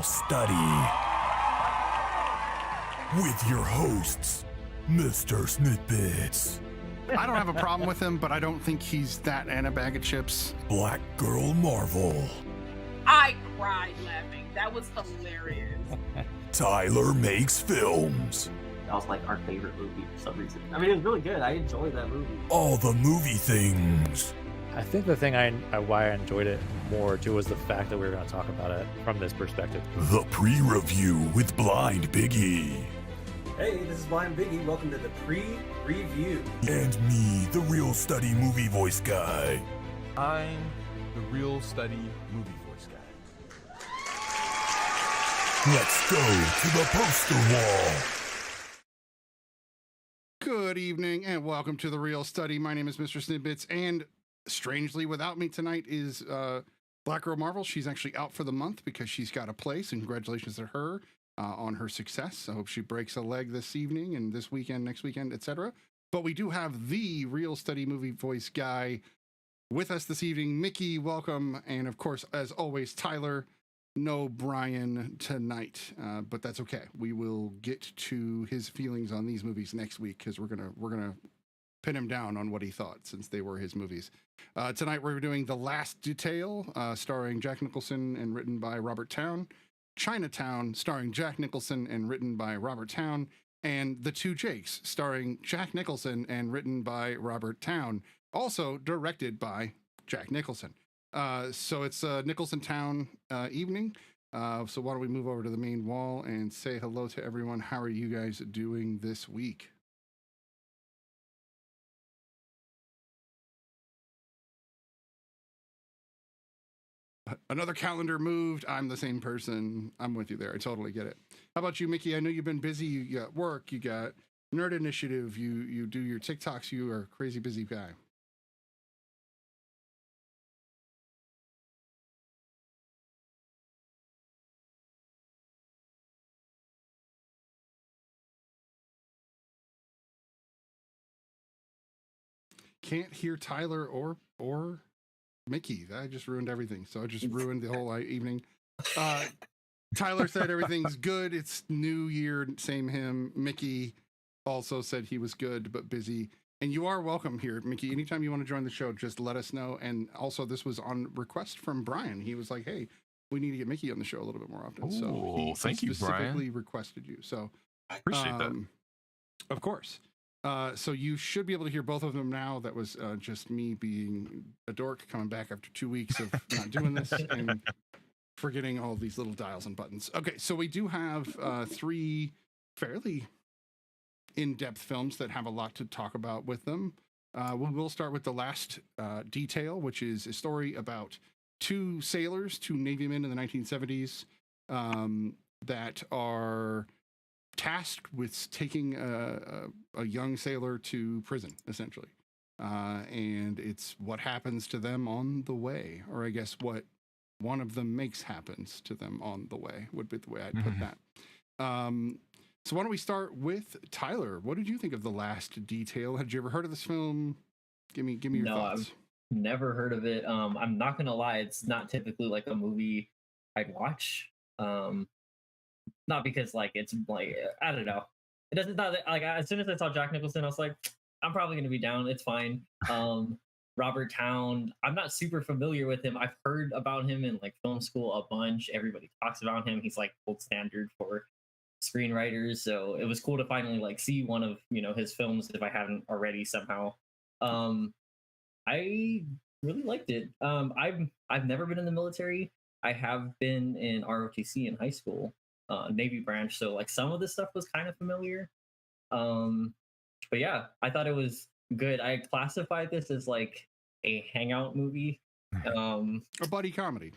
Real Study with your hosts, MrSniDBitS, I don't have a problem with him, but I don't think he's that and a bag of chips. BlackGirlMarvel, I cried laughing. That was hilarious. Tylermakesfilms. That was like our favorite movie for some reason. I mean, it was really good. I enjoyed that movie. Allthemoviethings. I think the thing why I enjoyed it more too was the fact that we were going to talk about it from this perspective. The pre-review with BlindBiggie. Hey, this is BlindBiggie. Welcome to the pre-review. And me, the Real Study movie voice guy. I'm the Real Study movie voice guy. Let's go to the poster wall. Good evening and welcome to the Real Study. My name is MrSniDBitS, and strangely without me tonight is BlackGirlMarvel. She's actually out for the month because she's got a place, and congratulations to her on her success. I hope she breaks a leg this evening and this weekend, next weekend, etc. But we do have the Real Study movie voice guy with us this evening. Mickey, welcome. And of course, as always, Tyler. No Brian tonight, but that's okay. We will get to his feelings on these movies next week because we're gonna pin him down on what he thought since they were his movies. Tonight we're doing The Last Detail, starring Jack Nicholson and written by Robert Towne. Chinatown, starring Jack Nicholson and written by Robert Towne. And The Two Jakes, starring Jack Nicholson and written by Robert Towne. Also directed by Jack Nicholson. So it's a Nicholson Town evening. So why don't we move over to the main wall and say hello to everyone. How are you guys doing this week? Another calendar moved. I'm the same person. I'm with you there. I totally get it. How about you, Mickey? I know you've been busy. You got work. You got Nerd Initiative. You do your TikToks. You are a crazy busy guy. Can't hear Tyler or Mickey. I just ruined everything. So I just ruined the whole evening. Tyler said everything's good. It's New Year, same him. Mickey also said he was good but busy. And you are welcome here, Mickey. Anytime you want to join the show, just let us know. And also, this was on request from Brian. He was like, "Hey, we need to get Mickey on the show a little bit more often." Ooh, so he thank you, specifically Brian. requested you. So I appreciate that. Of course. So you should be able to hear both of them now. That was just me being a dork coming back after 2 weeks of not doing this and forgetting all these little dials and buttons. Okay, so we do have three fairly in-depth films that have a lot to talk about with them. We will start with The Last Detail, which is a story about two sailors, two Navy men in the 1970s that are tasked with taking a young sailor to prison, essentially. And it's what happens to them on the way, or I guess what one of them makes happens to them on the way would be the way I'd put that. So why don't we start with Tyler? What did you think of The Last Detail? Had you ever heard of this film? Give me your thoughts. I've never heard of it. I'm not gonna lie, it's not typically like a movie I'd watch. Not because like it's like I don't know. It doesn't not like as soon as I saw Jack Nicholson, I was like, I'm probably gonna be down. It's fine. Robert Towne, I'm not super familiar with him. I've heard about him in like film school a bunch. Everybody talks about him. He's like gold standard for screenwriters. So it was cool to finally like see one of his films if I hadn't already somehow. I really liked it. I've never been in the military. I have been in ROTC in high school. Navy branch, so like some of this stuff was kind of familiar, but yeah, I thought it was good. I classified this as like a hangout movie, a buddy comedy,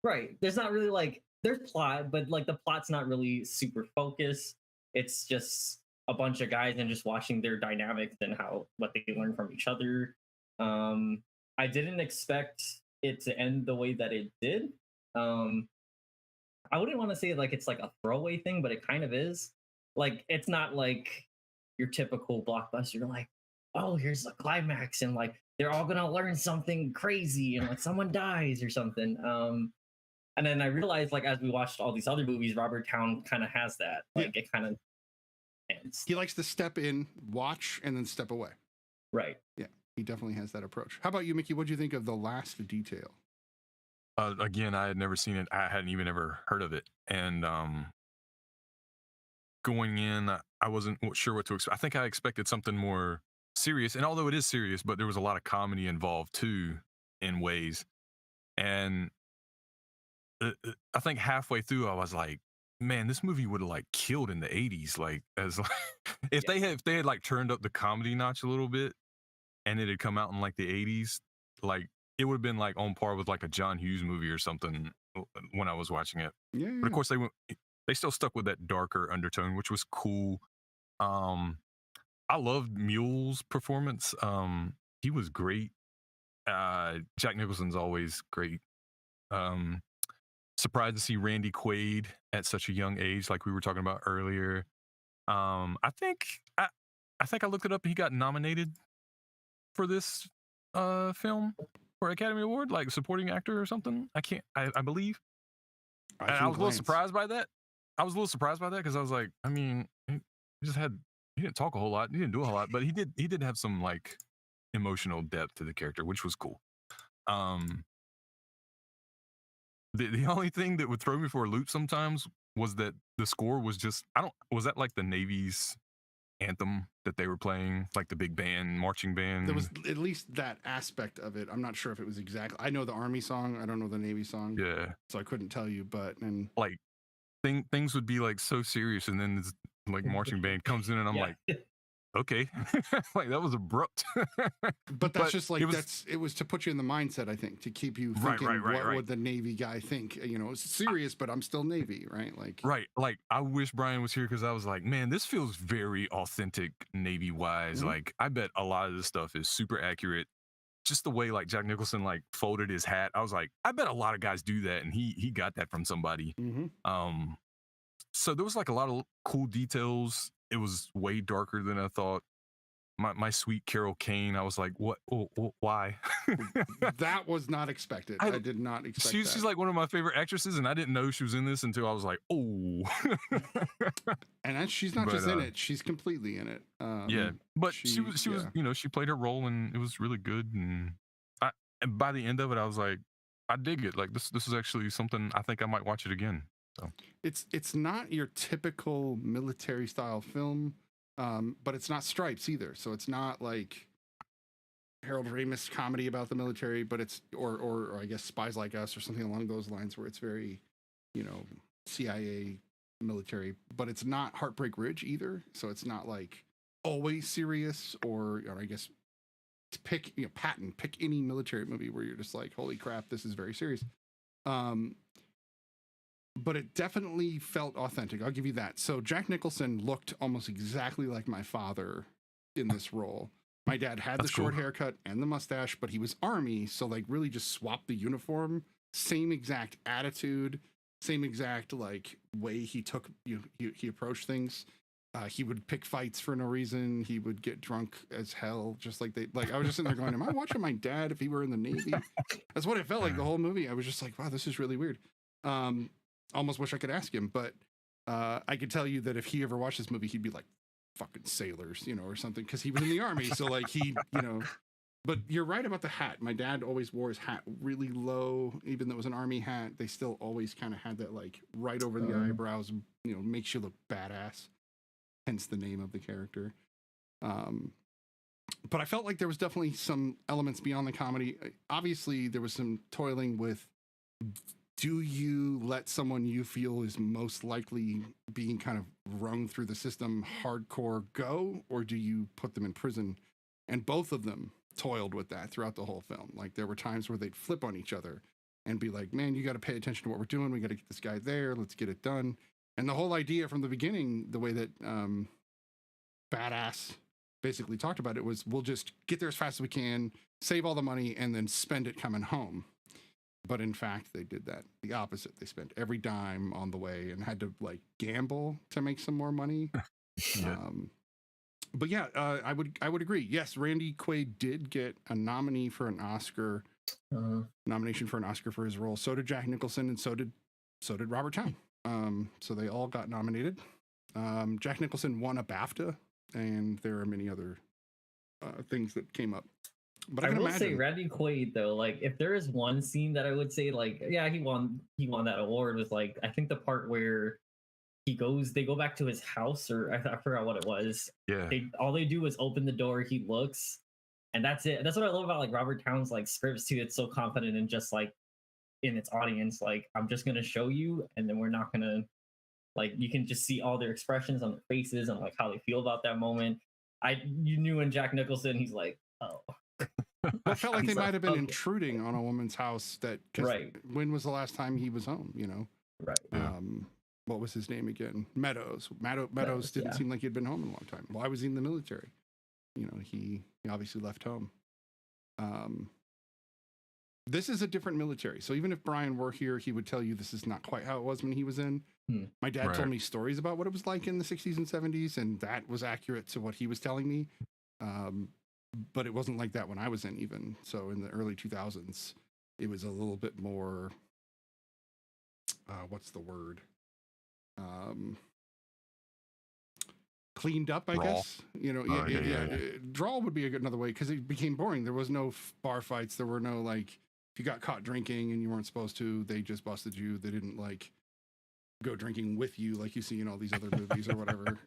right? There's not really like there's plot, but like the plot's not really super focused. It's just a bunch of guys and just watching their dynamics and what they learn from each other. I didn't expect it to end the way that it did. I wouldn't want to say like it's like a throwaway thing, but it kind of is. Like it's not like your typical blockbuster, like, oh, here's the climax and like they're all gonna learn something crazy and like someone dies or something. And then I realized, like, as we watched all these other movies, Robert Towne kind of has that. Like, it kind of ends. He likes to step in, watch, and then step away. Right. Yeah, he definitely has that approach. How about you, Mickey? What do you think of The Last Detail? Again, I had never seen it. I hadn't even ever heard of it. And going in, I wasn't sure what to expect. I think I expected something more serious. And although it is serious, but there was a lot of comedy involved too, in ways. And I think halfway through, I was like, man, this movie would have like killed in the 80s. Like, as like, if they had like turned up the comedy notch a little bit and it had come out in like the 80s, like it would have been like on par with like a John Hughes movie or something when I was watching it. Yeah. But of course they still stuck with that darker undertone, which was cool. I loved Mule's performance. He was great. Jack Nicholson's always great. Surprised to see Randy Quaid at such a young age, like we were talking about earlier. I think I looked it up. He got nominated for this film for Academy Award, like supporting actor or something. I believe. I was a little surprised by that. Because I was like, I mean, he didn't talk a whole lot. He didn't do a whole lot, but he did have some like emotional depth to the character, which was cool. The only thing that would throw me for a loop sometimes was that the score was just, was that like the Navy's anthem that they were playing, like the big band, marching band? There was at least that aspect of it. I'm not sure if it was exactly, I know the Army song, I don't know the Navy song. Yeah. So I couldn't tell you, but, and like things would be like so serious, and then this like marching band comes in and I'm like, okay. Like that was abrupt. But that's just like, it was to put you in the mindset, I think, to keep you thinking, what would the Navy guy think? You know, it's serious, but I'm still Navy, right? Like, right. Like I wish Brian was here, because I was like, man, this feels very authentic Navy wise. Mm-hmm. Like I bet a lot of this stuff is super accurate. Just the way like Jack Nicholson like folded his hat, I was like, I bet a lot of guys do that, and he got that from somebody. Mm-hmm. So there was like a lot of cool details. It was way darker than I thought. My sweet Carol Kane, I was like, what? Oh, why? That was not expected. I did not expect that. She's like one of my favorite actresses, and I didn't know she was in this until I was like, oh. And she's not just in it; she's completely in it. Yeah, but she was, you know, she played her role, and it was really good. And by the end of it, I was like, I dig it. Like this is actually something I think I might watch it again. So it's not your typical military style film, but it's not Stripes either. So it's not like Harold Ramis comedy about the military, but it's or I guess Spies Like Us or something along those lines, where it's very, you know, CIA military. But it's not Heartbreak Ridge either. So it's not like always serious, or I guess pick any military movie where you're just like, holy crap, this is very serious. But it definitely felt authentic. I'll give you that. So Jack Nicholson looked almost exactly like my father in this role. My dad had the short haircut and the mustache, but he was Army. So like really just swapped the uniform, same exact attitude, same exact like way he took, he approached things. He would pick fights for no reason. He would get drunk as hell, just like I was just sitting there going, am I watching my dad if he were in the Navy? That's what it felt like the whole movie. I was just like, wow, this is really weird. Almost wish I could ask him, but I could tell you that if he ever watched this movie, he'd be like, fucking sailors, or something, because he was in the Army. So like but you're right about the hat. My dad always wore his hat really low, even though it was an Army hat. They still always kind of had that like right over the eyebrows, makes you look badass. Hence the name of the character. But I felt like there was definitely some elements beyond the comedy. Obviously, there was some toiling with, do you let someone you feel is most likely being kind of wrung through the system hardcore go, or do you put them in prison? And both of them toiled with that throughout the whole film. Like there were times where they'd flip on each other and be like, man, you got to pay attention to what we're doing. We got to get this guy there. Let's get it done. And the whole idea from the beginning, the way that Badass basically talked about it, was we'll just get there as fast as we can, save all the money, and then spend it coming home. But in fact, they did that the opposite. They spent every dime on the way and had to like gamble to make some more money. Yeah. But yeah, I would agree. Yes, Randy Quaid did get a nominee for an Oscar nomination for an Oscar for his role. So did Jack Nicholson, and so did Robert Towne. So they all got nominated. Jack Nicholson won a BAFTA, and there are many other things that came up. But I can will imagine. say Randy Quaid though, like if there is one scene that I would say like, yeah, he won that award was like, I think the part where they go back to his house, or I forgot what it was. Yeah. All they do is open the door, he looks, and that's it. That's what I love about like Robert Towne's like scripts too. It's so confident in just like in its audience, like I'm just gonna show you, and then we're not gonna like, you can just see all their expressions on their faces and like how they feel about that moment. You knew in Jack Nicholson, he's like, oh. I felt like they might have been intruding on a woman's house. Right. When was the last time he was home? You know. Right. What was his name again? Meadows. Meadows didn't seem like he'd been home in a long time. Why was he in the military? You know, he obviously left home. This is a different military. So even if Brian were here, he would tell you this is not quite how it was when he was in. My dad told me stories about what it was like in the 60s and 70s, and that was accurate to what he was telling me. But it wasn't like that when I was in even. So in the early 2000s, it was a little bit more, what's the word? Cleaned up, I guess. You know, drawl would be another way, because it became boring. There was no bar fights. There were no, like, if you got caught drinking and you weren't supposed to, they just busted you. They didn't, like, go drinking with you like you see in all these other movies or whatever.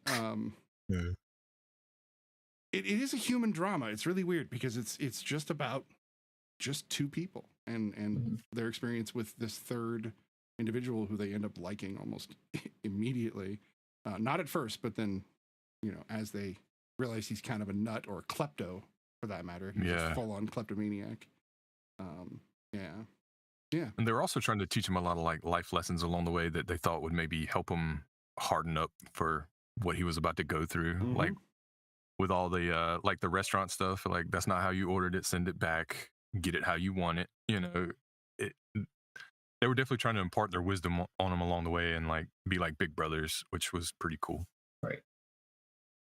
It is a human drama. It's really weird because it's just about just two people and their experience with this third individual who they end up liking almost immediately. Not at first, but then, you know, as they realize he's kind of a nut, or a klepto for that matter. He's a full-on kleptomaniac. Yeah. And they were also trying to teach him a lot of like life lessons along the way that they thought would maybe help him harden up for what he was about to go through. Like with all the like the restaurant stuff, like that's not how you ordered it, send it back, get it how you want it. You know, they were definitely trying to impart their wisdom on him along the way and like be like big brothers, which was pretty cool. Right.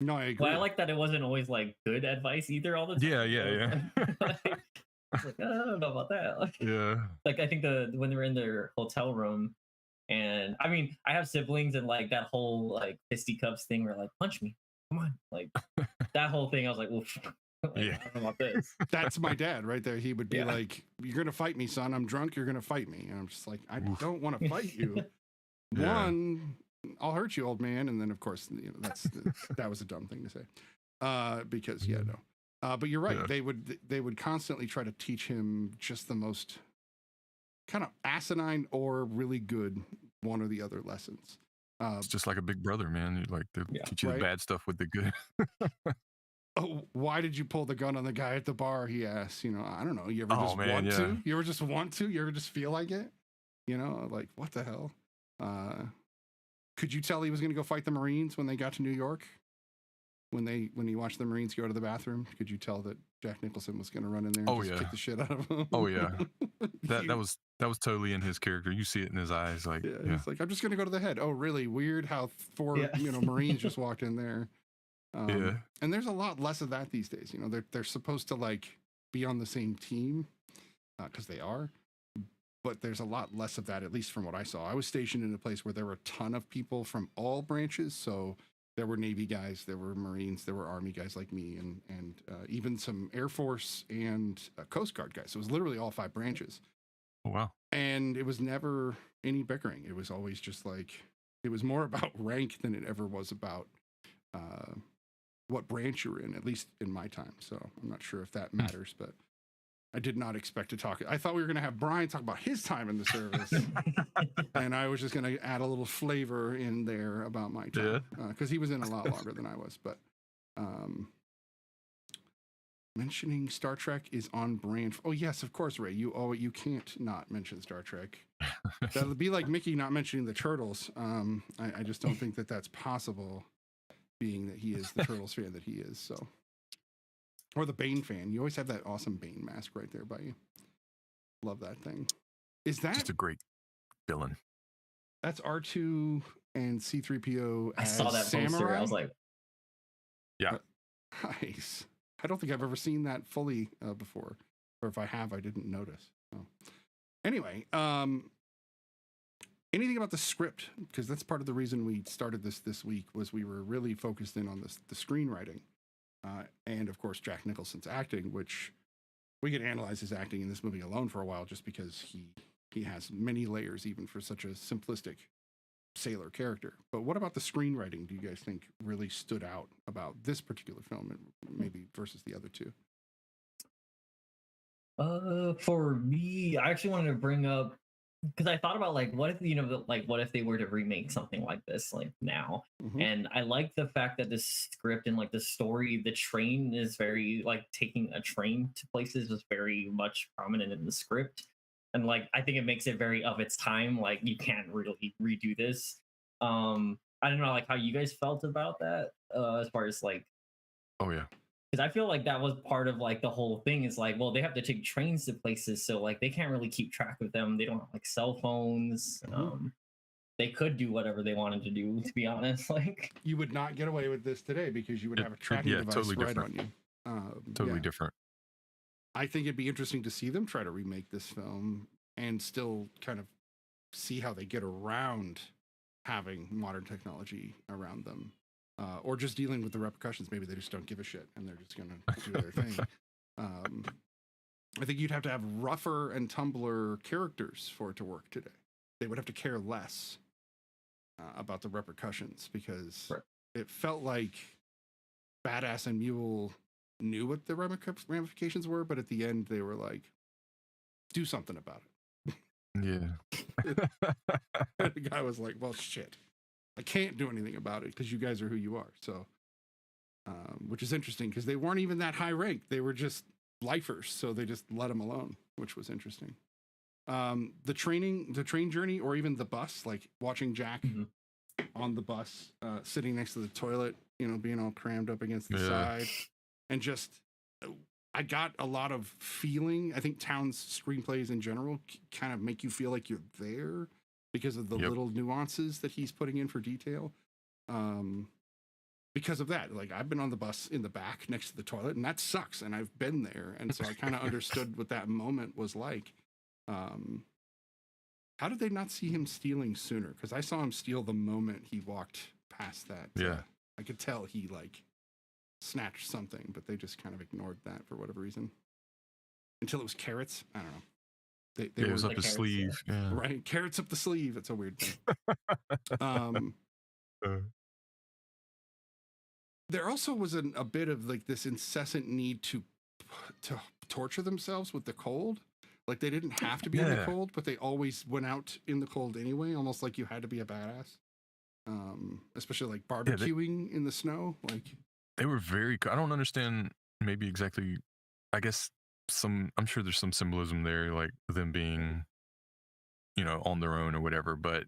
No, I agree. Well, I like that it wasn't always like good advice either all the time. Yeah. I was like, I don't know about that. Like, like I think when they were in their hotel room, and I mean, I have siblings, and like that whole like fisticuffs thing where like, punch me, come on, like that whole thing. I was like, oof. Like, I don't know about this. That's my dad right there. He would be like, "You're gonna fight me, son. I'm drunk. You're gonna fight me." And I'm just like, I don't want to fight you. One, I'll hurt you, old man. And then of course, you know, that was a dumb thing to say. Because no. But you're right. They would constantly try to teach him just the most kind of asinine or really good one or the other lessons. It's just like a big brother, man. Like they teach you the bad stuff with the good. Oh, why did you pull the gun on the guy at the bar? He asked. You know, I don't know. You ever just want to? You ever just want to? You ever just feel like it? You know, like what the hell? Could you tell he was going to go fight the Marines when they got to New York? When he watched the Marines go to the bathroom, could you tell that Jack Nicholson was going to run in there and just kick the shit out of him? Oh yeah, that was totally in his character. You see it in his eyes, like he's like, I'm just going to go to the head. Oh, really? Weird how four Marines just walked in there. And there's a lot less of that these days. You know, they're supposed to like be on the same team because they are, but there's a lot less of that, at least from what I saw. I was stationed in a place where there were a ton of people from all branches, so. There were Navy guys, there were Marines, there were Army guys like me, and even some Air Force and Coast Guard guys. So it was literally all 5 branches. Oh, wow. And it was never any bickering. It was always just like, it was more about rank than it ever was about what branch you're in, at least in my time. So I'm not sure if that matters, but I did not expect to talk. I thought we were going to have Brian talk about his time in the service. And I was just going to add a little flavor in there about my time. Because he was in a lot longer than I was. But mentioning Star Trek is on brand. Oh, yes, of course, Ray. You can't not mention Star Trek. That would be like Mickey not mentioning the Turtles. I just don't think that that's possible, being that he is the Turtles fan that he is. So. Or the Bane fan. You always have that awesome Bane mask right there by you. Love that thing. Is that just a great villain? That's R2 and C-3PO. I saw that samurai? poster. I was like, yeah. Nice. I don't think I've ever seen that fully before. or if I have, I didn't notice. So. Anyway, anything about the script? Because that's part of the reason we started this week, was we were really focused in on the screenwriting, and of course Jack Nicholson's acting, which we could analyze his acting in this movie alone for a while, just because he has many layers even for such a simplistic sailor character. But what about the screenwriting do you guys think really stood out about this particular film, maybe versus the other two? For me, I actually wanted to bring up, because I thought about like, what if, you know, like what if they were to remake something like this like now? And I like the fact that the script and like the story, the train is very like taking a train to places is very much prominent in the script, and like I think it makes it very of its time. Like you can't really redo this. I don't know like how you guys felt about that, as far as like, Oh yeah. because I feel like that was part of like the whole thing is like, well, they have to take trains to places, so like they can't really keep track of them. They don't have like cell phones. They could do whatever they wanted to do, to be honest. Like You would not get away with this today because you would have a tracking device totally right different. on you. Totally different. I think it'd be interesting to see them try to remake this film and still kind of see how they get around having modern technology around them. Or just dealing with the repercussions. Maybe they just don't give a shit and they're just going to do their thing. I think you'd have to have rougher and tumbler characters for it to work today. They would have to care less about the repercussions, because it felt like Badass and Mule knew what the ramifications were, but at the end they were like, do something about it. Yeah. The guy was like, well, shit. I can't do anything about it because you guys are who you are. So, which is interesting because they weren't even that high ranked. They were just lifers. So they just let them alone, which was interesting. The train journey, or even the bus, like watching Jack on the bus, sitting next to the toilet, you know, being all crammed up against the side, and just, I got a lot of feeling. I think Towne's screenplays in general kind of make you feel like you're there, because of the little nuances that he's putting in for detail. Because of that, like I've been on the bus in the back next to the toilet, and that sucks. And I've been there. And so I kind of understood what that moment was like. How did they not see him stealing sooner? Because I saw him steal the moment he walked past that. Yeah. I could tell he like snatched something, but they just kind of ignored that for whatever reason. Until it was carrots. I don't know. They It was were up his sleeve. Yeah. right, carrots up the sleeve. It's a weird thing. There also was a bit of like this incessant need to torture themselves with the cold. Like they didn't have to be in the cold, but they always went out in the cold anyway, almost like you had to be a badass. Especially like barbecuing in the snow. Like they were very, I don't understand maybe exactly, I guess I'm sure there's some symbolism there, like them being, you know, on their own or whatever. But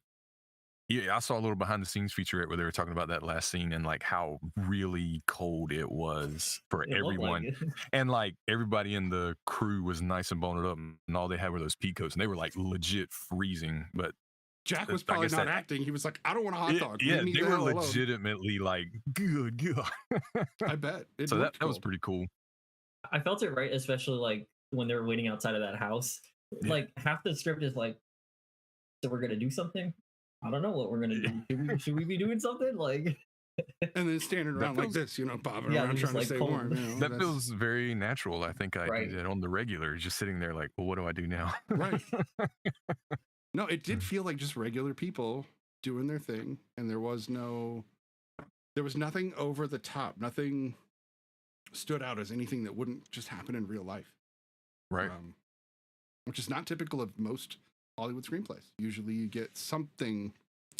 yeah, I saw a little behind the scenes featurette where they were talking about that last scene and like how really cold it was for everyone. Like and like everybody in the crew was nice and bonded up, and all they had were those pea coats, and they were like legit freezing. But Jack was probably not acting. He was like, I don't want a hot dog. Yeah, they were legitimately like, good God. I bet. So that was pretty cool. I felt it right, especially like when they were waiting outside of that house. Like half the script is like, so we're gonna do something. I don't know what we're gonna do. Should we be doing something like? And then standing around like this, you know, bobbing around trying to stay warm. You know, that feels very natural. I think I do that on the regular, just sitting there like, well, what do I do now? Right. No, it did feel like just regular people doing their thing, and there was nothing over the top. Nothing stood out as anything that wouldn't just happen in real life. Right. Which is not typical of most Hollywood screenplays. Usually you get something.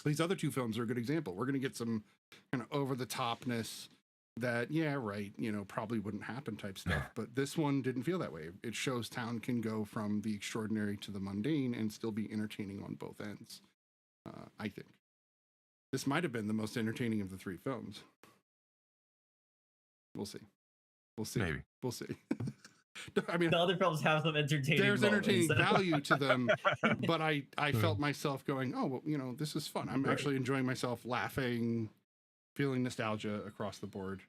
These other two films are a good example. We're going to get some kind of over the topness that, yeah, right, you know, probably wouldn't happen type stuff. But this one didn't feel that way. It shows Towne can go from the extraordinary to the mundane and still be entertaining on both ends. I think this might have been the most entertaining of the three films. We'll see. Maybe. We'll see. I mean, the other films have some entertaining. There's entertaining value to them, but I felt myself going, oh, well, you know, this is fun. I'm actually enjoying myself, laughing, feeling nostalgia across the board.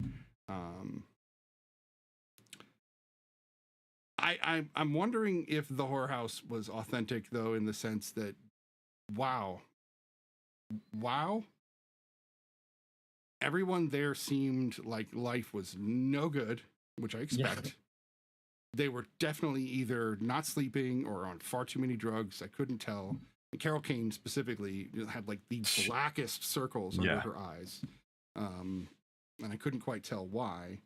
I'm wondering if the horror house was authentic though, in the sense that, wow, everyone there seemed like life was no good, which I expect. Yeah. They were definitely either not sleeping or on far too many drugs. I couldn't tell. And Carol Kane specifically had like the blackest circles under her eyes, and I couldn't quite tell why.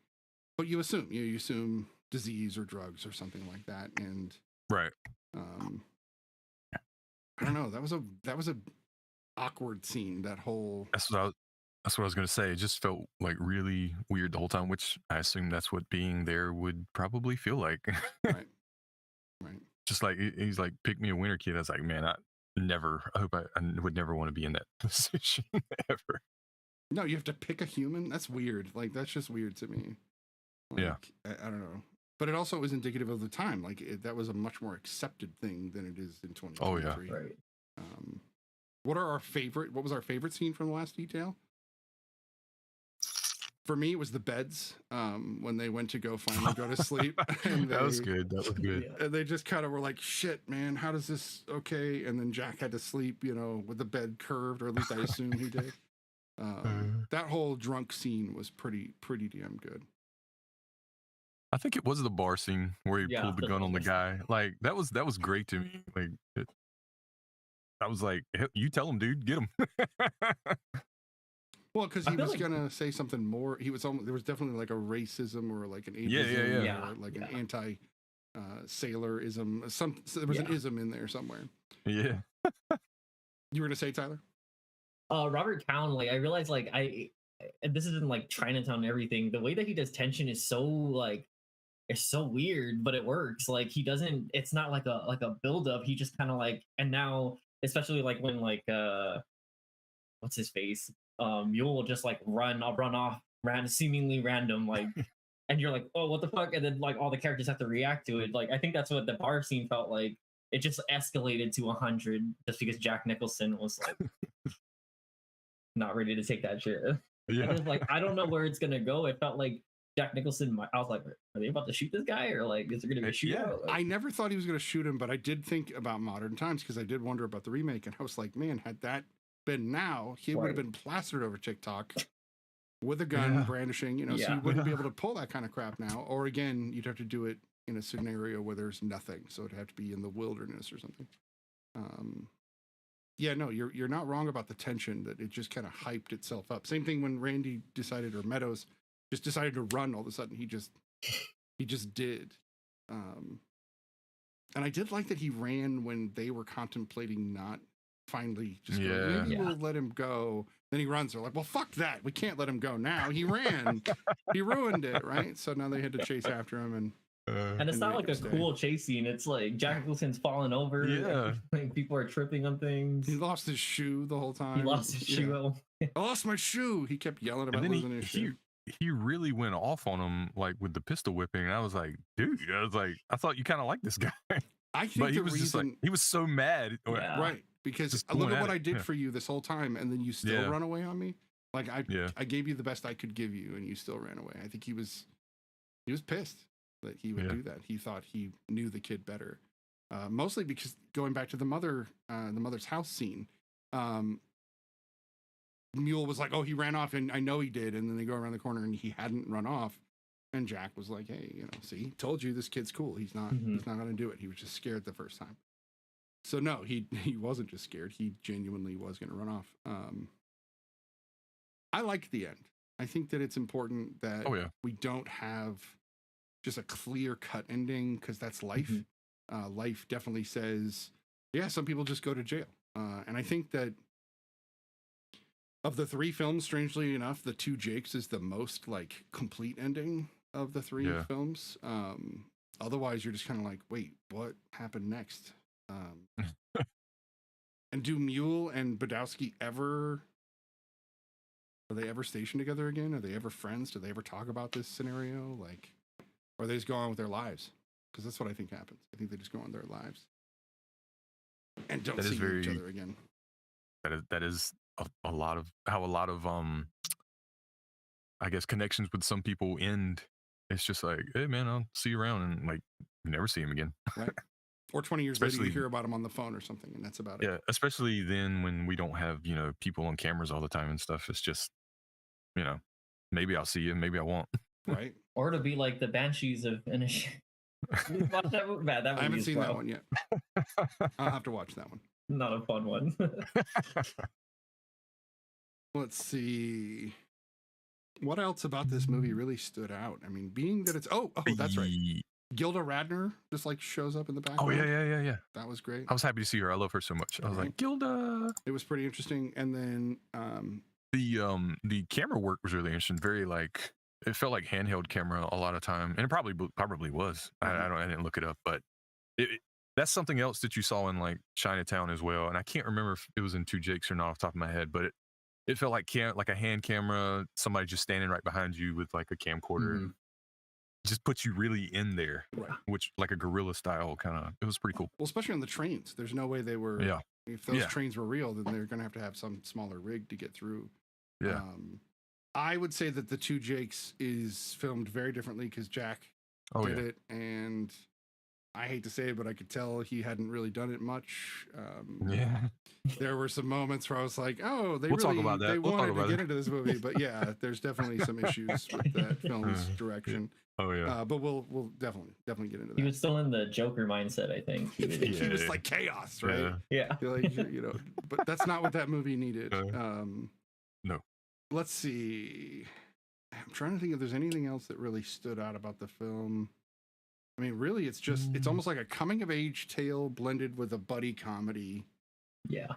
But you assume disease or drugs or something like that, and Right. I don't know. That was a awkward scene. That whole That's what I was gonna say. It just felt like really weird the whole time, which I assume that's what being there would probably feel like. right. Just like he's like, pick me a winner, kid. I was like, man, I hope I would never want to be in that position ever. No, you have to pick a human. That's weird. Like that's just weird to me. Like, Yeah. I don't know. But it also was indicative of the time. Like that was a much more accepted thing than it is in 2023. Oh yeah. Right. What was our favorite scene from the last detail? For me, it was the beds, when they went to finally go to sleep. And That was good. That was good. Yeah. And they just kind of were like, shit, man, how does this, okay. And then Jack had to sleep, with the bed curved, or at least I assume he did. That whole drunk scene was pretty damn good. I think it was the bar scene where he pulled the gun on the guy. Like that was great to me. Like I was like, you tell him, dude, get him. Well, because he I feel was like- gonna say something more. There was definitely like a racism or like an ageism Yeah. or like an anti sailorism. There was an ism in there somewhere. Yeah. You were gonna say, Tyler? Robert Towne, like I realized, like this isn't like Chinatown and everything. The way that he does tension is so like, it's so weird, but it works. Like he doesn't. It's not like a build up. He just kind of like, and now especially like when like what's his face, Mule will just like run off, seemingly random, like, and you're like, oh, what the fuck, and then like all the characters have to react to it. Like I think that's what the bar scene felt like. It just escalated to 100 just because Jack Nicholson was like not ready to take that shit. Yeah. And it's like, I don't know where it's gonna go. It felt like Jack Nicholson. I was like, are they about to shoot this guy, or like, is there gonna be a shootout? Like, I never thought he was gonna shoot him, but I did think about Modern Times because I did wonder about the remake, and I was like, man, had that been now, he would have been plastered over TikTok with a gun brandishing, so you wouldn't be able to pull that kind of crap now. Or again, you'd have to do it in a scenario where there's nothing, so it'd have to be in the wilderness or something. Yeah, no, you're not wrong about the tension, that it just kind of hyped itself up. Same thing when Randy decided, or Meadows just decided to run. All of a sudden, he just did. And I did like that he ran when they were contemplating not finally just going, maybe we'll let him go. Then he runs. They're like, well, fuck that. We can't let him go now. He ran. He ruined it, right? So now they had to chase after him. and it's not like a cool chase scene. It's like Jack Nicholson's falling over. Yeah. Like people are tripping on things. He lost his shoe the whole time. He lost his shoe. I lost my shoe. He kept yelling about And then losing his shoe. he really went off on him, like with the pistol whipping. And I was like, dude, I thought you kind of liked this guy. I think But he the was reason, just like, he was so mad. Yeah. right, because Just look going at at what it. I did Yeah. for you this whole time, and then you still run away on me. Like I gave you the best I could give you, and you still ran away. I think he was pissed that he would do that. He thought he knew the kid better, mostly because going back to the mother's house scene. Mule was like, oh, he ran off, and I know he did. And then they go around the corner, and he hadn't run off. And Jack was like, hey, see, told you this kid's cool. He's not going to do it. He was just scared the first time. So no, he wasn't just scared. He genuinely was going to run off. I liked the end. I think that it's important that we don't have just a clear cut ending, because that's life. Life definitely says, yeah, some people just go to jail. And I think that of the three films, strangely enough, the Two Jakes is the most like complete ending of the three films. Otherwise, you're just kind of like, wait, what happened next? And do Mule and Badowski ever? Are they ever stationed together again? Are they ever friends? Do they ever talk about this scenario? Like, or they just go on with their lives? Because that's what I think happens. I think they just go on their lives and don't see each other again. That is a lot of how a lot of I guess connections with some people end. It's just like, hey man, I'll see you around, and like you never see him again. Right. Or 20 years later, Especially- you hear about him on the phone or something, and that's about it. Yeah, especially then when we don't have, people on cameras all the time and stuff. It's just, maybe I'll see you, maybe I won't. Right. Or to be like the Banshees of Inisherin. You watch that movie? Man, that movie I haven't is seen rough. that one yet. I'll have to watch that one. Not a fun one. Let's see. What else about this movie really stood out? I mean, being that it's that's right. Gilda Radner just like shows up in the background. Oh yeah. That was great. I was happy to see her. I love her so much. I was like, Gilda. It was pretty interesting. And then The camera work was really interesting. Very like, it felt like handheld camera a lot of time, and it probably was. I didn't look it up, but that's something else that you saw in like Chinatown as well. And I can't remember if it was in Two Jakes or not off the top of my head, but it felt like a hand camera, somebody just standing right behind you with like a camcorder. And just puts you really in there, Right. which like a guerrilla style kind of. It was pretty cool. Well, especially on the trains. There's no way they were. Yeah. If those Yeah. trains were real, then they're going to have some smaller rig to get through. Yeah. I would say that the Two Jakes is filmed very differently because Jack did it, and I hate to say it, but I could tell he hadn't really done it much. Yeah. There were some moments where I was like, "Oh, they We'll talk really about that. they We'll talk wanted to about get it. into this movie." But yeah, there's definitely some issues with that film's direction. Oh yeah. But we'll definitely get into He that. was still in the Joker mindset, I think. He was- He was Yeah. like chaos, right? Yeah. yeah. You're like, but that's not what that movie needed. No. Let's see. I'm trying to think if there's anything else that really stood out about the film. I mean, really, it's almost like a coming of age tale blended with a buddy comedy Yeah.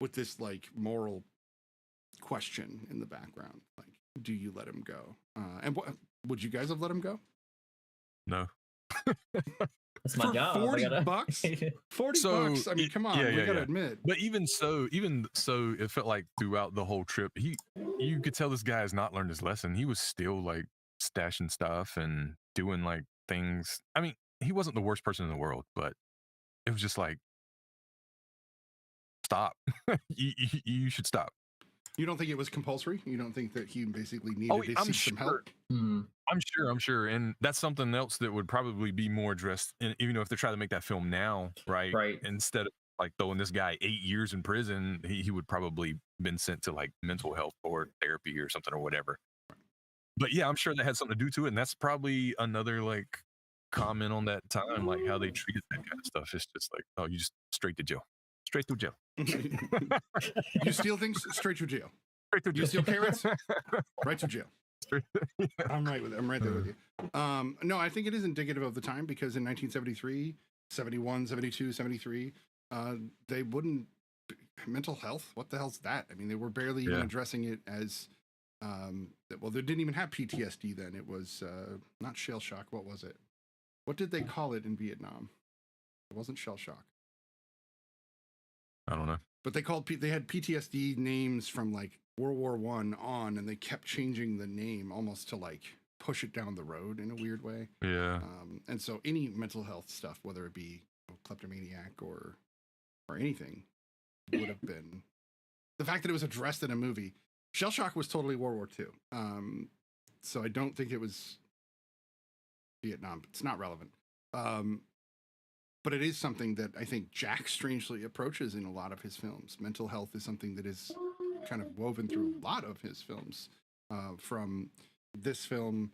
with this like moral question in the background. Like, do you let him go? And would you guys have let him go? No. That's my For job. 40 I gotta... bucks? 40 So, bucks. I mean, come on. yeah, we yeah, gotta yeah. admit. But even so, it felt like throughout the whole trip, you could tell this guy has not learned his lesson. He was still like stashing stuff and doing like things. I mean, he wasn't the worst person in the world, but it was just like, stop. you should stop. You don't think it was compulsory? You don't think that he basically needed to seek some help? I'm sure. And that's something else that would probably be more addressed, even though if they try to make that film now, right? Right. Instead of like throwing this guy 8 years in prison, he would probably been sent to like mental health or therapy or something or whatever. But yeah, I'm sure that had something to do to it. And that's probably another like comment on that time, like how they treated that kind of stuff. It's just like, oh, you just straight to jail. Straight to jail. You steal things, straight to jail. Straight to You jail. steal carrots, right to jail. I'm right there with you. No, I think it is indicative of the time because in 1973, 71, 72, 73, they wouldn't mental health. What the hell's that? I mean, they were barely even addressing it as well, they didn't even have PTSD then. It was not shell shock. What was it? What did they call it in Vietnam? It wasn't shell shock. I don't know. But they had PTSD names from like World War I on, and they kept changing the name almost to like push it down the road in a weird way. Yeah. And so any mental health stuff, whether it be kleptomaniac or anything, would have been the fact that it was addressed in a movie. Shell shock was totally World War II. So I don't think it was Vietnam. It's not relevant. But it is something that I think Jack strangely approaches in a lot of his films. Mental health is something that is kind of woven through a lot of his films, from this film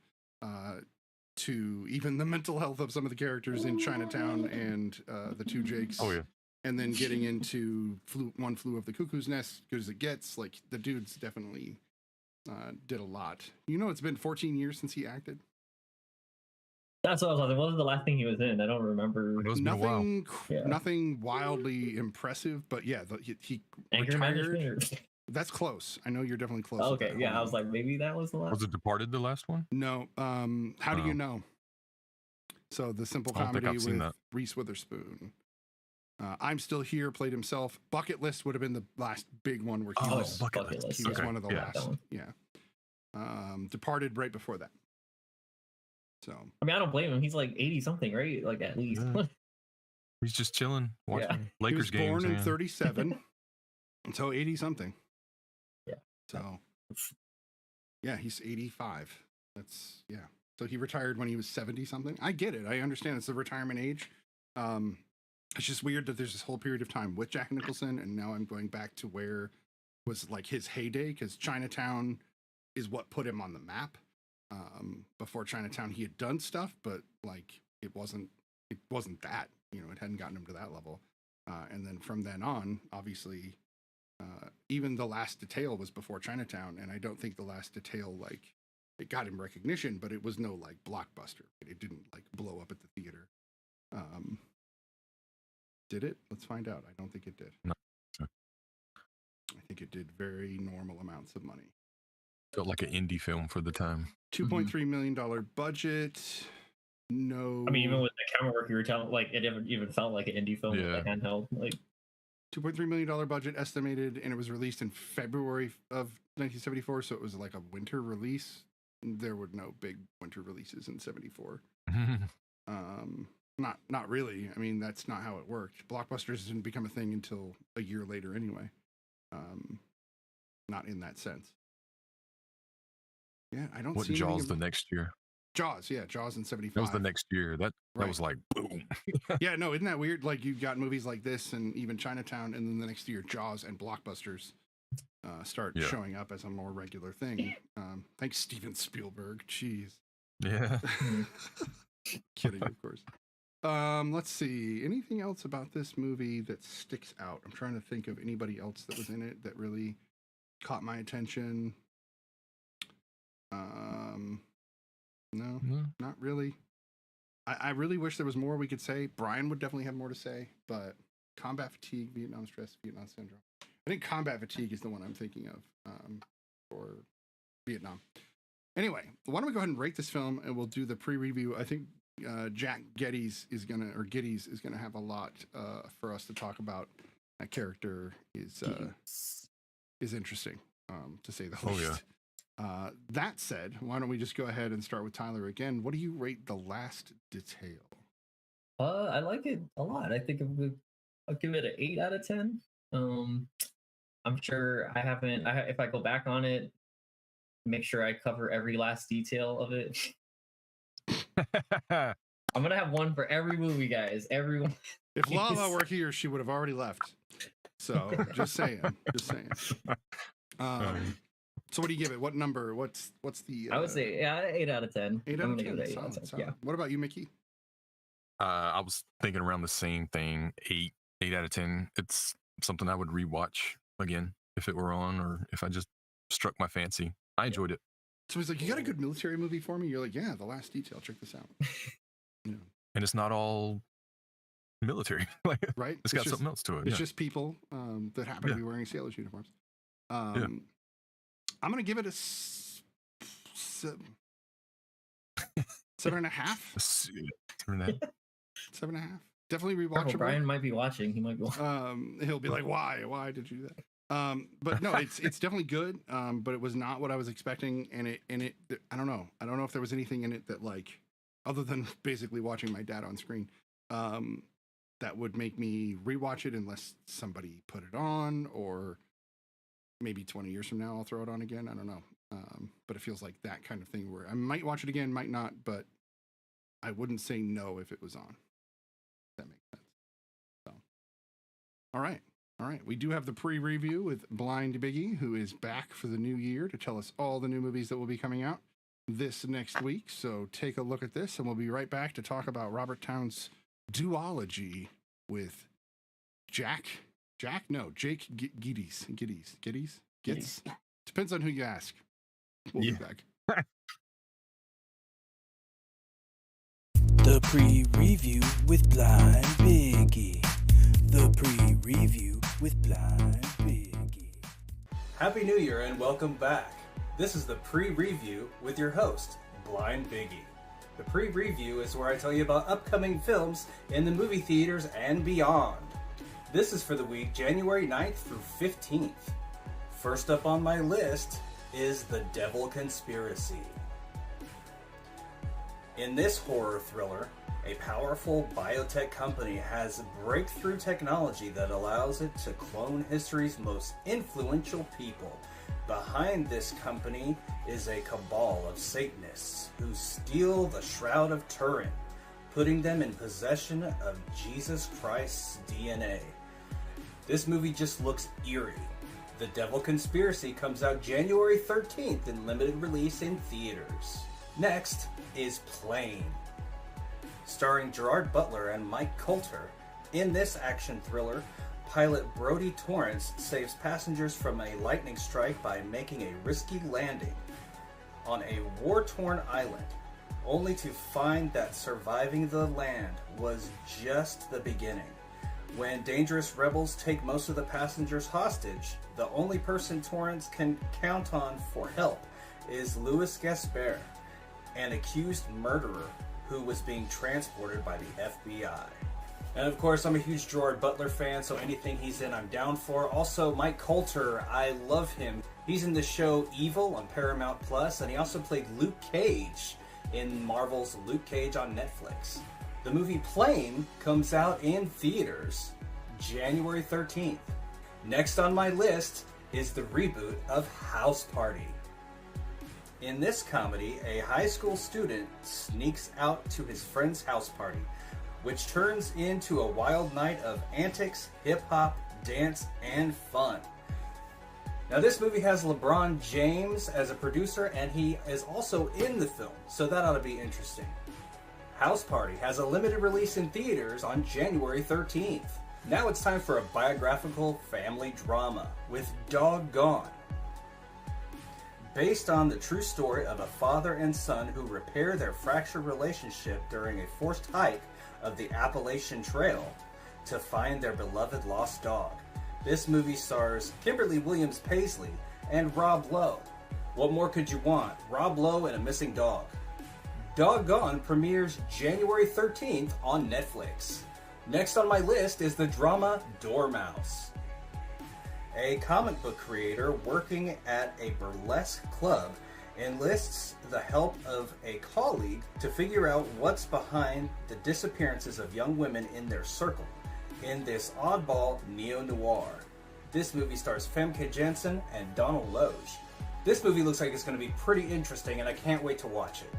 to even the mental health of some of the characters in Chinatown and the Two Jakes. Oh yeah. And then getting into One Flew Over the Cuckoo's Nest, good as it gets. Like the dude's definitely did a lot. You know, it's been 14 years since he acted. That's what I was like. What was the last thing he was in? I don't remember. It was been a while. Nothing wildly impressive, but yeah, he Anger retired. Management? That's close. I know you're definitely close. with Okay, that. yeah. Hold I on. was like, maybe that was the last. Was it Departed the last one? No. How do you know? So the simple I don't think comedy I've seen with that. Reese Witherspoon. I'm Still Here played himself. Bucket List would have been the last big one where he Oh, was Bucket List. he was Okay, one of the yeah. last. Yeah. Departed right before that. So I mean, I don't blame him. He's like 80 something, right? Like at least. Yeah. He's just chilling, watching Yeah. Lakers he was games. born in man. 37, so 80 something. Yeah. So yeah, he's 85. That's So he retired when he was 70 something. I get it. I understand it's the retirement age. It's just weird that there's this whole period of time with Jack Nicholson, and now I'm going back to where was like his heyday, because Chinatown is what put him on the map. Before Chinatown, he had done stuff, but like it wasn't that, you know, it hadn't gotten him to that level. And then from then on, obviously, even The Last Detail was before Chinatown, and I don't think The Last Detail, like, it got him recognition, but it was no like blockbuster. It didn't like blow up at the theater. Did it? Let's find out. I don't think it did. No. I think it did very normal amounts of money. Felt like an indie film for the time. $2.3 million budget. No. I mean, even with the camera work you were telling, like it even felt like an indie film, with like handheld. Like $2.3 million budget estimated, and it was released in February of 1974, so it was like a winter release. There were no big winter releases in 74. Not really. I mean, that's not how it worked. Blockbusters didn't become a thing until a year later anyway. Not in that sense. Yeah, I don't see Jaws the next year? Jaws, yeah, Jaws in 75. That was the next year. That Right. was like boom. Yeah, no, isn't that weird? Like you've got movies like this and even Chinatown, and then the next year Jaws and blockbusters start showing up as a more regular thing. Thanks, Steven Spielberg. Jeez. Yeah. Kidding, of course. Let's see. Anything else about this movie that sticks out? I'm trying to think of anybody else that was in it that really caught my attention. No, not really. I really wish there was more we could say. Brian would definitely have more to say, but combat fatigue, Vietnam stress, Vietnam syndrome. I think combat fatigue is the one I'm thinking of for Vietnam. Anyway, why don't we go ahead and rate this film, and we'll do the pre-review. I think Jack Geddes is gonna have a lot for us to talk about. That character is interesting, to say the least. Oh yeah. That said, why don't we just go ahead and start with Tyler again? What do you rate The Last Detail? I like it a lot. I think I'll give it an 8 out of 10. I'm sure if I go back on it, make sure I cover every last detail of it. I'm gonna have one for every movie, guys. Everyone. If Lala were here, she would have already left. So just saying. So what do you give it? What number? What's the? I would say 8 out of 10. 8 out of 10. Give it 8 out of 10. Solid. Yeah. What about you, Mickey? I was thinking around the same thing. 8 out of 10. It's something I would rewatch again if it were on, or if I just struck my fancy. I enjoyed it. So he's like, "You got a good military movie for me?" You're like, "Yeah, The Last Detail. Check this out." Yeah. And it's not all military. Like, Right? It's got something else to it. It's just people that happen to be wearing sailors' uniforms. I'm gonna give it a 7.5. 7.5. Definitely rewatchable. Brian might be watching. He might be watching. He'll be like, "Why did you do that?" But no, it's definitely good. But it was not what I was expecting, and it I don't know if there was anything in it that, like, other than basically watching my dad on screen, that would make me rewatch it, unless somebody put it on, or maybe 20 years from now I'll throw it on again. I don't know. But it feels like that kind of thing where I might watch it again, might not, but I wouldn't say no if it was on. If that makes sense. So, all right. We do have the pre-review with BlindBiggie, who is back for the new year to tell us all the new movies that will be coming out this next week. So take a look at this, and we'll be right back to talk about Robert Towne's duology with Jake Giddies. Depends on who you ask. We'll be back. The pre-review with BlindBiggie. The pre-review with BlindBiggie. Happy New Year and welcome back. This is the pre-review with your host, BlindBiggie. The pre-review is where I tell you about upcoming films in the movie theaters and beyond. This is for the week January 9th through 15th. First up on my list is The Devil Conspiracy. In this horror thriller, a powerful biotech company has breakthrough technology that allows it to clone history's most influential people, Behind this company is a cabal of Satanists who steal the Shroud of Turin, putting them in possession of Jesus Christ's DNA. This movie just looks eerie. The Devil Conspiracy comes out January 13th in limited release in theaters. Next is Plane. Starring Gerard Butler and Mike Coulter, in this action thriller, pilot Brody Torrance saves passengers from a lightning strike by making a risky landing on a war-torn island, only to find that surviving the land was just the beginning. When dangerous rebels take most of the passengers hostage, the only person Torrance can count on for help is Louis Gaspar, an accused murderer who was being transported by the FBI. And of course, I'm a huge Gerard Butler fan, so anything he's in, I'm down for. Also, Mike Coulter, I love him. He's in the show Evil on Paramount Plus, and he also played Luke Cage in Marvel's Luke Cage on Netflix. The movie Plane comes out in theaters January 13th. Next on my list is the reboot of House Party. In this comedy, a high school student sneaks out to his friend's house party, which turns into a wild night of antics, hip-hop, dance, and fun. Now, this movie has LeBron James as a producer, and he is also in the film, so that ought to be interesting. House Party has a limited release in theaters on January 13th. Now it's time for a biographical family drama with Doggone. Based on the true story of a father and son who repair their fractured relationship during a forced hike of the Appalachian Trail to find their beloved lost dog. This movie stars Kimberly Williams Paisley and Rob Lowe. What more could you want? Rob Lowe and a missing dog. Doggone premieres January 13th on Netflix. Next on my list is the drama Dormouse. A comic book creator working at a burlesque club enlists the help of a colleague to figure out what's behind the disappearances of young women in their circle in this oddball neo-noir. This movie stars Femke Janssen and Donald Loge. This movie looks like it's going to be pretty interesting, and I can't wait to watch it.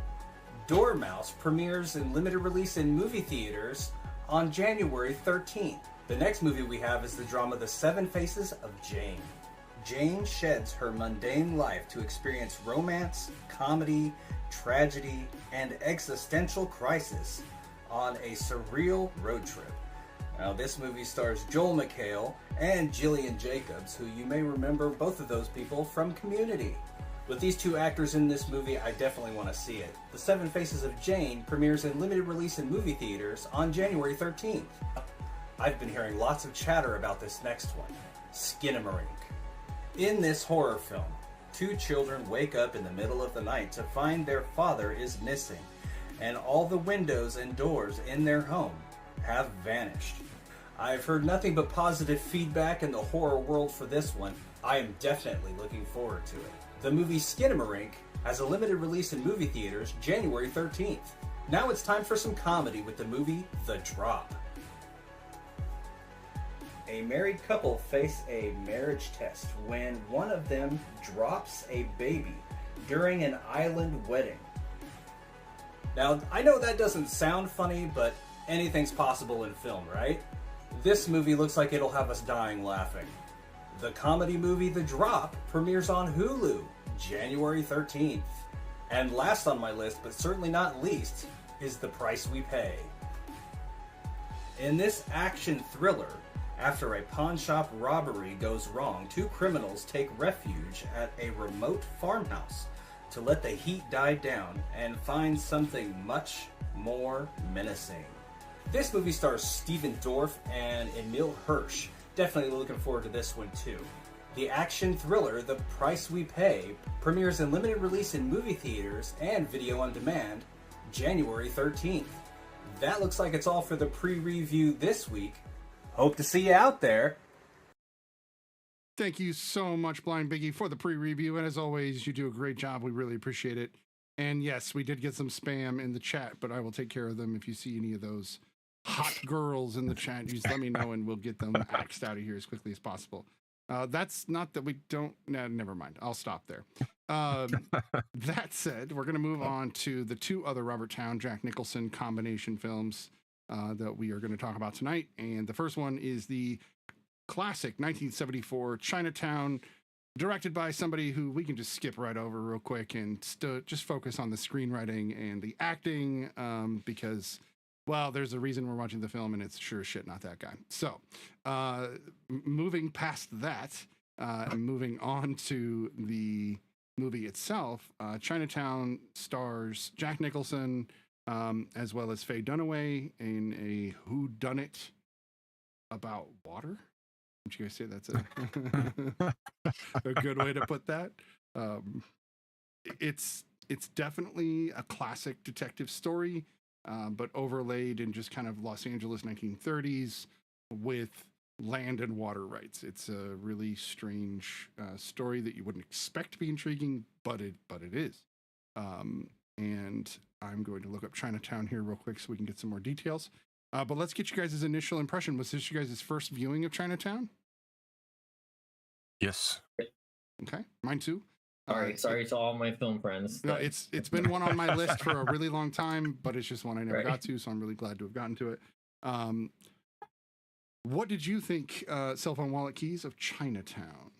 Dormouse premieres in limited release in movie theaters on January 13th. The next movie we have is the drama The Seven Faces of Jane. Jane sheds her mundane life to experience romance, comedy, tragedy, and existential crisis on a surreal road trip. Now, this movie stars Joel McHale and Gillian Jacobs, who you may remember both of those people from Community. With these two actors in this movie, I definitely want to see it. The Seven Faces of Jane premieres in limited release in movie theaters on January 13th. I've been hearing lots of chatter about this next one, Skinamarink. In this horror film, two children wake up in the middle of the night to find their father is missing, and all the windows and doors in their home have vanished. I've heard nothing but positive feedback in the horror world for this one. I am definitely looking forward to it. The movie Skinamarink has a limited release in movie theaters January 13th. Now it's time for some comedy with the movie The Drop. A married couple face a marriage test when one of them drops a baby during an island wedding. Now, I know that doesn't sound funny, but anything's possible in film, right? This movie looks like it'll have us dying laughing. The comedy movie The Drop premieres on Hulu January 13th. And last on my list, but certainly not least, is The Price We Pay. In this action thriller, after a pawn shop robbery goes wrong, two criminals take refuge at a remote farmhouse to let the heat die down and find something much more menacing. This movie stars Stephen Dorff and Emile Hirsch. Definitely looking forward to this one too. The action thriller The Price We Pay premieres in limited release in movie theaters and video on demand January 13th. That looks like it's all for the pre-review this week. Hope to see you out there. Thank you so much, BlindBiggie, for the pre-review. And as always, you do a great job. We really appreciate it. And yes, we did get some spam in the chat, but I will take care of them. If you see any of those hot girls in the chat, just let me know and we'll get them axed out of here as quickly as possible. That's not that we don't. No, never mind. I'll stop there. That said, we're going to move on to the two other Robert Towne, Jack Nicholson combination films that we are going to talk about tonight. And the first one is the classic 1974 Chinatown, directed by somebody who we can just skip right over real quick and just focus on the screenwriting and the acting because, well, there's a reason we're watching the film and it's sure as shit not that guy. So moving past that and moving on to the movie itself, Chinatown stars Jack Nicholson as well as Faye Dunaway in a whodunit about water. Would you guys say that's a good way to put that? It's definitely a classic detective story, but overlaid in just kind of Los Angeles 1930s with land and water rights. It's a really strange story that you wouldn't expect to be intriguing, but it is. And I'm going to look up Chinatown here real quick so we can get some more details. But let's get you guys' initial impression. Was this you guys' first viewing of Chinatown? Yes. Okay, mine too. Sorry to all my film friends. No, it's been one on my list for a really long time, but it's just one I never got to, so I'm really glad to have gotten to it. What did you think, Cell Phone Wallet Keys, of Chinatown?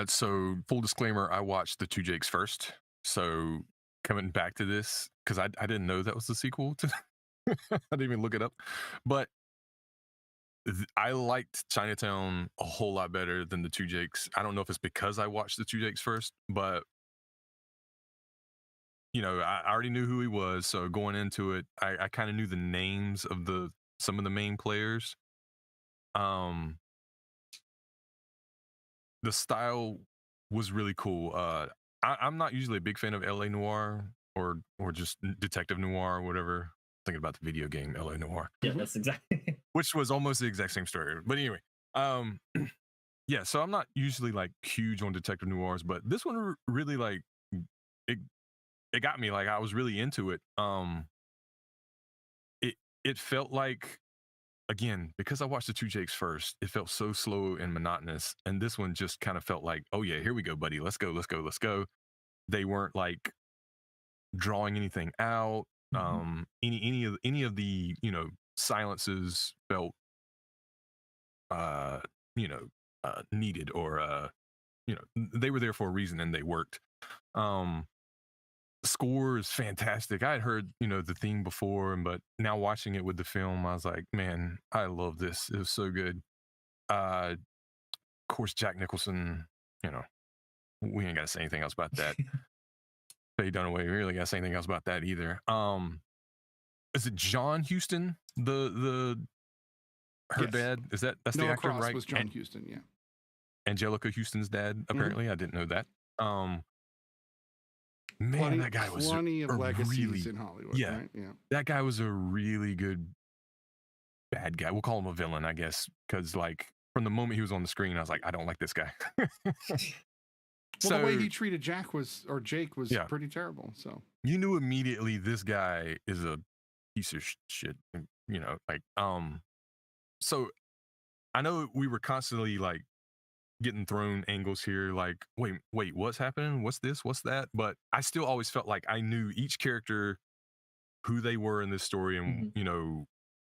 So full disclaimer, I watched the Two Jakes first. So coming back to this, because I didn't know that was the sequel to I didn't even look it up. But I liked Chinatown a whole lot better than the Two Jakes. I don't know if it's because I watched the Two Jakes first, but you know, I already knew who he was. So going into it, I kind of knew the names of some of the main players. The style was really cool. I'm not usually a big fan of LA noir or just detective noir or whatever. Thinking about the video game LA Noir. Yeah, that's exactly. Which was almost the exact same story. But anyway, yeah. So I'm not usually like huge on detective noirs, but this one really like it got me. Like I was really into it. It felt like, again, because I watched the Two Jakes first, it felt so slow and monotonous, and this one just kind of felt like, oh yeah, here we go, buddy. Let's go. They weren't like drawing anything out. Any of the silences felt needed, or they were there for a reason and they worked. The score is fantastic. I had heard the theme before, but now watching it with the film, I was like, man, I love this. It was so good. Of course, Jack Nicholson, we ain't got to say anything else about that. Faye Dunaway, we really got to say anything else about that either. Is it John Huston, her Yes. dad? That's Noah the actor, Cross right? was John Huston, yeah. Angelica Houston's dad, apparently. I didn't know that. Man, that guy was plenty of legacies in Hollywood. Yeah, right? Yeah. that guy was a really good bad guy. We'll call him a villain, I guess, because like from the moment he was on the screen, I was like, I don't like this guy. Well, the way he treated Jake was pretty terrible. So you knew immediately this guy is a piece of shit. So I know we were constantly like getting thrown angles here, like, wait, what's happening? What's this? What's that? But I still always felt like I knew each character, who they were in this story, and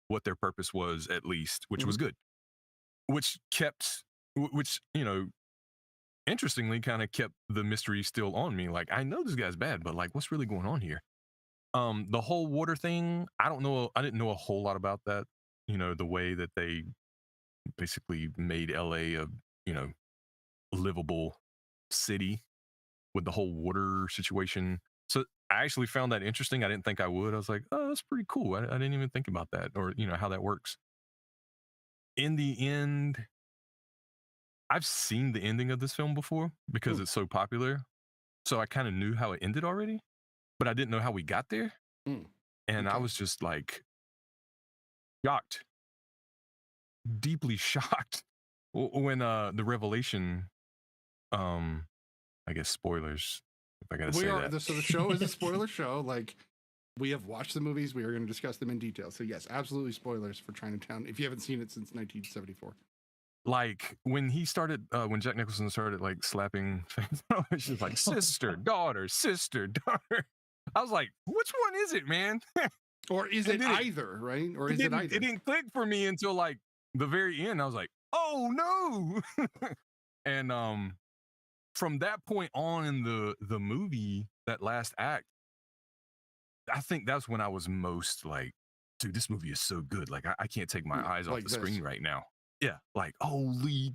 what their purpose was, at least, which was good. Which interestingly kind of kept the mystery still on me. Like, I know this guy's bad, but like, what's really going on here? The whole water thing, I didn't know a whole lot about that. The way that they basically made LA a livable city with the whole water situation. So I actually found that interesting. I didn't think I would. I was like, oh, that's pretty cool. I didn't even think about that, or how that works. In the end, I've seen the ending of this film before because it's so popular. So I kind of knew how it ended already, but I didn't know how we got there. And I was just like shocked, deeply shocked when the revelation, I guess spoilers, if I gotta say that. So the show is a spoiler show. Like, we have watched the movies. We are going to discuss them in detail. So yes, absolutely spoilers for Chinatown if you haven't seen it since 1974. like when he started, when Jack Nicholson started like slapping, it's just like sister, daughter. I was like, which one is it, man? Or is it either, right? Or is it either? It didn't click for me until like the very end. I was like, oh no. And from that point on in the movie, that last act, I think that's when I was most like, dude, this movie is so good. Like I can't take my eyes off the screen right now. Yeah, like holy.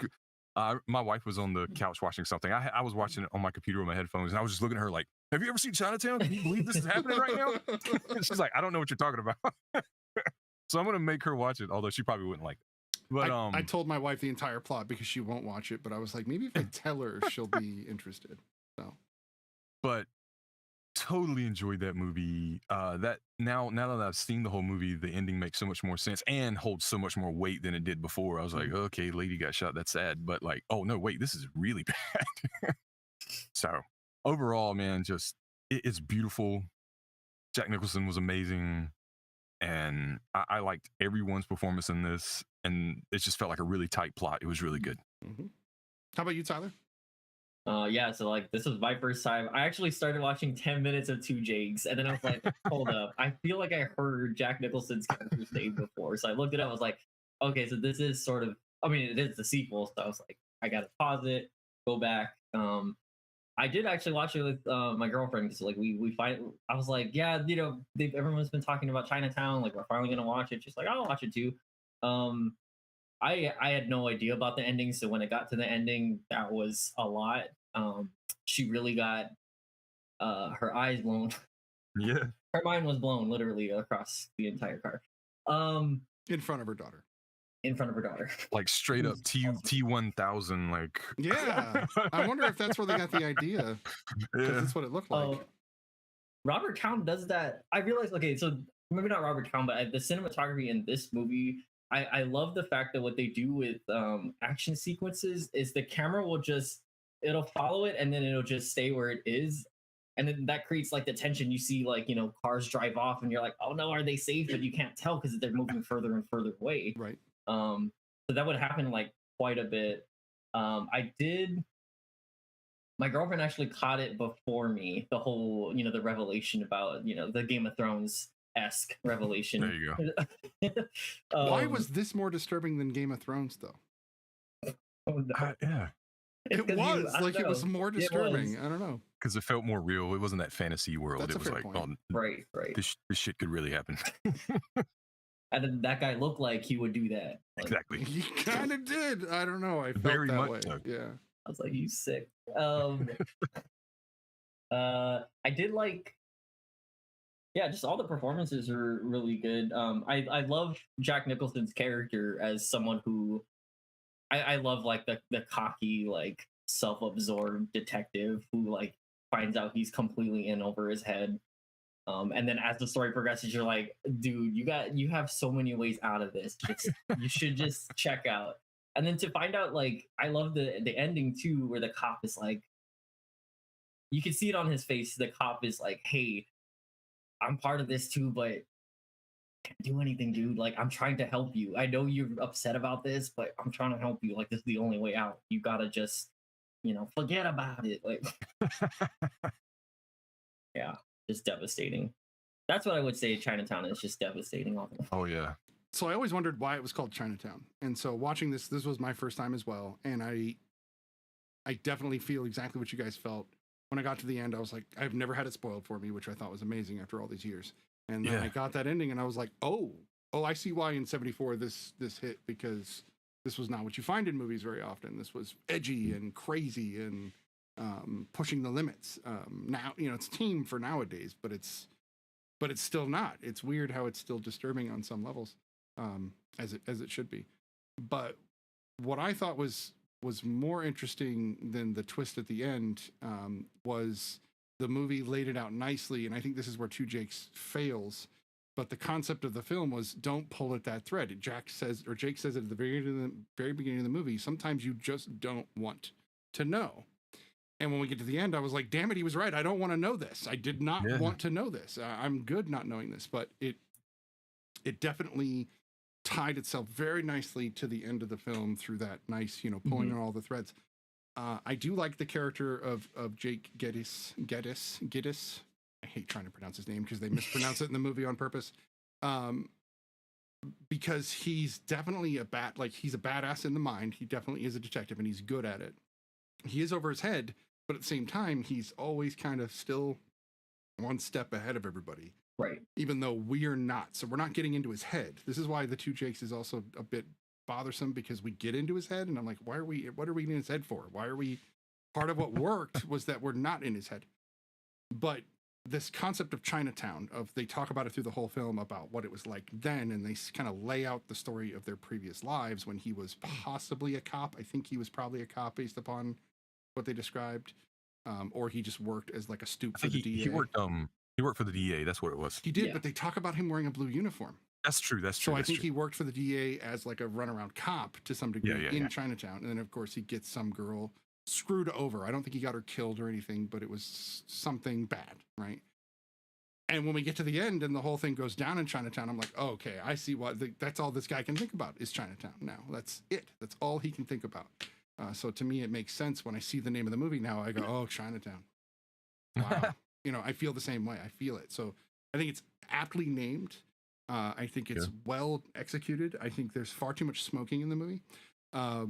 My wife was on the couch watching something. I was watching it on my computer with my headphones, and I was just looking at her like, have you ever seen Chinatown? Can you believe this is happening right now? She's like, I don't know what you're talking about. So I'm gonna make her watch it, although she probably wouldn't like it. But I told my wife the entire plot because she won't watch it, but I was like, maybe if I tell her, she'll be interested. So, but totally enjoyed that movie. That now that I've seen the whole movie, the ending makes so much more sense and holds so much more weight than it did before. I was like, okay, lady got shot. That's sad, but like, oh no, wait, this is really bad. So overall, man, just it's beautiful. Jack Nicholson was amazing, and I liked everyone's performance in this, and it just felt like a really tight plot. It was really good. Mm-hmm. How about you, Tyler? Yeah, so like this was my first time. I actually started watching 10 minutes of Two Jakes, and then I was like, hold up, I feel like I heard Jack Nicholson's character's name before. So I looked it up, I was like, okay, so this is sort of, I mean, it is the sequel, so I was like, I gotta pause it, go back. I did actually watch it with my girlfriend, because like I was like, yeah, you know, everyone's been talking about Chinatown, like we're finally gonna watch it. She's like, I'll watch it too. I had no idea about the ending, so when it got to the ending, that was a lot. She really got her eyes blown. Yeah, her mind was blown literally across the entire car. In front of her daughter. In front of her daughter. Like straight up T1000. Like yeah, I wonder if that's where they got the idea. Because that's what it looked like. Robert Towne does that. I realized. Okay, so maybe not Robert Towne, but the cinematography in this movie. I love the fact that what they do with action sequences is the camera will it'll follow it and then it'll just stay where it is. And then that creates like the tension. You see like, you know, cars drive off and you're like, oh no, are they safe? But you can't tell because they're moving further and further away. Right. So that would happen like quite a bit. My girlfriend actually caught it before me, the whole, you know, the revelation about, you know, the Game of Thrones-esque revelation. There you go. Why was this more disturbing than Game of Thrones, though? Oh, no. Yeah. It was more disturbing. I don't know. Because it felt more real. It wasn't that fantasy world. That's it was like, point. Right. This shit could really happen. And then that guy looked like he would do that. Like, exactly. He kind of did. I don't know. I felt Very that much way. so. Yeah. I was like, you sick. I did like, yeah, just all the performances are really good. I love Jack Nicholson's character as someone who I love, like the cocky, like self-absorbed detective who like finds out he's completely in over his head. And then as the story progresses, you're like, dude, you have so many ways out of this. You should just check out. And then to find out, like, I love the ending too, where the cop is like, you can see it on his face. The cop is like, hey, I'm part of this too, but can't do anything, dude. Like, I'm trying to help you. I know you're upset about this, but I'm trying to help you. Like, this is the only way out. You gotta just, you know, forget about it. Like, yeah, just devastating. That's what I would say. Chinatown is just devastating. Oh yeah. So I always wondered why it was called Chinatown. And so watching this was my first time as well. And I definitely feel exactly what you guys felt. When I got to the end, I was like, I've never had it spoiled for me, which I thought was amazing after all these years. And then I got that ending and I was like, oh, I see why in 74 this hit, because this was not what you find in movies very often. This was edgy and crazy and pushing the limits. Now, you know, it's tame for nowadays, but it's still not. It's weird how it's still disturbing on some levels. As it should be. But what I thought was more interesting than the twist at the end was the movie laid it out nicely, and I think this is where Two Jakes fails. But the concept of the film was, don't pull at that thread. Jake says it at the very beginning of the movie. Sometimes you just don't want to know. And when we get to the end, I was like, damn it, he was right. I don't want to know this. I did not want to know this. I'm good not knowing this, but it definitely tied itself very nicely to the end of the film through that nice, pulling on all the threads. I do like the character of Jake Gittes. I hate trying to pronounce his name because they mispronounce it in the movie on purpose. Because he's definitely he's a badass in the mind. He definitely is a detective and he's good at it. He is over his head, but at the same time, he's always kind of still one step ahead of everybody. Right. Even though we are not. So we're not getting into his head. This is why the two Jakes is also a bit bothersome, because we get into his head and I'm like, what are we in his head for? Why are we, part of what worked was that we're not in his head. But this concept of Chinatown, they talk about it through the whole film about what it was like then, and they kind of lay out the story of their previous lives when he was possibly a cop. I think he was probably a cop based upon what they described, or he just worked as like a stoop for the DA. He worked for the DA. That's what it was. He did, but they talk about him wearing a blue uniform. That's true. So I think he worked for the DA as like a runaround cop to some degree in Chinatown, and then of course he gets some girl screwed over. I don't think he got her killed or anything, but it was something bad, right? And when we get to the end and the whole thing goes down in Chinatown, I'm like, oh, okay, I see what that's all this guy can think about is Chinatown now. That's it. That's all he can think about. So to me, it makes sense when I see the name of the movie now. I go, oh, Chinatown. Wow. I feel the same way. I feel it. So I think it's aptly named. I think it's well executed. I think there's far too much smoking in the movie. I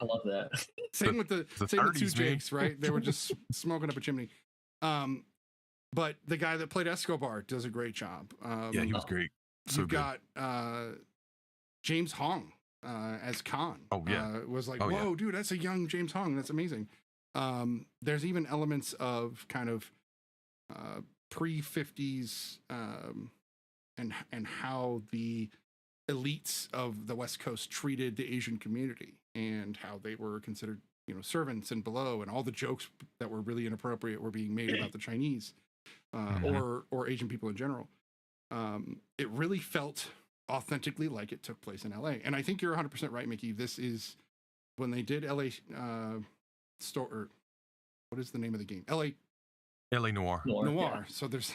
love that. Same with the two Jakes, right? They were just smoking up a chimney. But the guy that played Escobar does a great job. He was great. So you've got James Hong as Khan. Oh yeah, was like, whoa, dude, that's a young James Hong. That's amazing. There's even elements of kind of pre-50s and how the elites of the West Coast treated the Asian community and how they were considered, servants and below, and all the jokes that were really inappropriate were being made about the Chinese or Asian people in general. It really felt authentically like it took place in LA. And I think you're 100% right, Mickey. This is when they did LA what is the name of the game? LA Noir. Yeah. So there's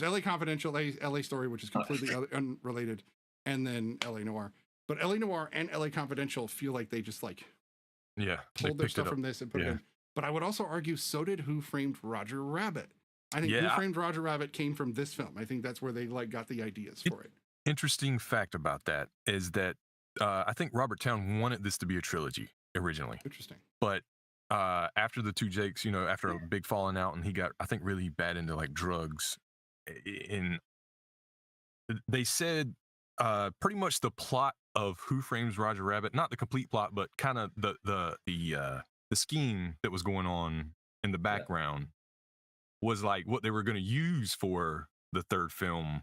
LA Confidential, LA Story, which is completely unrelated, and then LA Noir. But LA Noir and LA Confidential feel like they just pulled their stuff from this and put it in. But I would also argue so did Who Framed Roger Rabbit. I think Who Framed Roger Rabbit came from this film. I think that's where they got the ideas for it. Interesting fact about that is that I think Robert Towne wanted this to be a trilogy originally. Interesting. But after the two Jakes, after a big falling out, and he got, I think, really bad into drugs, they said pretty much the plot of Who Frames Roger Rabbit, not the complete plot, but kind of the scheme that was going on in the background was what they were going to use for the third film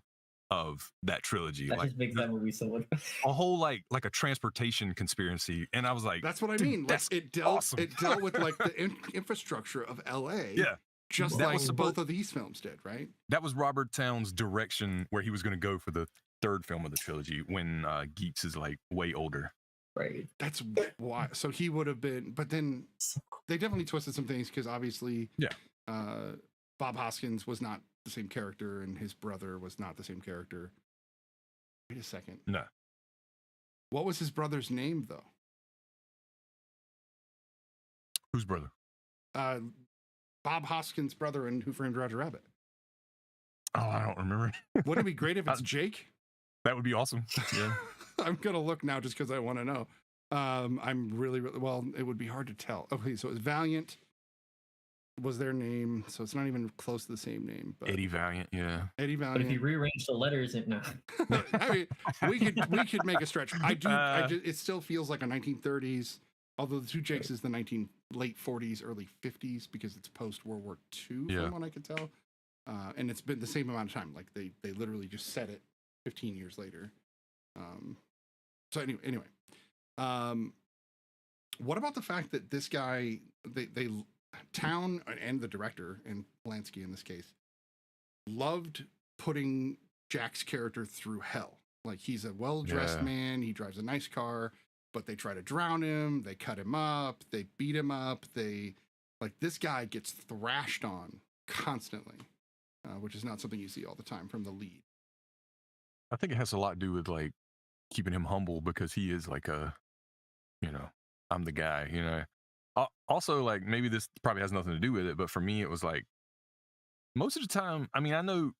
of that trilogy. That just makes that movie so much. A whole like a transportation conspiracy, and I was like, that's what I mean. It dealt with the infrastructure of LA. Yeah. Just like both of these films did, right? That was Robert Towne's direction where he was going to go for the third film of the trilogy when Geeks is way older. Right. That's why. So he would have been, but then they definitely twisted some things because obviously, Bob Hoskins was not the same character and his brother was not the same character. Wait a second. No. What was his brother's name though? Whose brother? Bob Hoskins' brother in Who Framed Roger Rabbit. Oh, I don't remember. Wouldn't it be great if it's Jake? That would be awesome. Yeah. I'm gonna look now just because I want to know. I'm really well. It would be hard to tell. Okay, so it's Valiant was their name, so it's not even close to the same name. But Eddie Valiant, yeah. Eddie Valiant. But if you rearrange the letters, no. I mean, we could make a stretch. I do. It still feels like a 1930s. Although the two Jakes is the late 40s, early 50s because it's post World War II, from what I could tell. And it's been the same amount of time. Like they literally just set it 15 years later. So anyway, what about the fact that this guy, they Towne and the director, and Polanski in this case, loved putting Jack's character through hell. Like he's a well-dressed man, he drives a nice car, but they try to drown him, they cut him up, they beat him up, this guy gets thrashed on constantly, which is not something you see all the time from the lead. I think it has a lot to do with keeping him humble because he is like a, you know, I'm the guy, you know. Also, like, maybe this probably has nothing to do with it, but for me, it was like most of the time. I mean, I know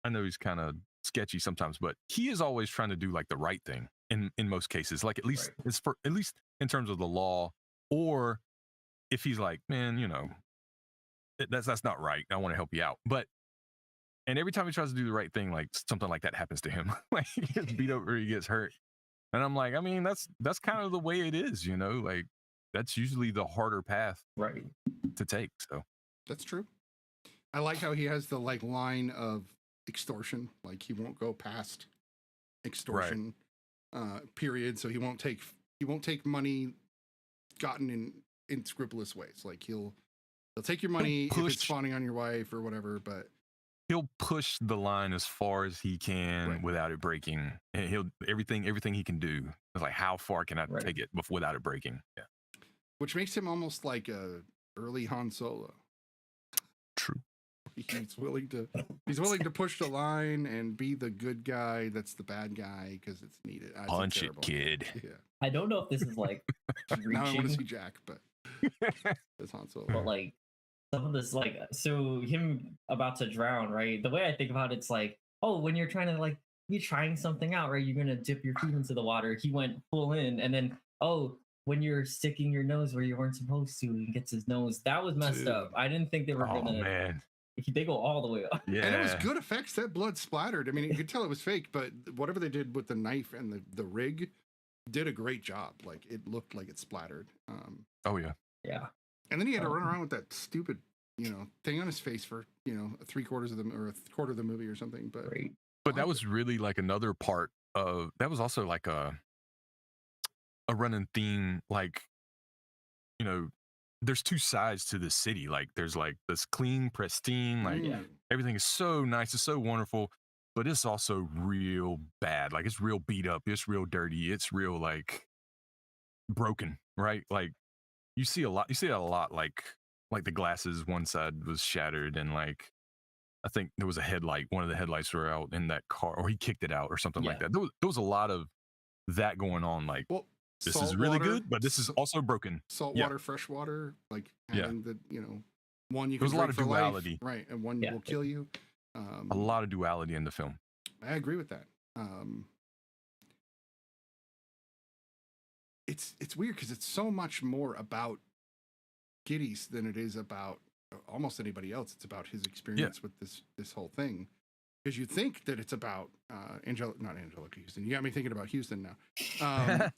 he's kind of sketchy sometimes, but he is always trying to do like the right thing in most cases. Like at least it's for at least in terms of the law, or if he's like, man, you know, that's not right. I want to help you out, and every time he tries to do the right thing, like something like that happens to him. Like he gets beat up or he gets hurt, and I'm like, I mean, that's kind of the way it is, you know. Like that's usually the harder path to take. So That's true. I like how he has the like line of extortion. Like he won't go past extortion period. So he won't take money gotten in scrupulous ways. Like he'll take your money if it's spawning on your wife or whatever, but he'll push the line as far as he can without it breaking. And he'll everything he can do. It's like, how far can I take it without it breaking? Yeah. Which makes him almost like a early Han Solo. True. He's willing to push the line and be the good guy that's the bad guy because it's needed. Punch it, kid. Yeah. I don't know if this is like Now I want to reaching, see Jack, but it's Han Solo. but like some of this, like, so him about to drown, right? The way I think about it's like, oh, when you're trying to like you're trying something out, right? You're gonna dip your feet into the water. He went full in, and then when you're sticking your nose where you weren't supposed to, and gets his nose. That was messed up. I didn't think they were gonna. Man. They go all the way up. Yeah. And it was good effects. That blood splattered. I mean, you could tell it was fake, but whatever they did with the knife and the rig did a great job. Like it looked like it splattered. Oh yeah. Yeah. And then he had to run around with that stupid, thing on his face for, 3/4 of or a quarter of the movie or something. But that was really like another part of that was also like a running theme, like, there's two sides to the city. Like there's like this clean, pristine, like everything is so nice, it's so wonderful, but it's also real bad. Like it's real beat up, it's real dirty, it's real like broken, right? Like you see that a lot, like the glasses, one side was shattered, and like I think there was a headlight, one of the headlights were out in that car, or he kicked it out or something like that. There was a lot of that going on. Like, this is really good, but this is also broken. Saltwater, freshwater, like having the, one you can There's a lot of duality. Life, right? And one will kill you. A lot of duality in the film. I agree with that. It's weird because it's so much more about Giddys than it is about almost anybody else. It's about his experience with this whole thing. Because you think that it's about not Angelica Houston. You got me thinking about Houston now.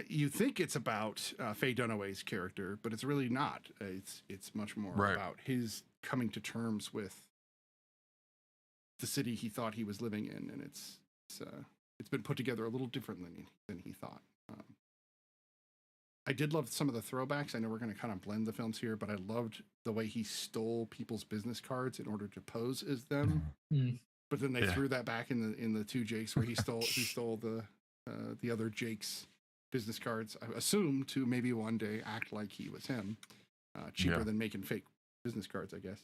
You think it's about Faye Dunaway's character, but it's really not. It's much more about his coming to terms with the city he thought he was living in, and it's been put together a little differently than he thought. I did love some of the throwbacks. I know we're going to kind of blend the films here, but I loved the way he stole people's business cards in order to pose as them. But then they threw that back in the two Jakes, where he stole the other Jake's business cards, I assume, to maybe one day act like he was him. Cheaper than making fake business cards, I guess.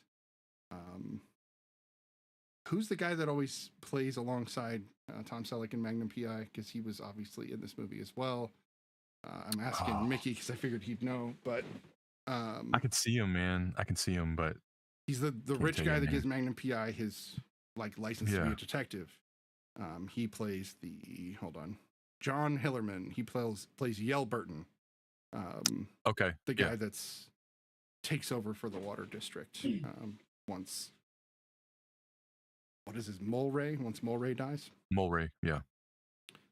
Who's the guy that always plays alongside Tom Selleck in Magnum PI? Because he was obviously in this movie as well. I'm asking Mickey because I figured he'd know, but I can see him, man. I can see him, but he's the rich guy that gives Magnum PI his license to be a detective. He plays John Hillerman. He plays Yell Burton. The guy that's takes over for the water district once. What is his Mulray? Once Mulray dies. Mulray, yeah.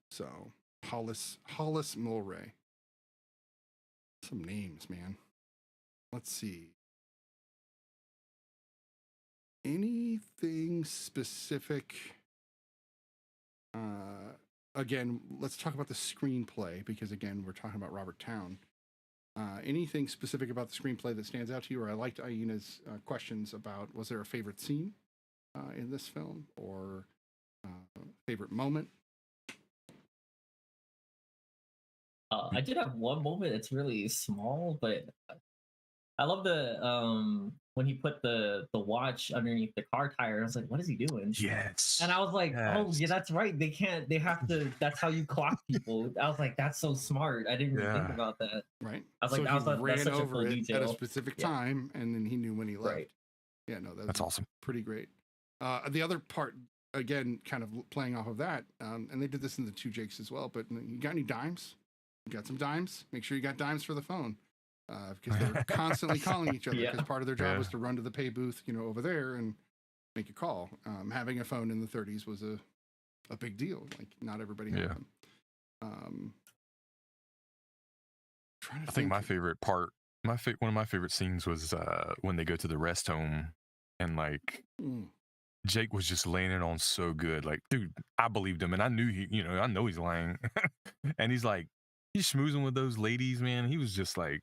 So Hollis Mulray. Some names, man. Let's see. Anything specific? Again, let's talk about the screenplay, because again, we're talking about Robert Towne. Anything specific about the screenplay that stands out to you? Or I liked Aina's questions about, was there a favorite scene in this film, or favorite moment? I did have one moment. It's really small, but I love the when he put the watch underneath the car tire. I was like, what is he doing? Yes. And I was like, oh Yes. yeah, that's right. They can't. They have to. That's how you clock people. I was like, that's so smart. I didn't even think Yeah. about that. Right. I was like, so I was he like, that's ran such a over cool it at a detail. specific Yeah. time, and then he knew when he left. Right. Yeah, no, That's awesome. pretty great. The other part, again, kind of playing off of that, and they did this in the Two Jakes as well. But you got any dimes? You got some dimes? Make sure you got dimes for the phone, because they're constantly calling each other. Yeah. Because part of their job Yeah. was to run to the pay booth, over there and make a call. Having a phone in the 30s was a big deal. Like not everybody had Yeah. them. Trying to I think my favorite part, one of my favorite scenes was when they go to the rest home and like Mm. Jake was just laying it on so good. Like, dude, I believed him, and I knew I know he's lying. And he's like, he's schmoozing with those ladies, man. He was just like,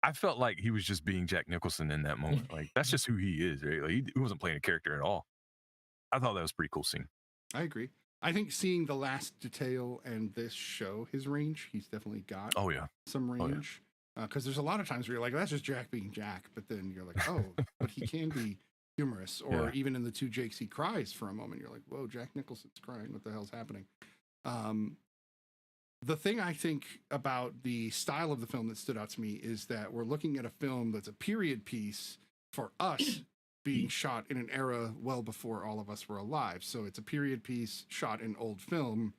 I felt like he was just being Jack Nicholson in that moment. Like, that's just who he is, right? Like, he wasn't playing a character at all. I thought that was a pretty cool scene. I agree. I think seeing the last detail and this show his range, he's definitely got Oh yeah, some yeah. range. Because there's a lot of times where you're like, that's just Jack being Jack. But then you're like, oh, but he can be humorous. Or Yeah. even in the Two Jakes, he cries for a moment. You're like, whoa, Jack Nicholson's crying. What the hell's happening? The thing I think about the style of the film that stood out to me is that we're looking at a film that's a period piece for us being shot in an era well before all of us were alive. So it's a period piece shot in old film.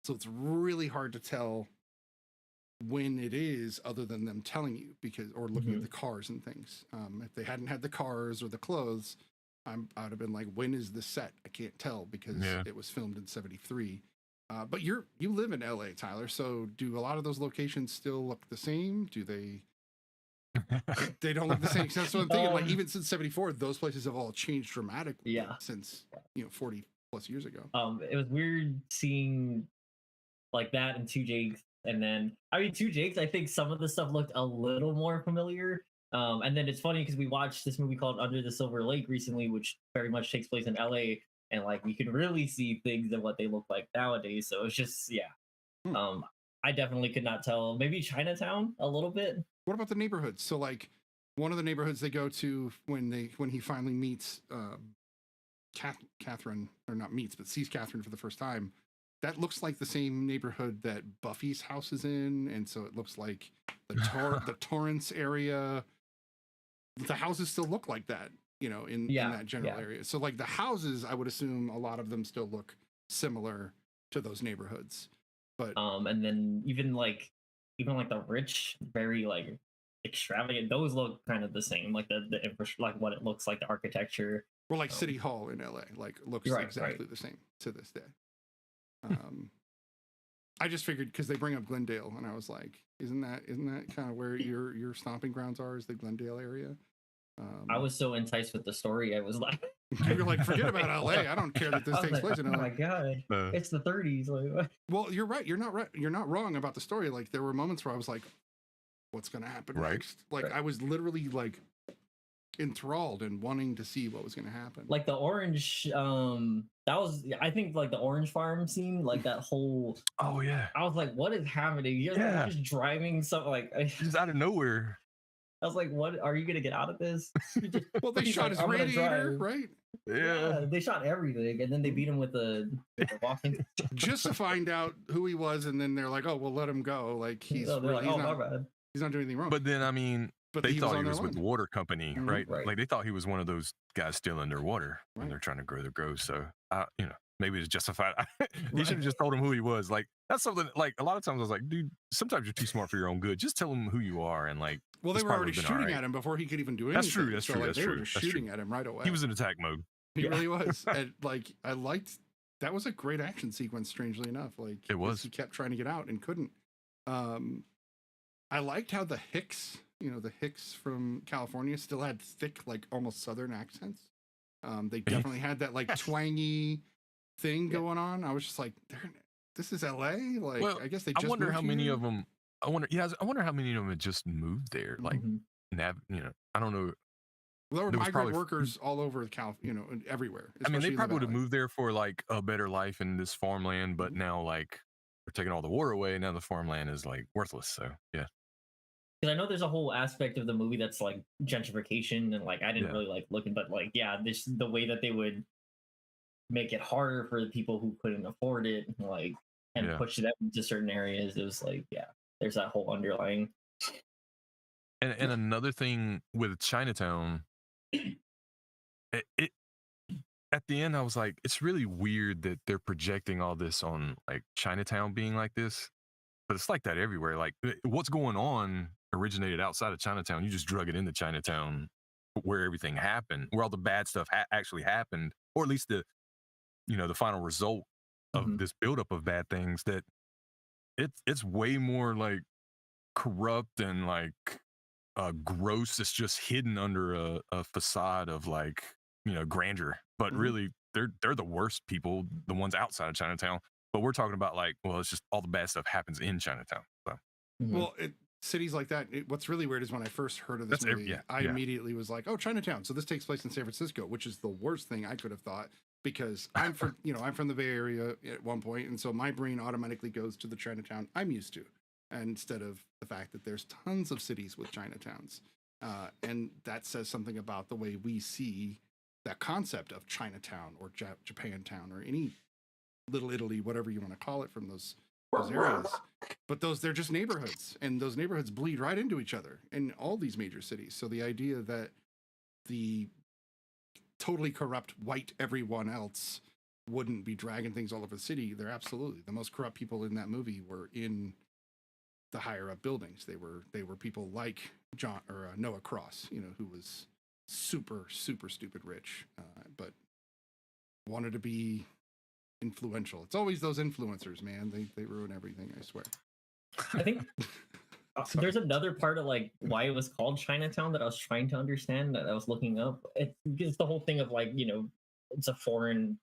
So it's really hard to tell when it is other than them telling you or looking at the cars and things. If they hadn't had the cars or the clothes, I would have been like, when is the set? I can't tell because it was filmed in 73. But you live in LA, Tyler. So do a lot of those locations still look the same? Do they? They don't look the same. So that's what I'm thinking. Like even since 74, those places have all changed dramatically. Yeah. Since 40 plus years ago. It was weird seeing like that in Two Jakes, and then Two Jakes. I think some of the stuff looked a little more familiar. And then it's funny because we watched this movie called Under the Silver Lake recently, which very much takes place in LA. And like you can really see things of what they look like nowadays. So it's just I definitely could not tell. Maybe Chinatown a little bit. What about the neighborhoods? So like one of the neighborhoods they go to when he finally meets Catherine, or not meets, but sees Catherine for the first time, that looks like the same neighborhood that Buffy's house is in, and so it looks like the Torrance area. The houses still look like that, in that general area. So like the houses, I would assume a lot of them still look similar to those neighborhoods. But and then even like the rich, very like extravagant, those look kind of the same, like the infrastructure, like what it looks like, the architecture. Or like City Hall in LA, like looks exactly the same to this day. I just figured because they bring up Glendale, and I was like, isn't that kind of where your stomping grounds are? Is the Glendale area? I was so enticed with the story, I was like, you're like, forget about LA. I don't care that this takes place in LA. Oh my god, it's the 30s. Like, well, you're right. You're not right. You're not wrong about the story. Like there were moments where I was like, what's going to happen next? Like I was literally like enthralled and wanting to see what was going to happen. Like the orange, that was, I think, like the orange farm scene, like that whole. Oh yeah. I was like, what is happening? You're just driving something like just out of nowhere. I was like, what are you gonna get out of this? Well, they shot his radiator, right? Yeah, they shot everything, and then they beat him with the walking. Just to find out who he was, and then they're like, "Oh, we'll let him go." Like he's not doing anything wrong. But then they thought he was with the water company, right? Like they thought he was one of those guys stealing their water when they're trying to grow their grows. So maybe it's justified. He should have just told him who he was. Like that's something. Like a lot of times I was like, dude, sometimes you're too smart for your own good. Just tell him who you are and like. Well, they were already shooting at him before he could even do anything. That's true. That's so, true. like, That's they true. were shooting at him right away. He was in attack mode. He really was. And like I liked that was a great action sequence. Strangely enough, like it was. He kept trying to get out and couldn't. I liked how the Hicks, the Hicks from California, still had thick, like almost Southern accents. They definitely had that like twangy thing going on. I was just like, this is LA. Like, well, I guess they just. I wonder how many here. of them. I wonder how many of them had just moved there. Like, I don't know. Well, there were migrant workers all over everywhere. I mean, they probably would have moved there for like a better life in this farmland, but now like they're taking all the war away. Now the farmland is like worthless. So yeah. because I know there's a whole aspect of the movie that's like gentrification, and like I didn't Yeah. really like looking, but like yeah, this the way that they would make it harder for the people who couldn't afford it, like and Yeah. push them into certain areas. It was like yeah, there's that whole underlying. And another thing with Chinatown, it at the end I was like, it's really weird that they're projecting all this on like Chinatown being like this, but it's like that everywhere. Like what's going on originated outside of Chinatown. You just drug it into Chinatown, where everything happened, where all the bad stuff actually happened, or at least the the final result of this buildup of bad things. That it's way more like corrupt and like gross. It's just hidden under a facade of like grandeur, but really they're the worst people, the ones outside of Chinatown. But we're talking about like, well, it's just all the bad stuff happens in Chinatown. So Well, cities like that. What's really weird is when I first heard of this movie, I immediately was like, "Oh, Chinatown." So this takes place in San Francisco, which is the worst thing I could have thought because I'm from I'm from the Bay Area at one point, and so my brain automatically goes to the Chinatown I'm used to, instead of the fact that there's tons of cities with Chinatowns, and that says something about the way we see that concept of Chinatown or Japantown or any Little Italy, whatever you want to call it, from those areas. But they're just neighborhoods, and those neighborhoods bleed right into each other in all these major cities. So the idea that the totally corrupt white everyone else wouldn't be dragging things all over the city, they're absolutely the most corrupt people in that movie were in the higher up buildings. They were people like John or Noah Cross, who was super stupid rich, but wanted to be influential. It's always those influencers, man. They ruin everything, I swear. I think there's another part of like why it was called Chinatown that I was trying to understand, that I was looking up. It's the whole thing of like, it's a foreign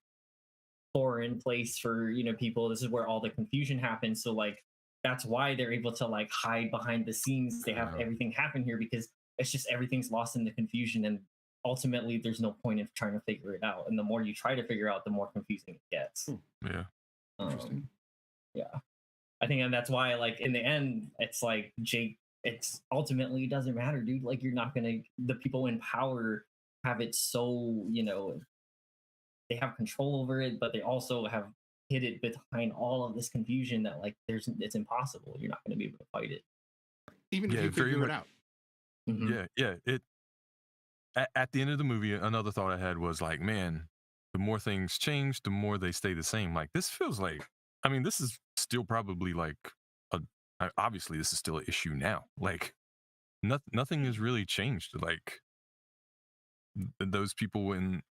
place for, people. This is where all the confusion happens. So like that's why they're able to like hide behind the scenes. They have everything happen here because it's just everything's lost in the confusion, and ultimately there's no point in trying to figure it out. And the more you try to figure out, the more confusing it gets. Yeah. Interesting. Yeah. I think, and that's why, like, in the end, it's like Jake. It's ultimately it doesn't matter, dude. Like, you're not gonna. The people in power have it so they have control over it, but they also have hid it behind all of this confusion that like it's impossible. You're not gonna be able to fight it, even if you figure it out. Yeah. It at the end of the movie, another thought I had was like, man, the more things change, the more they stay the same. Like this feels like, I mean, this is still probably like obviously this is still an issue now. Like nothing has really changed. Like those people in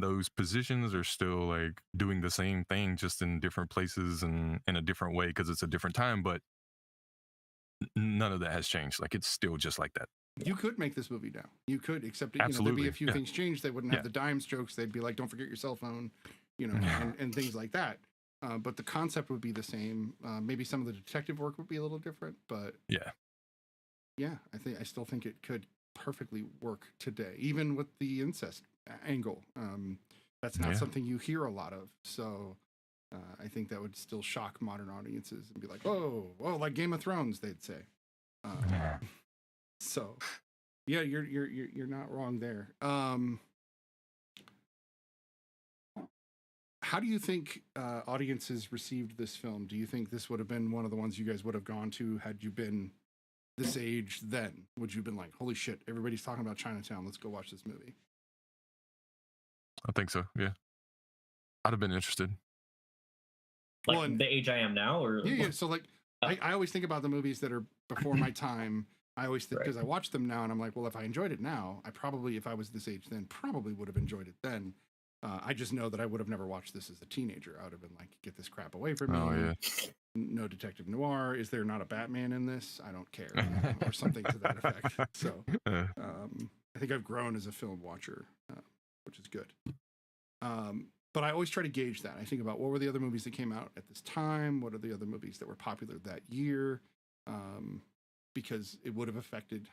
those positions are still like doing the same thing, just in different places and in a different way because it's a different time. But none of that has changed. Like it's still just like that. You could make this movie now. You could, except there'd be a few things changed. They wouldn't have the dime strokes. They'd be like, "Don't forget your cell phone," and things like that. But the concept would be the same. Maybe some of the detective work would be a little different, but I still think it could perfectly work today, even with the incest angle. That's not something you hear a lot of. So I think that would still shock modern audiences and be like, "Oh, like Game of Thrones," they'd say. So, yeah, you're not wrong there. How do you think audiences received this film? Do you think this would have been one of the ones you guys would have gone to had you been this age then? Would you have been like, "Holy shit, everybody's talking about Chinatown, let's go watch this movie"? I think so. Yeah, I'd have been interested. Like the age I am now, or yeah. So like, I always think about the movies that are before my time. I always think, because I watch them now and I'm like, well, if I enjoyed it now, I probably, if I was this age then, probably would have enjoyed it then. I just know that I would have never watched this as a teenager. I would have been like, get this crap away from me. Oh, yeah. No detective noir. Is there not a Batman in this? I don't care. Or something to that effect. So I think I've grown as a film watcher, which is good. But I always try to gauge that. I think about what were the other movies that came out at this time? What are the other movies that were popular that year? Because it would have affected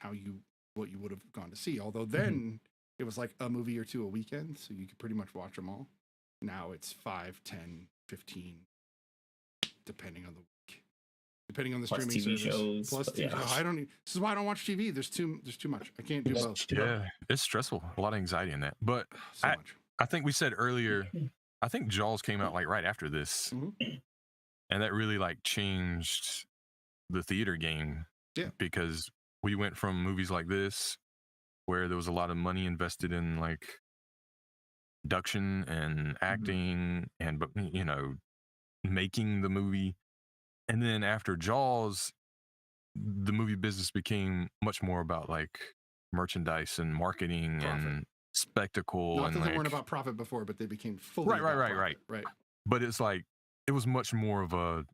what you would have gone to see. Although then it was like a movie or two a weekend, so you could pretty much watch them all. Now it's 5, 10, 15, depending on the week. depending on the Plus streaming TV service. shows, Plus but TV. yeah. I don't. This is why I don't watch TV. There's too much. I can't do both. Yeah, it's stressful. A lot of anxiety in that. But So much. I think we said earlier, I think Jaws came out like right after this. Mhm. And that really like changed the theater game. Yeah. Because we went from movies like this, where there was a lot of money invested in like production and acting and, you know, making the movie. And then after Jaws, the movie business became much more about like merchandise and marketing Profit. and spectacle. Not and that like, they weren't about profit before, but they became fully Right. about profit. Right. But it's like, it was much more of a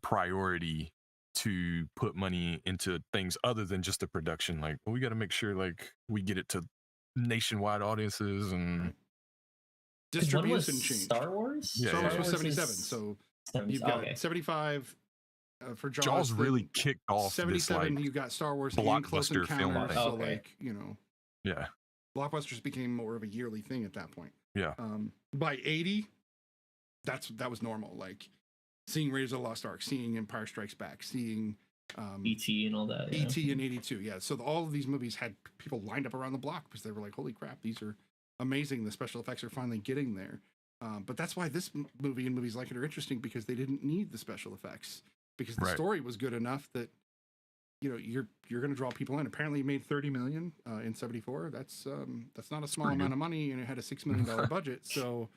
priority to put money into things other than just the production. Like, well, we got to make sure like we get it to nationwide audiences and Distribution change. Star Wars. Yeah, Star Wars yeah. was Wars 77. is So 70s. you've got Okay. 75 for Jaws. Jaws then really kicked off this 77. like, You got Star Wars and Close blockbuster film Encounters. thing. So Okay. like, you know, yeah, blockbusters became more of a yearly thing at that point. yeah, By 80, that was normal. Like seeing Raiders of the Lost Ark, seeing Empire Strikes Back, seeing E.T. and all that. Yeah. E.T. in 82. Yeah. So all of these movies had people lined up around the block because they were like, holy crap, these are amazing. The special effects are finally getting there. But that's why this movie and movies like it are interesting, because they didn't need the special effects, because the Right. story was good enough that, you know, you're going to draw people in. Apparently it made 30 million in 74. That's not a small pretty amount good. of money, and it had a $6 million budget. So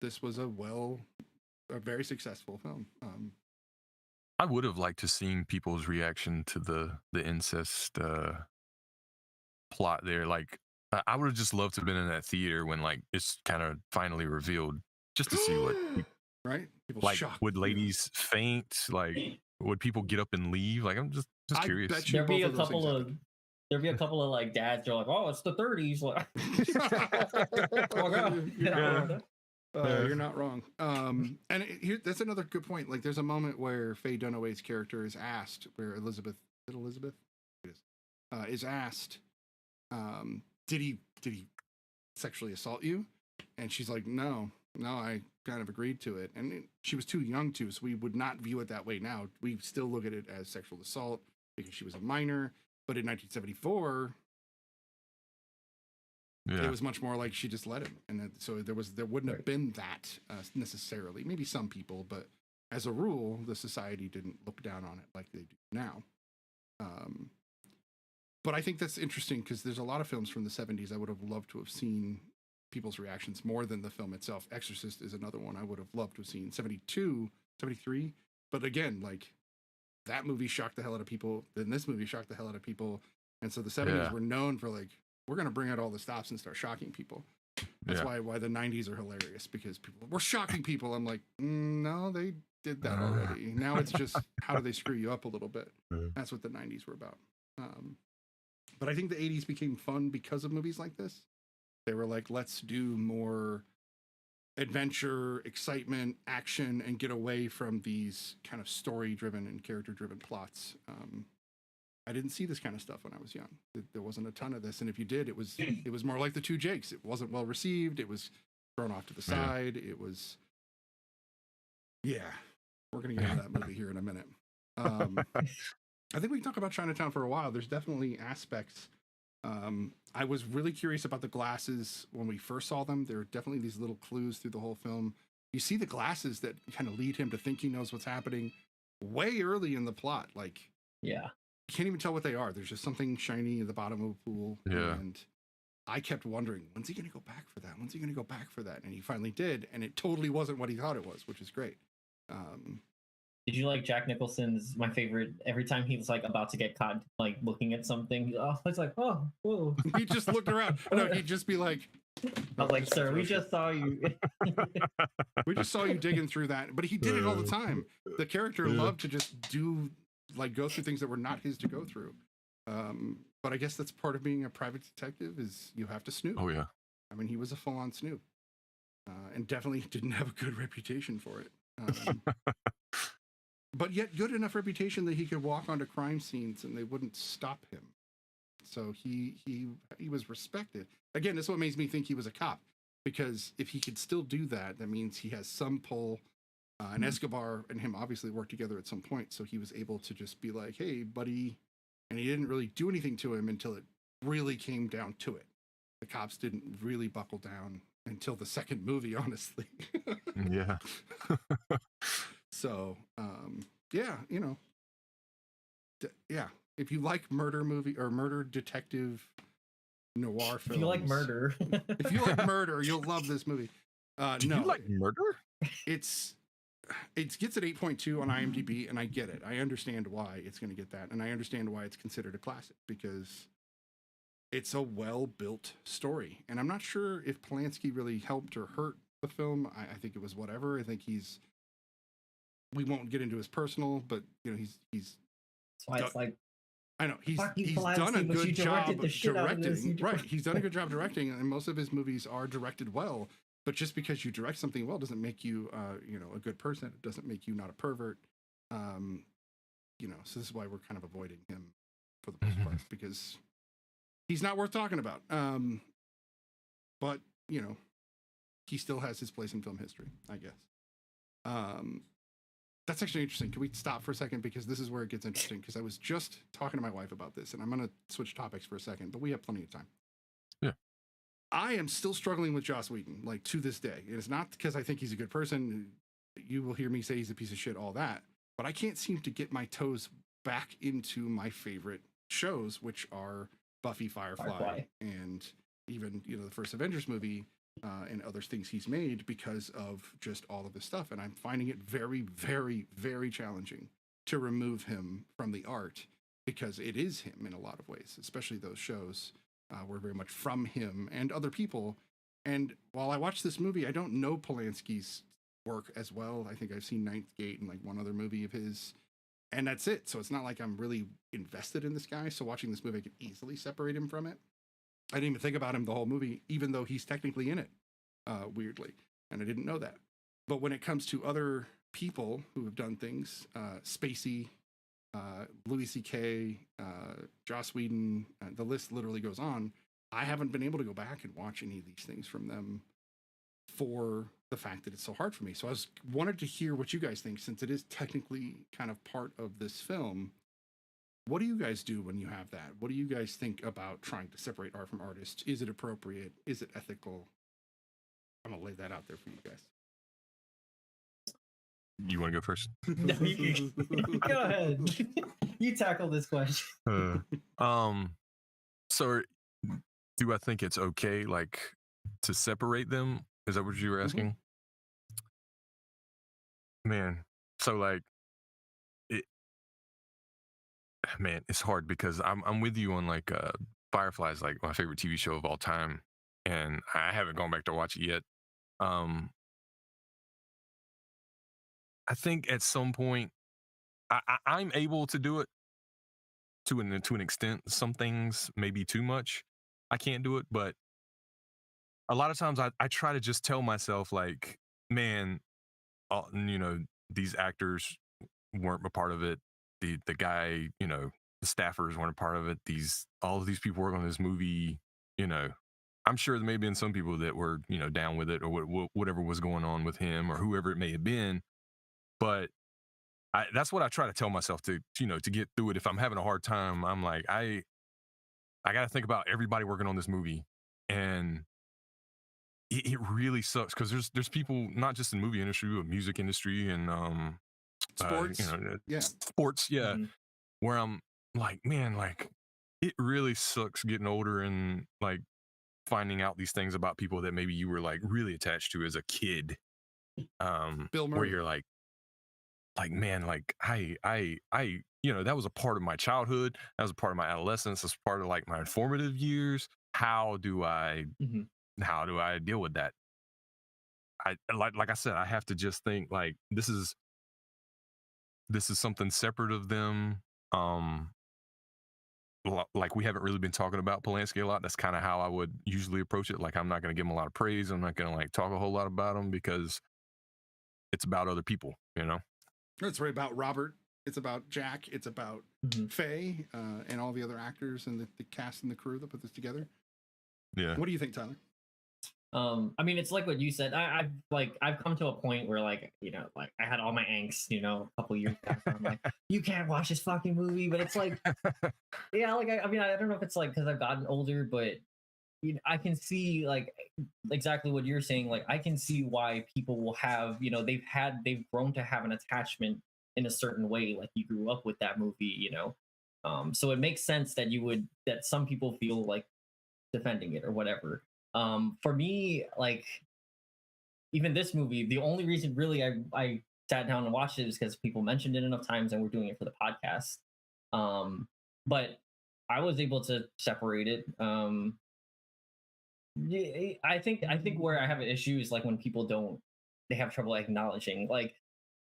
this was a very successful film. I would have liked to seen people's reaction to the incest plot there. Like, I would have just loved to have been in that theater when like it's kind of finally revealed, just to see what Right? People like shocked. would ladies faint, like would people get up and leave? Like, I'm just I curious. bet you There'd be both a of those couple things of there'd be a couple of like dads. They're like, oh, it's the 30s. Like, happened. You're not wrong. And here, that's another good point. Like, there's a moment where Faye Dunaway's character is asked, where Elizabeth is asked, did he sexually assault you? And she's like, no, I kind of agreed to it. And she was too young to, so we would not view it that way now. We still look at it as sexual assault because she was a minor. But in 1974, Yeah. it was much more like she just let him, and so there wouldn't have been that necessarily. Maybe some people, but as a rule, the society didn't look down on it like they do now. But I think that's interesting because there's a lot of films from the 70s I would have loved to have seen people's reactions more than the film itself. Exorcist is another one I would have loved to have seen. 72, 73. But again, like, that movie shocked the hell out of people. Then this movie shocked the hell out of people. And so the 70s were known for like, we're going to bring out all the stops and start shocking people. That's why the 90s are hilarious, because people were shocking people. I'm like, no, they did that already. Now it's just, how do they screw you up a little bit? That's what the 90s were about. But I think the 80s became fun because of movies like this. They were like, let's do more adventure, excitement, action, and get away from these kind of story-driven and character-driven plots. I didn't see this kind of stuff when I was young. There wasn't a ton of this, and if you did, it was more like The Two Jakes. It wasn't well received. It was thrown off to the side. It was, we're gonna get into that movie here in a minute. I think we can talk about Chinatown for a while. There's definitely aspects. I was really curious about the glasses when we first saw them. There are definitely these little clues through the whole film. You see the glasses that kind of lead him to think he knows what's happening way early in the plot. Like, yeah, you can't even tell what they are. There's just something shiny at the bottom of a pool. Yeah. And I kept wondering, when's he going to go back for that? When's he going to go back for that? And he finally did. And it totally wasn't what he thought it was, which is great. Did you like Jack Nicholson's, my favorite, every time he was like about to get caught, like looking at something, it's like, oh, whoa. He just looked around. No, he'd just be like, I was like, sir, we just saw you. we just saw you digging through that. But he did it all the time. The character loved to just go through things that were not his to go through. But I guess that's part of being a private detective, is you have to snoop. Oh yeah. I mean, he was a full-on snoop, and definitely didn't have a good reputation for it. But yet good enough reputation that he could walk onto crime scenes and they wouldn't stop him. So he was respected. Again, this is what makes me think he was a cop, because if he could still do that, that means he has some pull And Escobar and him obviously worked together at some point, so he was able to just be like, hey, buddy. And he didn't really do anything to him until it really came down to it. The cops didn't really buckle down until the second movie, honestly. Yeah. So, yeah, you know, yeah. If you like murder movie or murder detective noir films, If you like murder, if you like murder, you'll love this movie. Do No, you like murder? it gets at 8.2 on IMDb, and I get it. I understand why it's going to get that, and I understand why it's considered a classic, because it's a well-built story. And I'm not sure if Polanski really helped or hurt the film. I think it was whatever. I think we won't get into his personal, but you know, he's that's why it's like, I know he's fuck you, done a Polanski, but you good job directed the shit out of this. directing. Right, he's done a good job directing, and most of his movies are directed well. But just because you direct something well doesn't make you, you know, a good person. It doesn't make you not a pervert. You know, so this is why we're kind of avoiding him for the most part, because he's not worth talking about. But you know, he still has his place in film history, I guess. That's actually interesting. Can we stop for a second, because this is where it gets interesting? Because I was just talking to my wife about this, and I'm going to switch topics for a second, but we have plenty of time. Yeah. I am still struggling with Joss Whedon, like, to this day. And it's not because I think he's a good person. You will hear me say he's a piece of shit, all that. But I can't seem to get my toes back into my favorite shows, which are Buffy, Firefly, and even, you know, the first Avengers movie, and other things he's made, because of just all of his stuff. And I'm finding it very, very, very challenging to remove him from the art, because it is him in a lot of ways, especially those shows. Were very much from him and other people. And while I watched this movie, I don't know Polanski's work as well. I think I've seen Ninth Gate and like one other movie of his, and that's it. So it's not like I'm really invested in this guy. So watching this movie, I could easily separate him from it. I didn't even think about him the whole movie, even though he's technically in it, weirdly. And I didn't know that. But when it comes to other people who have done things, Spacey, Louis C.K., Joss Whedon, the list literally goes on. I haven't been able to go back and watch any of these things from them for the fact that it's so hard for me. So I wanted to hear what you guys think, since it is technically kind of part of this film. What do you guys do when you have that? What do you guys think about trying to separate art from artists? Is it appropriate? Is it ethical? I'm going to lay that out there for you guys. You want to go first? No, you go ahead. You tackle this question. So do I think it's okay, like, to separate them? Is that what you were asking? Man, so like, it's hard, because I'm with you on like Firefly is like my favorite TV show of all time, and I haven't gone back to watch it yet. I think at some point I'm able to do it to an extent. Some things maybe too much. I can't do it, but a lot of times I try to just tell myself, like, man, you know, these actors weren't a part of it. The guy, you know, the staffers weren't a part of it. All of these people working on this movie, you know, I'm sure there may have been some people that were, you know, down with it, or whatever was going on with him, or whoever it may have been. But that's what I try to tell myself, to, you know, to get through it. If I'm having a hard time, I'm like, I got to think about everybody working on this movie. And it really sucks, because there's people, not just in the movie industry, but music industry and Sports. you know, Yeah. Sports. Yeah. Mm-hmm. Where I'm like, man, like, it really sucks getting older and like finding out these things about people that maybe you were like really attached to as a kid. Bill Murray. Where you're like, man, like I, you know, that was a part of my childhood. That was a part of my adolescence. That's part of like my formative years. How do I deal with that? Like I said, I have to just think, like, this is something separate of them. Like, we haven't really been talking about Polanski a lot. That's kind of how I would usually approach it. Like, I'm not going to give him a lot of praise. I'm not going to like talk a whole lot about him, because it's about other people, you know? It's right about Robert. It's about Jack. It's about Faye, and all the other actors and the cast and the crew that put this together. Yeah. What do you think, Tyler? I mean, it's like what you said. I've come to a point where like, like I had all my angst, a couple years back. I'm like, you can't watch this fucking movie, but it's like, yeah, like I mean, I don't know if it's like because I've gotten older, but I can see like exactly what you're saying. Like I can see why people will have, they've grown to have an attachment in a certain way. Like you grew up with that movie, so it makes sense that that some people feel like defending it or whatever. For me, like even this movie, the only reason really I sat down and watched it is because people mentioned it enough times and we're doing it for the podcast. But I was able to separate it. I think where I have an issue is like when people they have trouble acknowledging, like,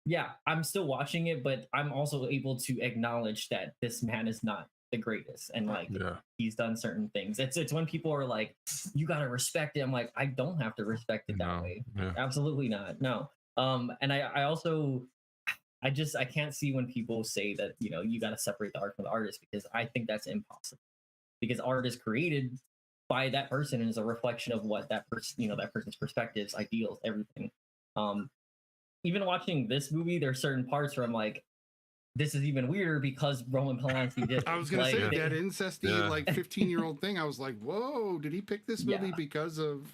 yeah, I'm still watching it, but I'm also able to acknowledge that this man is not the greatest, and like he's done certain things. It's when people are like, you gotta respect it. I'm like, I don't have to respect it that way. Absolutely not. No. And I also I can't see when people say that you gotta separate the art from the artist, because I think that's impossible, because art is created by that person and is a reflection of what that person that person's perspectives, ideals, everything. Even watching this movie, there's certain parts where I'm like, this is even weirder because Roman Polanski did. I was gonna say that incesty like 15-year-old thing. I was like, whoa, did he pick this movie because of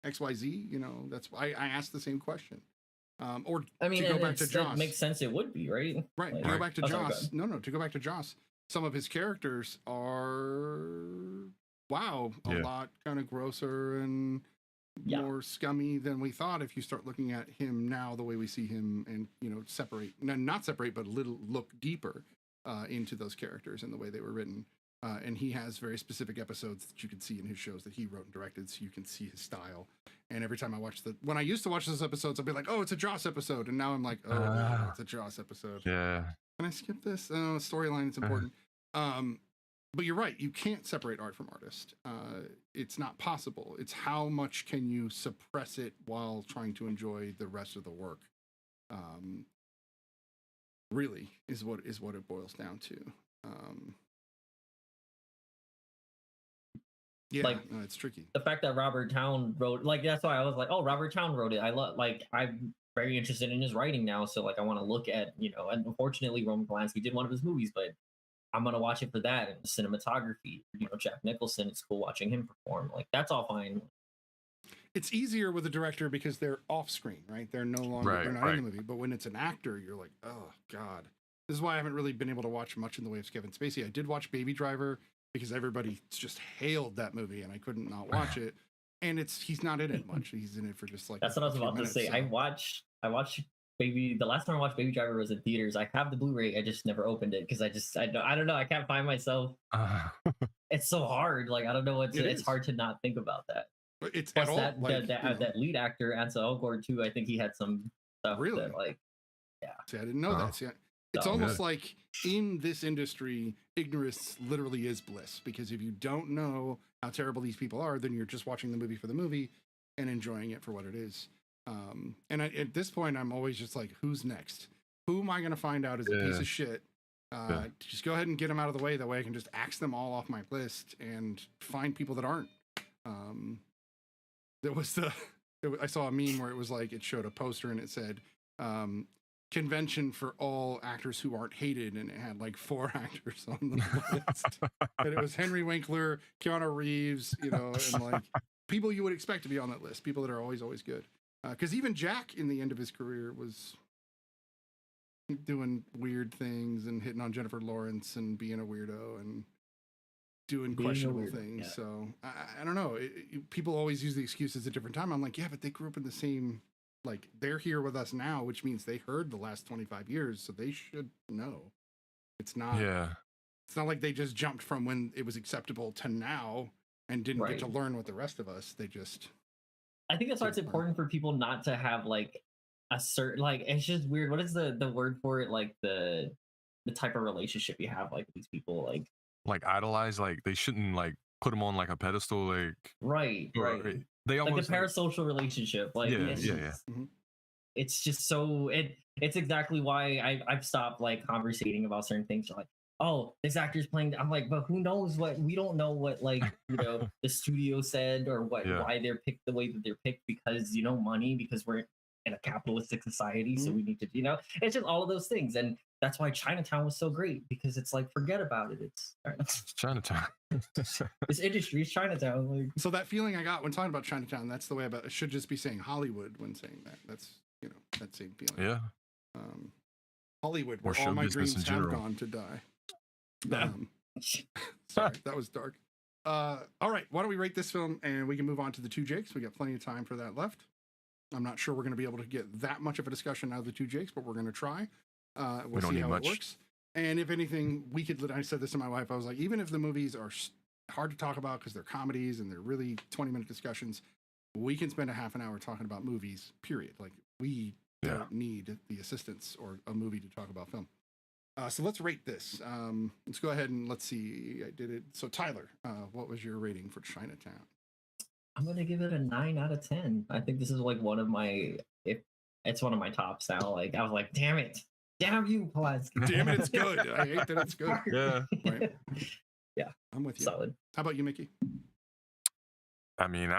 XYZ? That's why I asked the same question. Or I mean, to go back to Joss, makes sense. It would be right. Right. Like, to go back to Joss. To go back to Joss. Some of his characters are a lot kind of grosser and more scummy than we thought. If you start looking at him now, the way we see him, and not separate, but look deeper into those characters and the way they were written. And he has very specific episodes that you can see in his shows that he wrote and directed, so you can see his style. And every time when I used to watch those episodes, I'd be like, oh, it's a Joss episode. And now I'm like, oh, it's a Joss episode. Yeah. Can I skip this? Storyline, it's important. But you're right. You can't separate art from artist. It's not possible. It's how much can you suppress it while trying to enjoy the rest of the work. Really is what it boils down to. It's tricky. The fact that Robert Towne wrote, like, that's why I was like, oh, Robert Towne wrote it. I'm very interested in his writing now, so like I want to look at, and unfortunately Roman Polanski did one of his movies, but I'm gonna watch it for that, and cinematography. Jack Nicholson, it's cool watching him perform. Like that's all fine. It's easier with a director because they're off screen, right? They're no longer they're not in the movie. But when it's an actor, you're like, oh god. This is why I haven't really been able to watch much in the way of Kevin Spacey. I did watch Baby Driver because everybody just hailed that movie, and I couldn't not watch it. And he's not in it much. He's in it for just like that's what I was about to say. So. I watched the last time I watched Baby Driver was in theaters. I have the Blu-ray. I just never opened it because I don't know. I can't find myself. It's so hard. Like I don't know. It's hard to not think about that. It's plus that lead actor Ansel Elgort too. I think he had some stuff. Really? That, like, yeah. See, I didn't know that. See, it's almost like in this industry, ignorance literally is bliss, because if you don't know how terrible these people are, then you're just watching the movie for the movie and enjoying it for what it is. And at this point, I'm always just like, who's next? Who am I going to find out is a piece of shit? Just go ahead and get them out of the way. That way I can just axe them all off my list and find people that aren't. I saw a meme where it was like, it showed a poster and it said, convention for all actors who aren't hated. And it had like 4 actors on the list. And it was Henry Winkler, Keanu Reeves, and like people you would expect to be on that list. People that are always, always good. Because even Jack, in the end of his career, was doing weird things and hitting on Jennifer Lawrence and being a weirdo and doing questionable things. Yeah. So I don't know. People always use the excuses at different time. I'm like, yeah, but they grew up in the same, like they're here with us now, which means they heard the last 25 years, so they should know. It's not. Yeah. It's not like they just jumped from when it was acceptable to now and didn't get to learn with the rest of us. They just. I think that's why it's important for people not to have like a certain, like, it's just weird. What is the word for it? Like the type of relationship you have like with these people, like idolize, like they shouldn't like put them on like a pedestal, like right. They almost like the parasocial relationship, like it's just so it's exactly why I've stopped like conversating about certain things. Like oh, this actor's playing. I'm like, but who knows what? We don't know what, like, the studio said or why they're picked the way that they're picked, because money, because we're in a capitalistic society, so we need to, it's just all of those things. And that's why Chinatown was so great, because it's like, forget about it. It's Chinatown. This industry is Chinatown. Like, so that feeling I got when talking about Chinatown, that's the way about it. Should just be saying Hollywood when saying that. That's that same feeling. Yeah. Hollywood, Or where all show my business dreams in have general. gone to die. Sorry, that was dark. All right, why don't we rate this film and we can move on to the two Jakes? We got plenty of time for that left. I'm not sure we're going to be able to get that much of a discussion out of the two Jakes, but we're going to try. We'll don't see need how much. it works. And if anything, we could. I said this to my wife. I was like, even if the movies are hard to talk about because they're comedies and they're really 20-minute discussions, we can spend a half an hour talking about movies. Period. Like we don't need the assistance or a movie to talk about film. So let's rate this. Let's go ahead and let's see. I did it. So Tyler, what was your rating for Chinatown? I'm gonna give it a 9 out of 10. I think this is like one of my, it's one of my tops now. Like I was like, damn it, damn you, Polanski. Damn it, it's good. I hate that it's good. Yeah. Right. Yeah, I'm with you. solid. How about you, Mickey? I mean,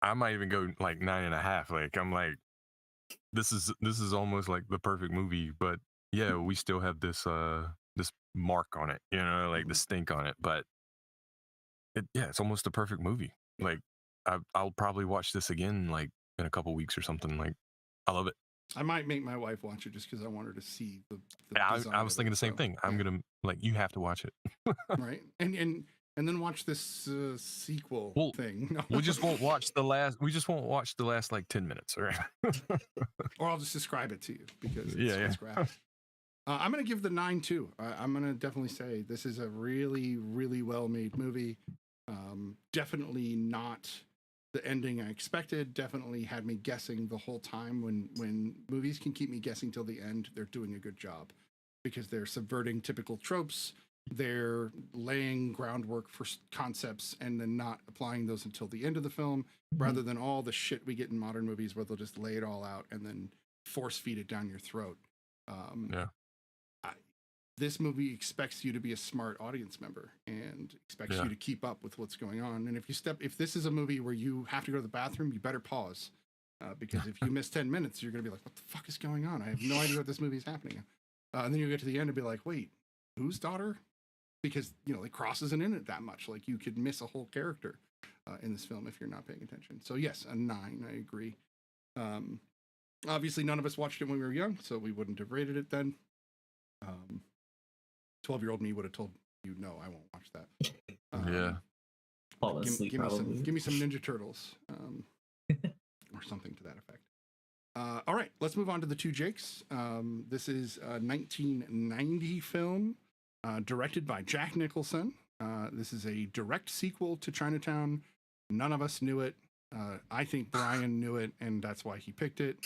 I might even go like 9.5. Like I'm like, this is almost like the perfect movie, but yeah, we still have this this mark on it, like the stink on it. But it's almost the perfect movie. Like I'll probably watch this again like in a couple weeks or something. Like I love it. I might make my wife watch it just because I want her to see the I design was of thinking it, the same so, thing. I'm gonna like, you have to watch it. right, and then watch this sequel thing. No. We just won't watch the last like 10 minutes, all right? Or I'll just describe it to you because it's, Yeah. it's graphic. I'm going to give the 9 too. I'm going to definitely say this is a really, really well-made movie. Definitely not the ending I expected. Definitely had me guessing the whole time. When movies can keep me guessing till the end, they're doing a good job because they're subverting typical tropes. They're laying groundwork for concepts and then not applying those until the end of the film, rather than all the shit we get in modern movies where they'll just lay it all out and then force feed it down your throat. This movie expects you to be a smart audience member and expects you to keep up with what's going on. And if this is a movie where you have to go to the bathroom, you better pause. Because if you miss 10 minutes, you're going to be like, what the fuck is going on? I have no idea what this movie is happening. And then you get to the end and be like, wait, whose daughter? Because, it crosses in it that much. Like you could miss a whole character in this film if you're not paying attention. So yes, a 9, I agree. Obviously none of us watched it when we were young, so we wouldn't have rated it then. 12-year-old me would have told you, no, I won't watch that. Fall asleep, give me some Ninja Turtles or something to that effect. All right, let's move on to the two Jakes. This is a 1990 film directed by Jack Nicholson. This is a direct sequel to Chinatown. None of us knew it. I think Brian knew it, and that's why he picked it.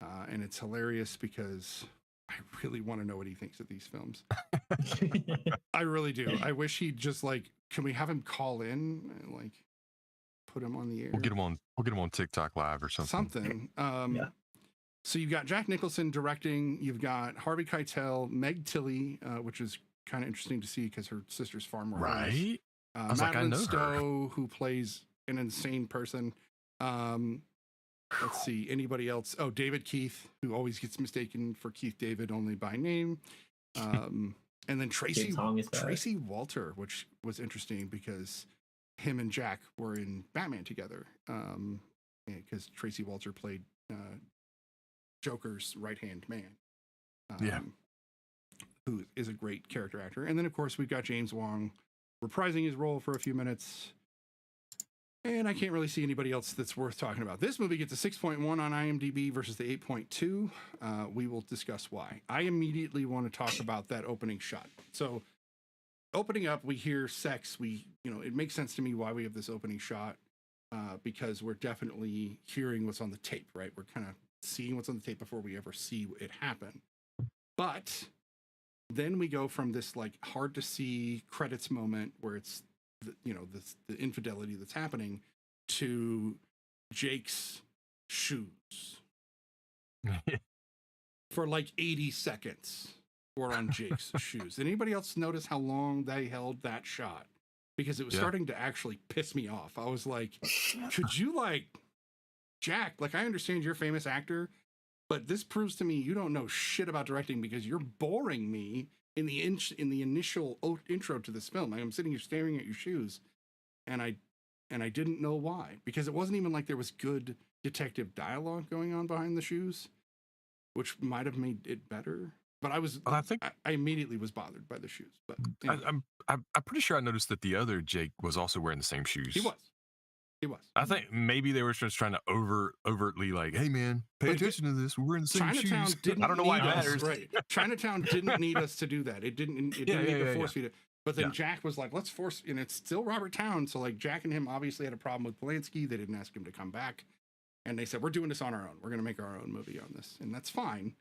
And it's hilarious because I really want to know what he thinks of these films. I really do. I wish he'd just can we have him call in and put him on the air? We'll get him on TikTok Live or something. So you've got Jack Nicholson directing. You've got Harvey Keitel, Meg Tilly, which is kind of interesting to see because her sister's far more right. I was Madeline like, I know Stowe, her. who plays an insane person. Let's see, anybody else? Oh, David Keith, who always gets mistaken for Keith David only by name. And then Tracy Walter, which was interesting because him and Jack were in Batman together. Because Tracy Walter played Joker's right-hand man. Who is a great character actor. And then, of course, we've got James Wong reprising his role for a few minutes. And I can't really see anybody else that's worth talking about. This movie gets a 6.1 on IMDb versus the 8.2. We will discuss why. I immediately want to talk about that opening shot. So opening up, we hear sex. It makes sense to me why we have this opening shot because we're definitely hearing what's on the tape, right? We're kind of seeing what's on the tape before we ever see it happen. But then we go from this hard to see credits moment where it's the infidelity that's happening to Jake's shoes for 80 seconds were on Jake's shoes. Did anybody else notice how long they held that shot? Because it was starting to actually piss me off. I was like, could you like, Jack, like I understand you're a famous actor, but this proves to me you don't know shit about directing because you're boring me in the initial intro to this film. I'm sitting here staring at your shoes and I didn't know why, because it wasn't even like there was good detective dialogue going on behind the shoes, which might have made it better. But I immediately was bothered by the shoes. But anyway. I'm pretty sure I noticed that the other Jake was also wearing the same shoes. He was. I think maybe they were just trying to overtly like, hey man, pay attention to this. We're in the same Chinatown shoes. Didn't I don't know why it need us, matters. right. Chinatown didn't need us to do that. It didn't need to force feed it. But then Jack was like, let's force, and it's still Robert Towne. So like Jack and him obviously had a problem with Polanski. They didn't ask him to come back. And they said, we're doing this on our own. We're going to make our own movie on this. And that's fine.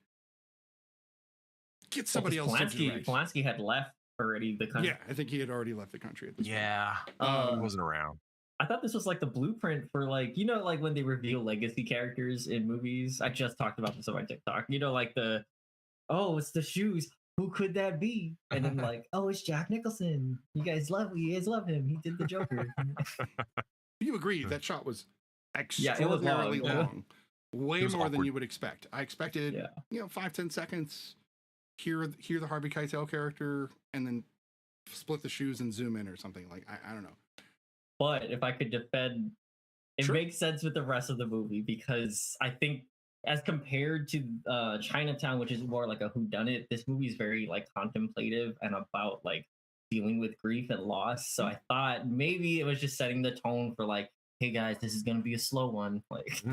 Get somebody else to direct. Polanski had left already the country. Yeah, I think he had already left the country at this point. He wasn't around. I thought this was like the blueprint for like, you know, like when they reveal legacy characters in movies. I just talked about this on my TikTok. You know, like it's the shoes. Who could that be? And then like, oh, it's Jack Nicholson. You guys love him. He did the Joker. You agree that shot was it was extraordinarily long. Way more awkward. than you would expect. I expected, 5-10 seconds. Hear the Harvey Keitel character, and then split the shoes and zoom in or something. Like I don't know. But if I could defend, it makes sense with the rest of the movie, because I think as compared to Chinatown, which is more like a whodunit, this movie is very like contemplative and about like dealing with grief and loss. So I thought maybe it was just setting the tone for like, hey guys, this is gonna be a slow one. Like,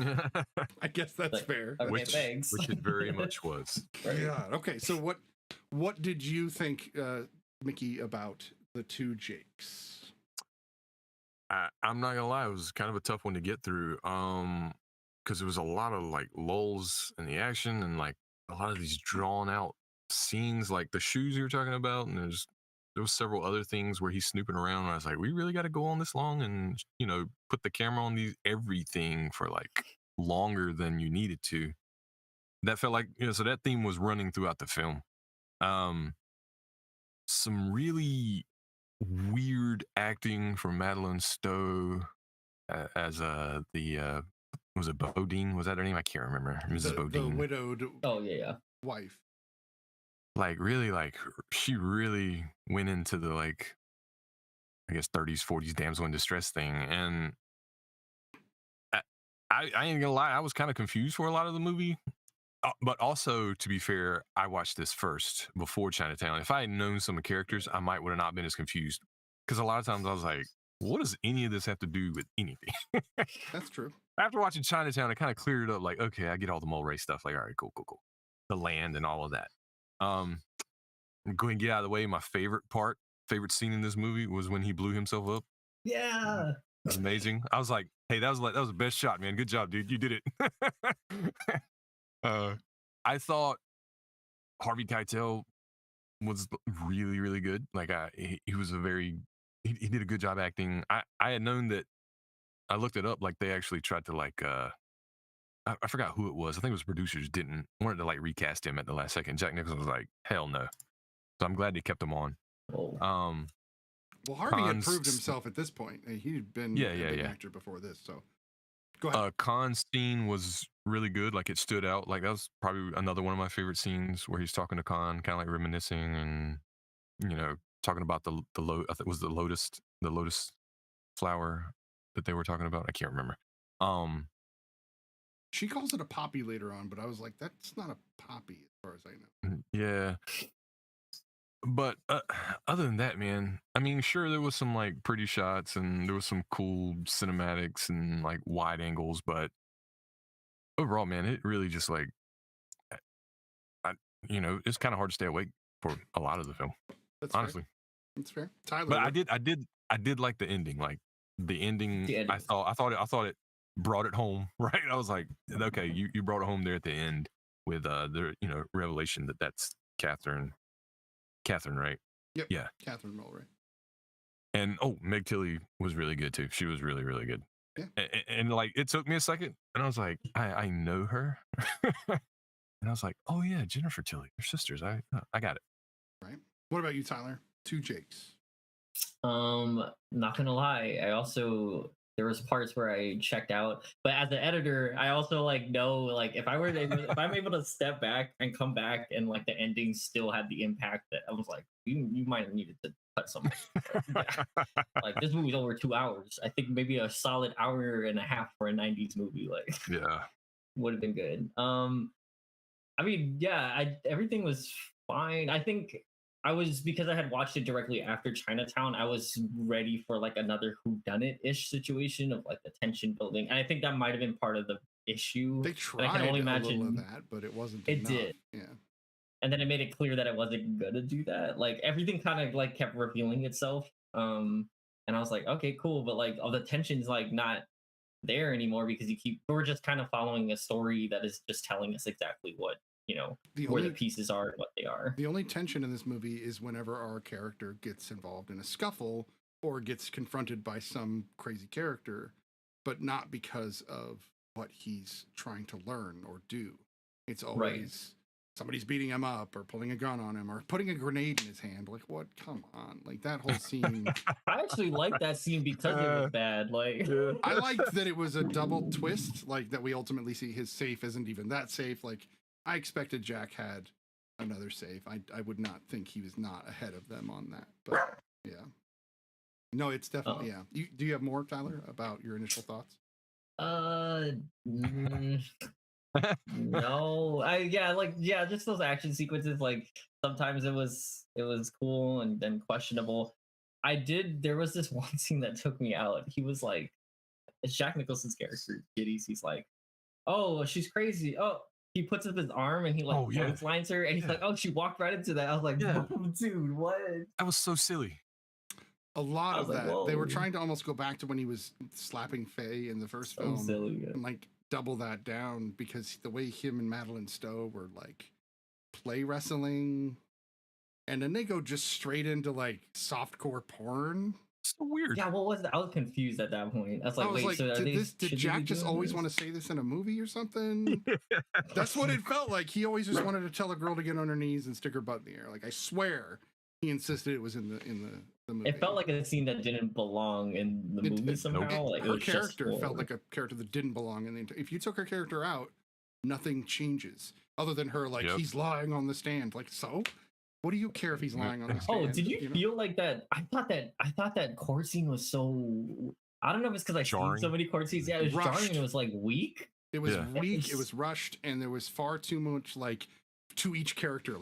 I guess that's like, fair. Okay, which thanks. it very much was. Right. Yeah. Okay. So what did you think, Mickey, about the two Jakes? I'm not gonna lie, it was kind of a tough one to get through. Because there was a lot of like lulls in the action and like a lot of these drawn out scenes, like the shoes you were talking about, and there was several other things where he's snooping around. And I was like, we really got to go on this long and put the camera on everything for like longer than you needed to. That felt like so that theme was running throughout the film. Some really weird acting from Madeline Stowe as was it Bodine? Was that her name? I can't remember. Mrs. Bodine. The widowed wife. Like really, like she really went into the like, I guess 30s, 40s damsel in distress thing. And I ain't gonna lie, I was kind of confused for a lot of the movie. But also, to be fair, I watched this first before Chinatown. If I had known some of the characters, I might would have not been as confused. Because a lot of times I was like, what does any of this have to do with anything? That's true. After watching Chinatown, it kind of cleared it up. Like, okay, I get all the Mulray stuff. Like, all right, cool. The land and all of that. I'm going to get out of the way. My favorite scene in this movie was when he blew himself up. Yeah. That was amazing. I was like, hey, that was the best shot, man. Good job, dude. You did it. I thought Harvey Keitel was really, really good. Like, he was he did a good job acting. I had known that. I looked it up. Like, they actually tried to like, I forgot who it was. I think it was producers wanted to like recast him at the last second. Jack Nicholson was like, hell no. So I'm glad they kept him on. Oh. Well, Harvey had proved himself at this point. He'd been a big actor before this. So go ahead. Khan's scene was really good. Like, it stood out. Like, that was probably another one of my favorite scenes where he's talking to Khan, kind of like reminiscing and talking about I think it was the lotus flower that they were talking about. I can't remember. She calls it a poppy later on, but I was like, that's not a poppy as far as I know. Yeah. But other than that, man, I mean, sure, there was some like pretty shots and there was some cool cinematics and like wide angles, but overall, man, it really just like, it's kind of hard to stay awake for a lot of the film. That's honestly. Fair. That's fair. Tyler, but I did like the ending. Like the ending. I thought it brought it home. Right. I was like, okay, you brought it home there at the end with the revelation that's Catherine, right? Yep. Yeah. Catherine Mulray. And Meg Tilly was really good too. She was really, really good. Yeah. And like, it took me a second and I was like, I know her. And I was like, oh yeah, Jennifer Tilly, they're sisters. I got it. What about you, Tyler? 2 Jakes. Not gonna lie, I also there was parts where I checked out, but as an editor, I also like know like if I'm able to step back and come back and like the ending still had the impact that I was like, you might have needed to cut something. Like this movie's over 2 hours. I think maybe a solid hour and a half for a 90s movie like Yeah. would have been good. I mean, yeah, everything was fine. I think I was because I had watched it directly after Chinatown. I was ready for like another whodunit-ish situation of like the tension building, and I think that might have been part of the issue. They And tried I can only a little imagine of that, but it wasn't it enough. did. Yeah. And then it made it clear that it wasn't gonna do that. Like everything kind of like kept revealing itself. And I was like, okay, cool, but like all the tension's like not there anymore because we're just kind of following a story that is just telling us exactly what where the pieces are and what they are. The only tension in this movie is whenever our character gets involved in a scuffle or gets confronted by some crazy character, but not because of what he's trying to learn or do. It's always somebody's beating him up or pulling a gun on him or putting a grenade in his hand. Like, what? Come on. Like that whole scene. I actually liked that scene because it was bad. Like I liked that it was a double twist, like that we ultimately see his safe isn't even that safe. Like I expected Jack had another safe. I would not think he was not ahead of them on that. But yeah. No, it's definitely do you have more, Tyler, about your initial thoughts? No. Just those action sequences, like sometimes it was cool and then questionable. There was this one scene that took me out. He was like, it's Jack Nicholson's character, Giddies. He's like, oh, she's crazy. Oh, he puts up his arm and he like lines her and he's like, oh, she walked right into that. I was like, dude, what? That was so silly. A lot of like, that. whoa. They were trying to almost go back to when he was slapping Faye in the first film silly, and like double that down because the way him and Madeline Stowe were like play wrestling and then they go just straight into like softcore porn. So weird. Yeah, what was that? I was confused at that point. I was like, so did Jack just always want to say this in a movie or something? That's what it felt like. He always just wanted to tell a girl to get on her knees and stick her butt in the air. Like I swear he insisted it was in the movie. It felt like a scene that didn't belong in the movie somehow. Like, her character felt like a character that didn't belong in the entire. If you took her character out, nothing changes other than her like he's lying on the stand. Like, so what do you care if he's lying on the stand? Oh, did you feel like that? I thought that court scene was so. I don't know if it's because I've seen so many court scenes. Yeah, it was jarring. It was like weak. It was weak. It was rushed, and there was far too much like to each character,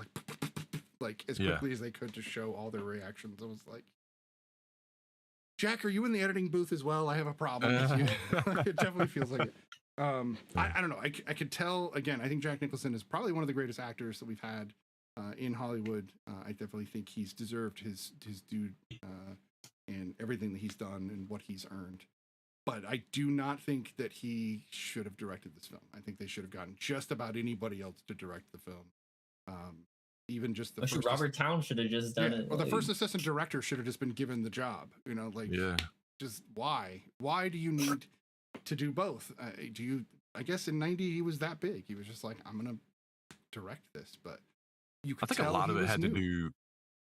like as quickly as they could to show all their reactions. I was like, Jack, are you in the editing booth as well? I have a problem with you. It definitely feels like it. I don't know. I could tell, again, I think Jack Nicholson is probably one of the greatest actors that we've had in Hollywood. I definitely think he's deserved his due and everything that he's done and what he's earned. But I do not think that he should have directed this film. I think they should have gotten just about anybody else to direct the film. Even just the first Robert Towne should have just done it. Well, the first assistant director should have just been given the job. You know, like just why? Why do you need to do both? I guess in '90 he was that big. He was just like, I'm gonna direct this, but you could. I think a lot of it had to do.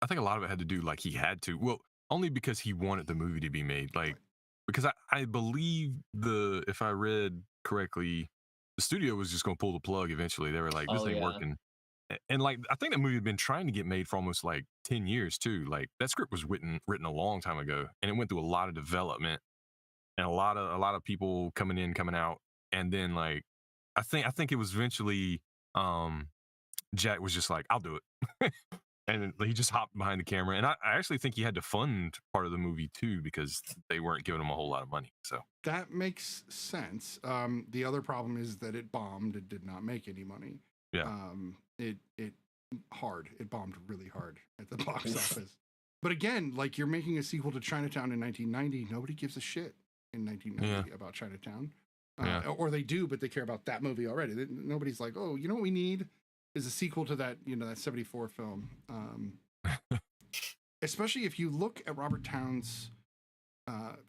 I think a lot of it had to do like he had to. Well, only because he wanted the movie to be made. Like because I believe if I read correctly, the studio was just gonna pull the plug eventually. They were like, this ain't working. And like I think that movie had been trying to get made for almost like 10 years too. Like that script was written a long time ago, and it went through a lot of development and a lot of people coming in, coming out, and then like I think it was eventually Jack was just like, I'll do it, and he just hopped behind the camera. And I actually think he had to fund part of the movie too because they weren't giving him a whole lot of money. So that makes sense. The other problem is that it bombed. It did not make any money. Yeah. It bombed really hard at the box office. But again, like you're making a sequel to Chinatown in 1990. Nobody gives a shit in 1990 about Chinatown. Or they do, but they care about that movie already. Nobody's like, oh, you know what we need is a sequel to that, that 74 film. Especially if you look at Robert Towne's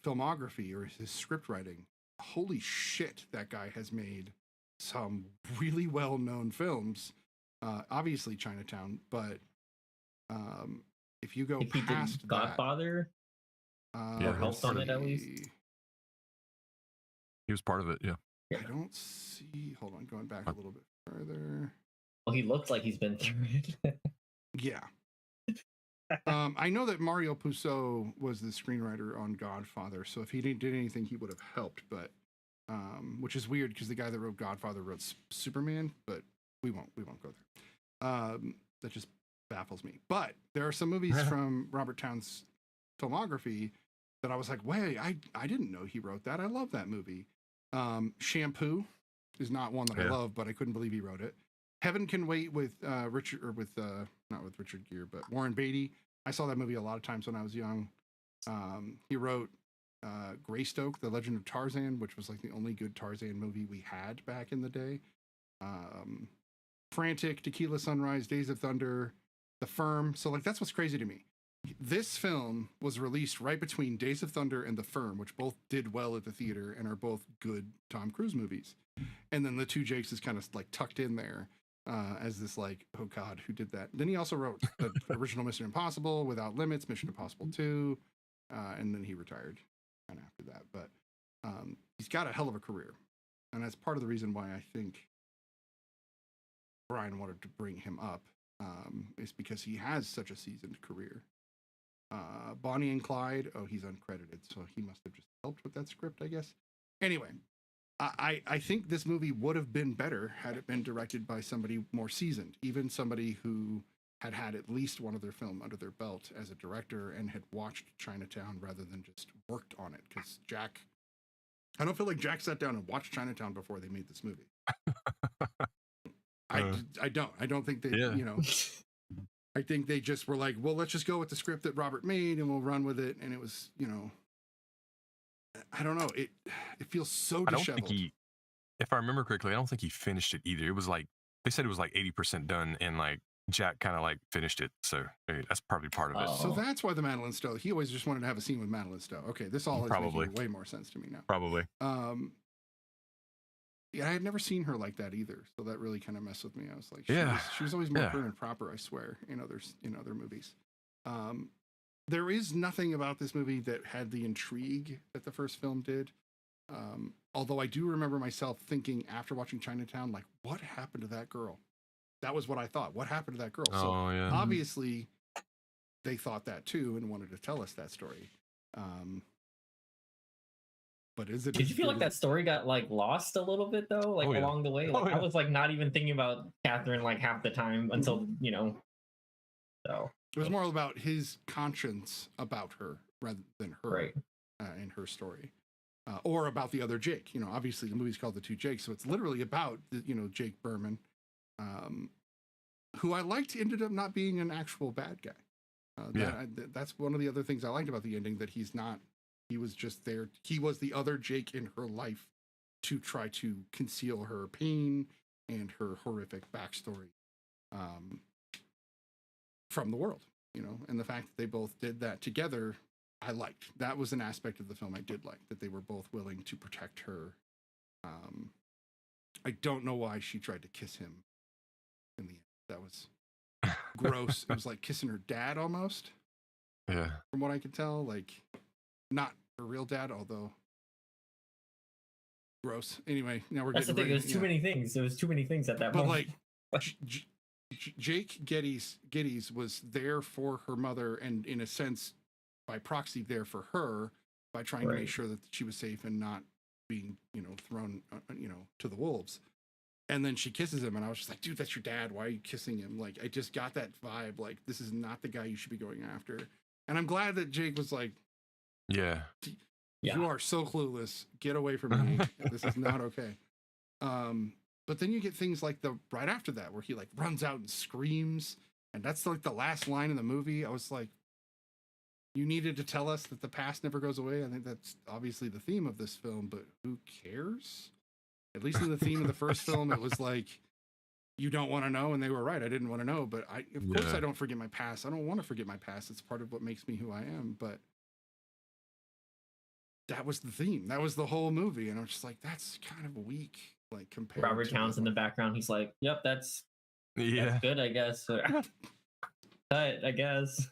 filmography or his script writing, holy shit, that guy has made some really well-known films. Obviously Chinatown, but if you go think he did past that, Godfather. Yeah, helped on it at least. He was part of it. Yeah. I don't see. Hold on, going back a little bit further. Well, he looks like he's been through it. Yeah. I know that Mario Puzo was the screenwriter on Godfather, so if he did anything, he would have helped. But which is weird because the guy that wrote Godfather wrote Superman, but we won't go there. That just baffles me. But there are some movies from Robert Towne's filmography that I was like, wait, I didn't know he wrote that. I love that movie. Shampoo is not one that I love, but I couldn't believe he wrote it. Heaven Can Wait with not with Richard Gere, but Warren Beatty. I saw that movie a lot of times when I was young. He wrote Greystoke, The Legend of Tarzan, which was like the only good Tarzan movie we had back in the day. Frantic, Tequila Sunrise, Days of Thunder, The Firm. So like that's what's crazy to me. This film was released right between Days of Thunder and The Firm, which both did well at the theater and are both good Tom Cruise movies. And then The Two Jakes is kind of like tucked in there as this like, oh God, who did that? Then he also wrote the original Mission Impossible, Without Limits, Mission Impossible 2, and then he retired kind of after that. But he's got a hell of a career. And that's part of the reason why I think Brian wanted to bring him up is because he has such a seasoned career. Bonnie and Clyde, oh, he's uncredited, so he must have just helped with that script, I guess. Anyway, I think this movie would have been better had it been directed by somebody more seasoned, even somebody who had had at least one other film under their belt as a director and had watched Chinatown rather than just worked on it. Because I don't feel like Jack sat down and watched Chinatown before they made this movie. I don't think they, you know... I think they just were like, well, let's just go with the script that Robert made and we'll run with it. And it was, you know, I don't know. It feels so disheveled. If I remember correctly, I don't think he finished it either. It was like, they said it was like 80% done and like Jack kind of like finished it. So maybe that's probably part of it. So that's why the Madeline Stowe, he always just wanted to have a scene with Madeline Stowe. Okay, this all is making way more sense to me now. Probably. Yeah, I had never seen her like that either, so that really kind of messed with me. I was like, she was always more prim and proper, I swear, in other movies. There is nothing about this movie that had the intrigue that the first film did. Although I do remember myself thinking after watching Chinatown, like, what happened to that girl? That was what I thought. What happened to that girl? So obviously they thought that too and wanted to tell us that story. But is it? Did you feel like that story got like lost a little bit though, like along the way? Like I was like not even thinking about Catherine like half the time until So it was more about his conscience about her rather than her in her story, or about the other Jake. You know, obviously the movie's called The Two Jakes, so it's literally about Jake Berman, who I liked ended up not being an actual bad guy. That's one of the other things I liked about the ending, that he's not. He was just there. He was the other Jake in her life to try to conceal her pain and her horrific backstory from the world, and the fact that they both did that together, I liked. That was an aspect of the film I did like, that they were both willing to protect her. I don't know why she tried to kiss him in the end. That was gross. It was like kissing her dad almost. Yeah. From what I could tell, like, not her real dad, although gross. Anyway, now we're That's the thing. There's too many things. There was too many things at that moment. But like, Jake Geddes was there for her mother, and in a sense, by proxy, there for her by trying to make sure that she was safe and not being, thrown, to the wolves. And then she kisses him, and I was just like, dude, that's your dad. Why are you kissing him? Like, I just got that vibe. Like, this is not the guy you should be going after. And I'm glad that Jake was like, you are so clueless. Get away from me. This is not okay. But then you get things like right after that, where he like runs out and screams, and that's like the last line in the movie. I was like, you needed to tell us that the past never goes away. I think that's obviously the theme of this film, but who cares? At least in the theme of the first film, it was like, you don't want to know, and they were right. I didn't want to know, but of course I don't forget my past. I don't want to forget my past. It's part of what makes me who I am. But that was the theme. That was the whole movie, and I'm just like, that's kind of weak. Like compared. Robert Towne's in the background. He's like, "Yep, that's good, I guess." cut, I guess.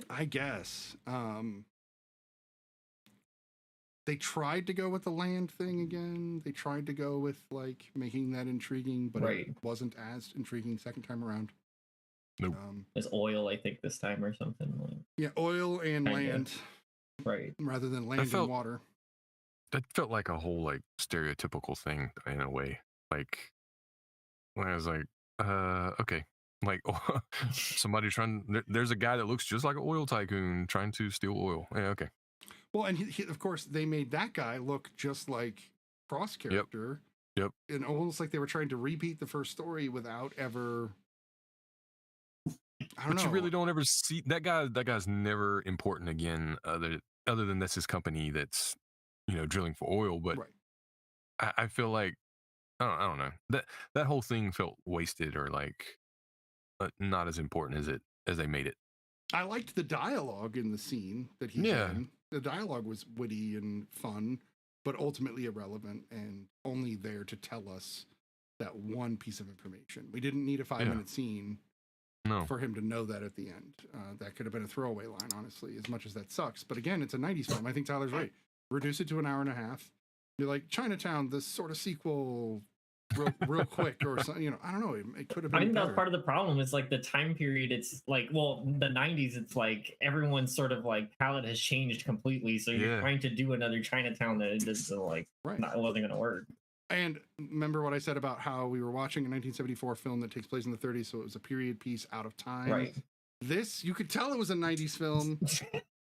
I guess. They tried to go with the land thing again. They tried to go with like making that intriguing, but Right. it wasn't as intriguing second time around. Nope. There's oil, I think, this time or something. Like, Yeah, oil and Kinda. land right. rather than land felt- and water. That felt like a whole like stereotypical thing in a way. Like when I was like, okay, like somebody there's a guy that looks just like an oil tycoon trying to steal oil. Yeah, okay. Well, and he, of course, they made that guy look just like Cross character. Yep. And almost like they were trying to repeat the first story without ever. I don't know. You really don't ever see that guy. That guy's never important again. Other than that's his company that's drilling for oil. But Right. I feel like I don't know that whole thing felt wasted or like not as important as they made it. I liked the dialogue in the scene that he's in. The dialogue was witty and fun, but ultimately irrelevant and only there to tell us that one piece of information. We didn't need a 5-minute scene for him to know that at the end. That could have been a throwaway line, honestly, as much as that sucks. But again, it's a 90s film. I think Tyler's right. Reduce it to an hour and a half. You're like, Chinatown, this sort of sequel real quick or something, I don't know. It could have been I think better. that's part of the problem is like the time period. It's like, well, the 90s, it's like everyone's sort of like palette has changed completely. So you're trying to do another Chinatown that it just like, it wasn't going to work. And remember what I said about how we were watching a 1974 film that takes place in the 30s, so it was a period piece out of time. Right. This, you could tell it was a 90s film.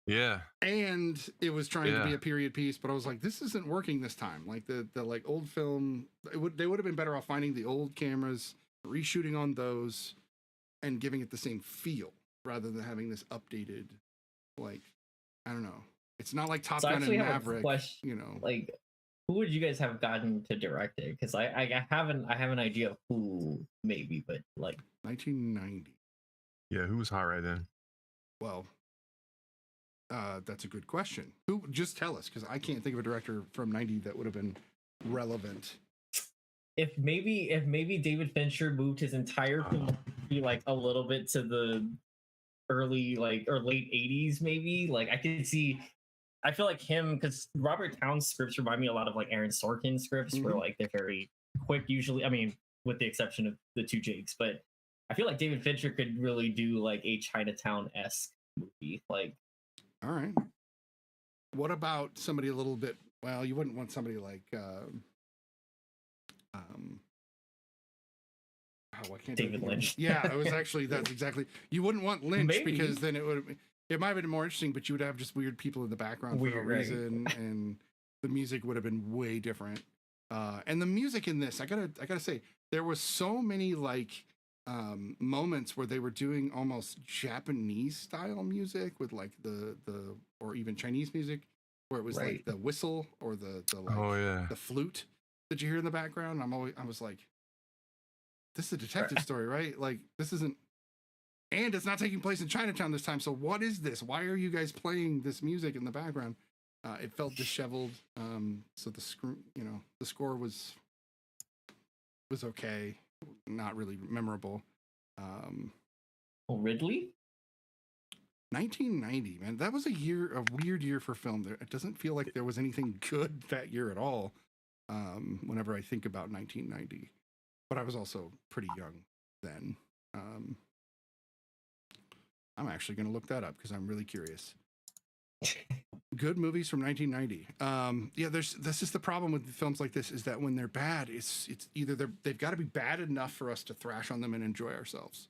Yeah. And it was trying to be a period piece, but I was like, this isn't working this time. Like the like old film, they would have been better off finding the old cameras, reshooting on those, and giving it the same feel rather than having this updated, like, I don't know. It's not like Top Gun and Maverick, like, who would you guys have gotten to direct it? Because I have an idea of who maybe, but like 1990. Yeah, who was hot right then? Well, that's a good question. Who? Just tell us, because I can't think of a director from '90 that would have been relevant. If maybe David Fincher moved his entire filmography like a little bit to the early or late '80s, maybe like I could see. I feel like him, because Robert Towne's scripts remind me a lot of like Aaron Sorkin scripts, where like they're very quick usually. I mean, with the exception of the two Jakes, but I feel like David Fincher could really do like a Chinatown-esque movie, like. All right. What about somebody a little bit? Well, you wouldn't want somebody like I can't David Lynch. Yeah, it was actually that's exactly. You wouldn't want Lynch because then it might have been more interesting, but you would have just weird people in the background for no reason, and the music would have been way different. And the music in this, I gotta say, there was so many like moments where they were doing almost Japanese style music with like the or even Chinese music where it was like the whistle or the the flute that you hear in the background. I was like, this is a detective story, right? Like this isn't, and it's not taking place in Chinatown this time. So what is this? Why are you guys playing this music in the background? It felt disheveled. So the score was okay. Not really memorable. Ridley? 1990, man. That was a weird year for film. It doesn't feel like there was anything good that year at all. Whenever I think about 1990, but I was also pretty young then. I'm actually going to look that up because I'm really curious. Good movies from 1990. Yeah, this is the problem with films like this, is that when they're bad, it's either they've got to be bad enough for us to thrash on them and enjoy ourselves,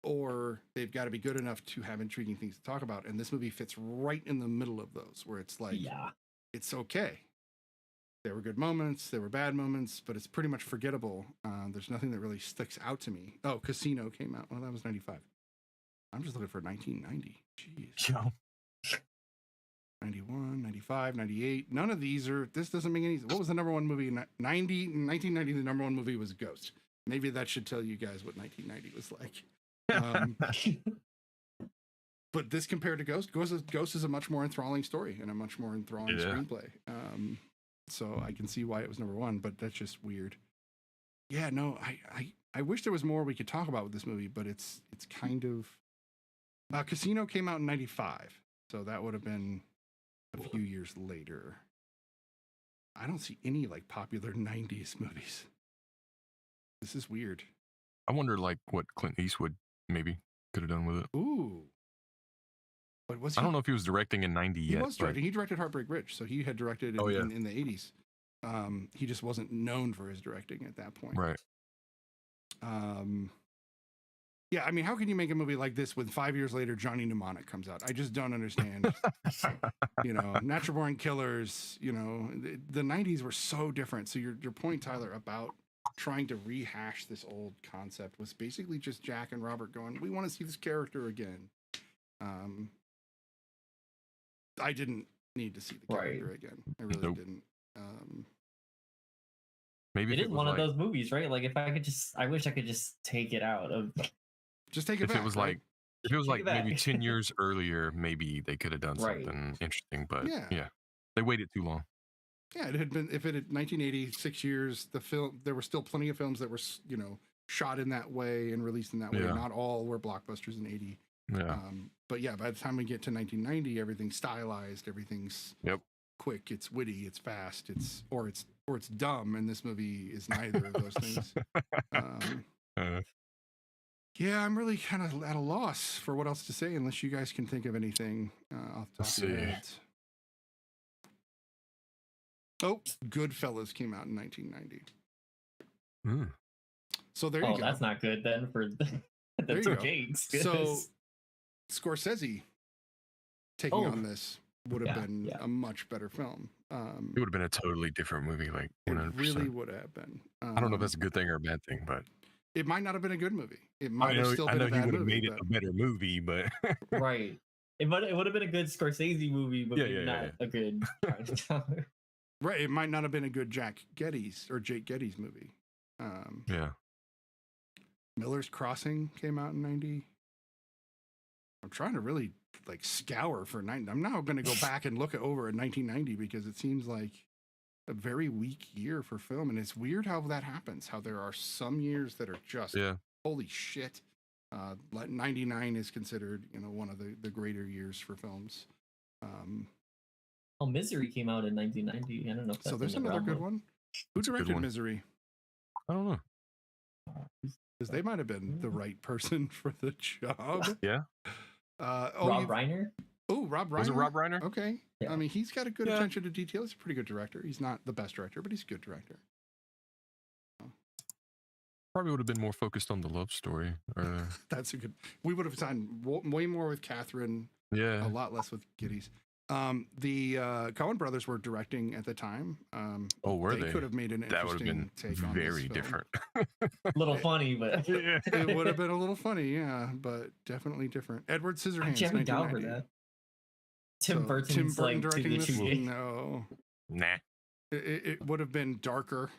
or they've got to be good enough to have intriguing things to talk about. And this movie fits right in the middle of those, where it's like, it's okay. There were good moments, there were bad moments, but it's pretty much forgettable. There's nothing that really sticks out to me. Oh, Casino came out. Well, that was 95. I'm just looking for 1990. Jeez. Yeah. 91, 95, 98. None of these are, this doesn't make any sense. What was the number one movie in 1990? The number one movie was Ghost. Maybe that should tell you guys what 1990 was like. But this compared to Ghost is a much more enthralling story and a much more enthralling screenplay. So I can see why it was number one, but that's just weird. Yeah, no, I wish there was more we could talk about with this movie, but it's kind of Casino came out in 95, so that would have been a few years later. I don't see any like popular 90s movies. This is weird. I wonder like what Clint Eastwood maybe could have done with it. Ooh. But was he? I don't know if he was directing in 90 He yet. was directing. He directed Heartbreak Ridge, so he had directed in the 80s. He just wasn't known for his directing at that point. Right. Yeah, I mean, how can you make a movie like this when 5 years later Johnny Mnemonic comes out? I just don't understand. You know, Natural Born Killers. You know, the 90s were so different. So your point, Tyler, about trying to rehash this old concept was basically just Jack and Robert going, "We want to see this character again." I didn't need to see the character again. I really didn't. Maybe it is one of those movies, right? Like if I could just, I wish I could just take it out of. Just take it back. If it was like maybe 10 years earlier, maybe they could have done something interesting. But yeah, they waited too long. Yeah, it had been, if it had 1980, 6 years, there were still plenty of films that were, you know, shot in that way and released in that way. Not all were blockbusters in 80. Yeah. But yeah, by the time we get to 1990, everything's stylized, everything's quick, it's witty, it's fast, it's dumb, and this movie is neither of those things. Yeah, I'm really kind of at a loss for what else to say, unless you guys can think of anything off the top of your heads. Oh, Goodfellas came out in 1990. So there you go. Oh, that's not good then for the two Jakes. So Scorsese taking on this would have been a much better film. It would have been a totally different movie, like 100%. It really would have been. I don't know if that's a good thing or a bad thing, but it might not have been a good movie. It might have still been a bad movie. I know he would have made it a better movie, but right. It would have been a good Scorsese movie, but maybe not a good. Right. It might not have been a good Jake Geddes movie. Miller's Crossing came out in 90. I'm trying to really like scour for 90. I'm now going to go back and look over at 1990 because it seems like a very weak year for film. And it's weird how that happens, how there are some years that are just holy shit. 99 is considered, you know, one of the greater years for films. Misery came out in 1990. I don't know if that's so there's another good one. Who directed Misery? I don't know. Because they might have been the right person for the job. Yeah. Rob Reiner? Oh, Rob Reiner. Was it Rob Reiner? Okay. Yeah. I mean, he's got a good attention to detail. He's a pretty good director. He's not the best director, but he's a good director. Probably would have been more focused on the love story. That's a good. We would have signed way more with Catherine. Yeah. A lot less with Geddes. The Coen brothers were directing at the time. Were they? Could have made an interesting take on this very different. A little funny, but it would have been a little funny, but definitely different. Edward Scissorhands. Jimmy Dow for that. Tim Burton directing this. No. Nah. It would have been darker,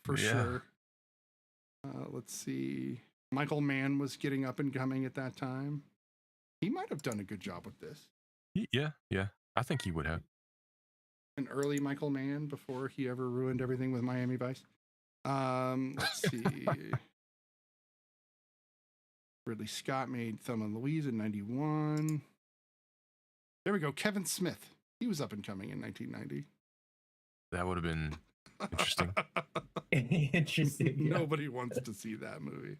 for sure. Let's see. Michael Mann was getting up and coming at that time. He might have done a good job with this. Yeah. I think he would have. An early Michael Mann before he ever ruined everything with Miami Vice. Let's see. Ridley Scott made Thelma and Louise in 91. There we go. Kevin Smith. He was up and coming in 1990. That would have been interesting. Interesting. Nobody wants to see that movie.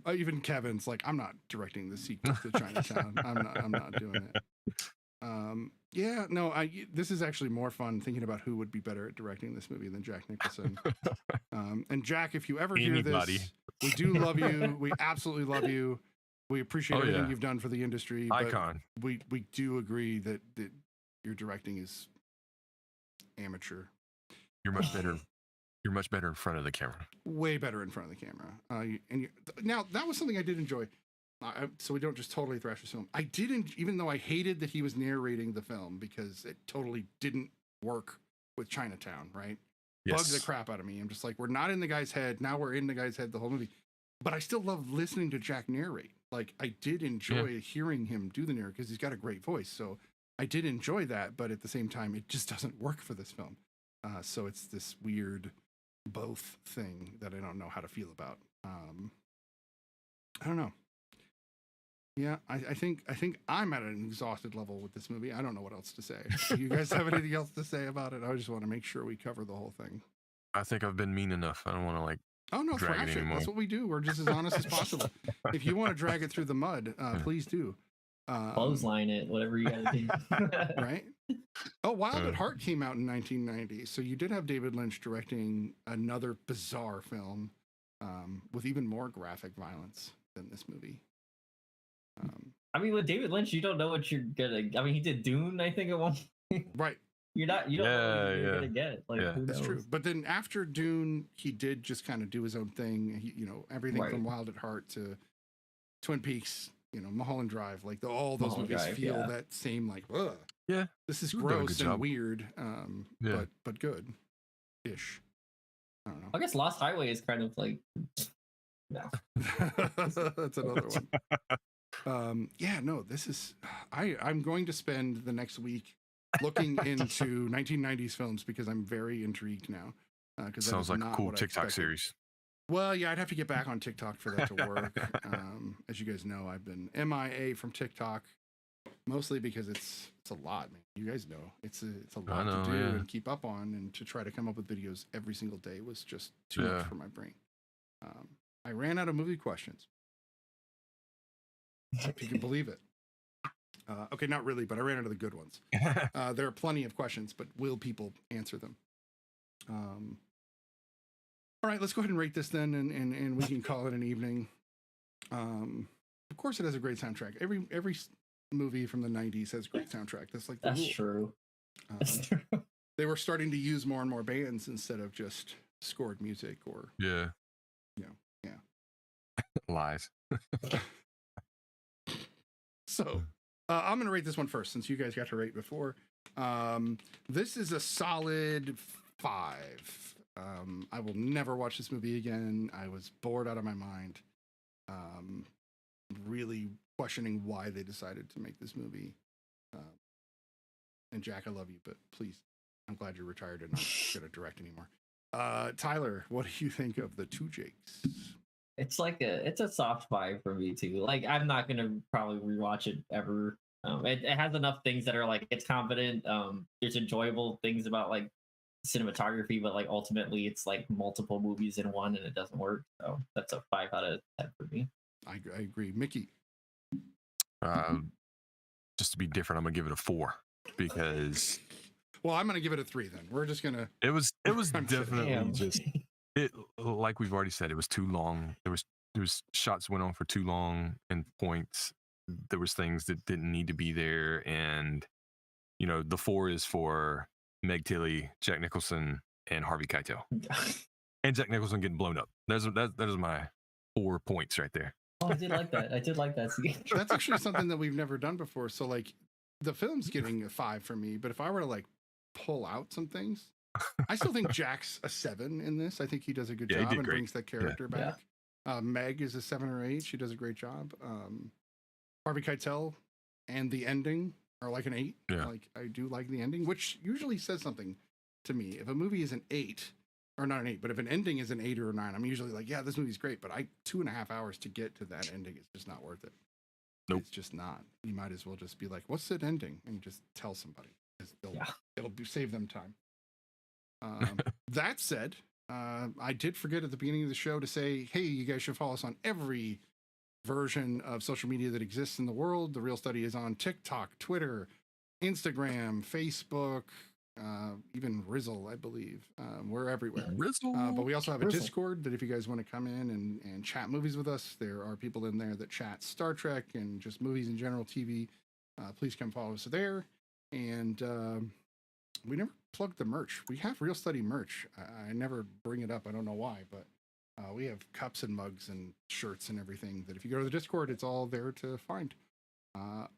Even Kevin's like, I'm not directing the sequel to Chinatown. I'm not doing it. This is actually more fun thinking about who would be better at directing this movie than Jack Nicholson. And Jack, if you ever hear this, we do love you. We absolutely love you. We appreciate everything you've done for the industry. Icon. But we do agree that your directing is amateur. You're much better. You're much better in front of the camera. Way better in front of the camera. Now, that was something I did enjoy. So we don't just totally thrash this film. I didn't, even though I hated that he was narrating the film because it totally didn't work with Chinatown, right? Yes. Bugged the crap out of me. I'm just like, we're not in the guy's head. Now we're in the guy's head the whole movie. But I still love listening to Jack narrate. Like, I did enjoy hearing him do the narration because he's got a great voice. So I did enjoy that. But at the same time, it just doesn't work for this film. So it's this weird both thing that I don't know how to feel about. I don't know. Yeah, I think I'm at an exhausted level with this movie. I don't know what else to say. Do you guys have anything else to say about it? I just want to make sure we cover the whole thing. I think I've been mean enough. I don't want to like. Oh no, drag it thrash it. anymore. That's what we do. We're just as honest as possible. If you want to drag it through the mud, please do. Clothesline it, whatever you gotta do. Right? Oh, Wild at Heart came out in 1990. So you did have David Lynch directing another bizarre film with even more graphic violence than this movie. I mean, with David Lynch, you don't know what you're gonna. I mean, he did Dune, I think, at one point. Right. You don't know what you're gonna get. Like, Yeah. who That's knows? true. But then after Dune, he did just kind of do his own thing. He, everything Right. from Wild at Heart to Twin Peaks, Mulholland Drive, like all those Mulholland movies Drive, feel yeah. that same like, ugh, Yeah. this is He was doing a gross good and job. weird, Yeah. but good ish. I don't know. I guess Lost Highway is kind of like. No. That's another one. Yeah, no, this is I'm going to spend the next week looking into 1990s films because I'm very intrigued now. Because Sounds like a cool TikTok series. Well, yeah, I'd have to get back on TikTok for that to work. As you guys know, I've been MIA from TikTok mostly because it's a lot, man. You guys know it's a lot to do and keep up on, and to try to come up with videos every single day was just too much for my brain. I ran out of movie questions. If you can believe it. Okay, not really, but I ran out of the good ones. There are plenty of questions, but will people answer them? All right, let's go ahead and rate this then, and we can call it an evening. Of course, it has a great soundtrack. Every movie from the 90s has a great soundtrack. That's like the That's rule. true. That's true. They were starting to use more and more bands instead of just scored music or Yeah. Lies. So I'm going to rate this one first since you guys got to rate before. This is a solid 5. I will never watch this movie again. I was bored out of my mind. Really questioning why they decided to make this movie. And Jack, I love you, but please, I'm glad you're retired and not going to direct anymore. Tyler, what do you think of the Two Jakes? It's like it's a soft 5 for me too. Like, I'm not gonna probably rewatch it ever. It has enough things that are like, it's confident. There's enjoyable things about like cinematography, but like ultimately it's like multiple movies in one and it doesn't work. So that's a 5 out of 10 for me. I agree. Mickey? Just to be different, I'm gonna give it a 4 because Well, I'm going to give it a 3 then. We're just going to... it was I'm definitely Damn. just it, like we've already said, it was too long. There was shots went on for too long and points. There was things that didn't need to be there, and the 4 is for Meg Tilly, Jack Nicholson, and Harvey Keitel, and Jack Nicholson getting blown up. That is my 4 points right there. Oh, I did like that. I did like that scene. That's actually something that we've never done before. So, like, the film's getting a 5 for me, but if I were to, like, pull out some things, I still think Jack's a 7 in this. I think he does a good Yeah, he job did and great. brings that character back. Meg is a 7 or 8. She does a great job. Harvey Keitel and the ending are like an 8. Yeah. Like, I do like the ending, which usually says something to me. If a movie is an 8, or not an 8, but if an ending is an 8 or a 9, I'm usually like, yeah, this movie's great, but 2.5 hours to get to that ending is just not worth it. Nope. It's just not. You might as well just be like, what's that ending? And you just tell somebody. It'll save them time. That said, I did forget at the beginning of the show to say, hey, you guys should follow us on every version of social media that exists in the world. The Real Study is on TikTok, Twitter, Instagram, Facebook, even Rizzle, I believe. We're everywhere. Rizzle. But we also have a Rizzle. Discord that if you guys want to come in and chat movies with us, there are people in there that chat Star Trek and just movies in general, TV. Please come follow us there. And we never plugged the merch. We have Real Study merch. I never bring it up. I don't know why, but we have cups and mugs and shirts and everything that if you go to the Discord, it's all there to find.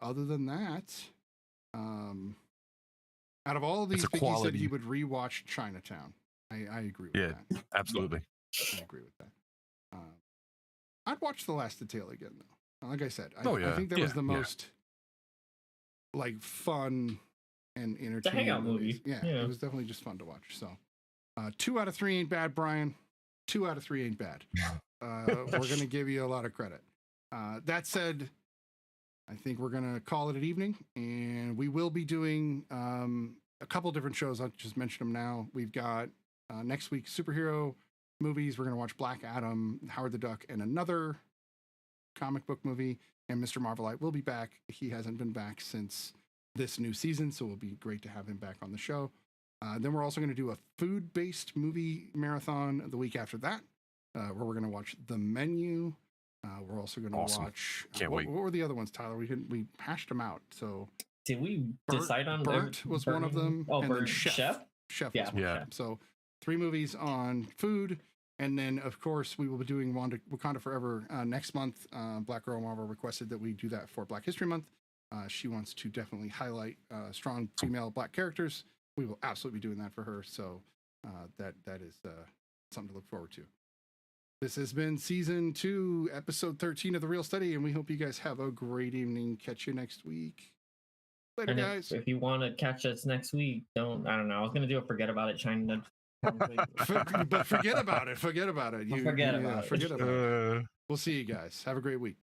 Other than that, out of all of these, Biggie said he would rewatch Chinatown. I agree with that. Absolutely. I agree with that. I'd watch The Last Detail again, though. Like I said, I think that was the most like fun and entertaining. It's a hangout movie. Yeah, it was definitely just fun to watch. So, 2 out of 3 ain't bad, Brian. 2 out of 3 ain't bad. We're gonna give you a lot of credit. That said, I think we're going to call it an evening, and we will be doing a couple different shows. I'll just mention them now. We've got next week superhero movies. We're going to watch Black Adam, Howard the Duck, and another comic book movie. And Mr. Marvelite will be back. He hasn't been back since this new season, so it'll be great to have him back on the show. Then we're also going to do a food-based movie marathon the week after that, where we're going to watch The Menu. We're also going to watch. Can't wait. What were the other ones, Tyler? We hashed them out. So did we decide on Burnt was one of them. Oh, and then Burnt. Chef. Chef Yeah. was one. Yeah. So 3 movies on food. And then, of course, we will be doing Wakanda Forever next month. BlackGirlMarvel requested that we do that for Black History Month. She wants to definitely highlight strong female Black characters. We will absolutely be doing that for her. So that is something to look forward to. This has been Season 2, Episode 13 of The Real Study, and we hope you guys have a great evening. Catch you next week. Later, And guys. if you want to catch us next week, I don't know. I was going to do a forget about it China. But forget about it. Forget about it. Forget about it. Forget about it. We'll see you guys. Have a great week.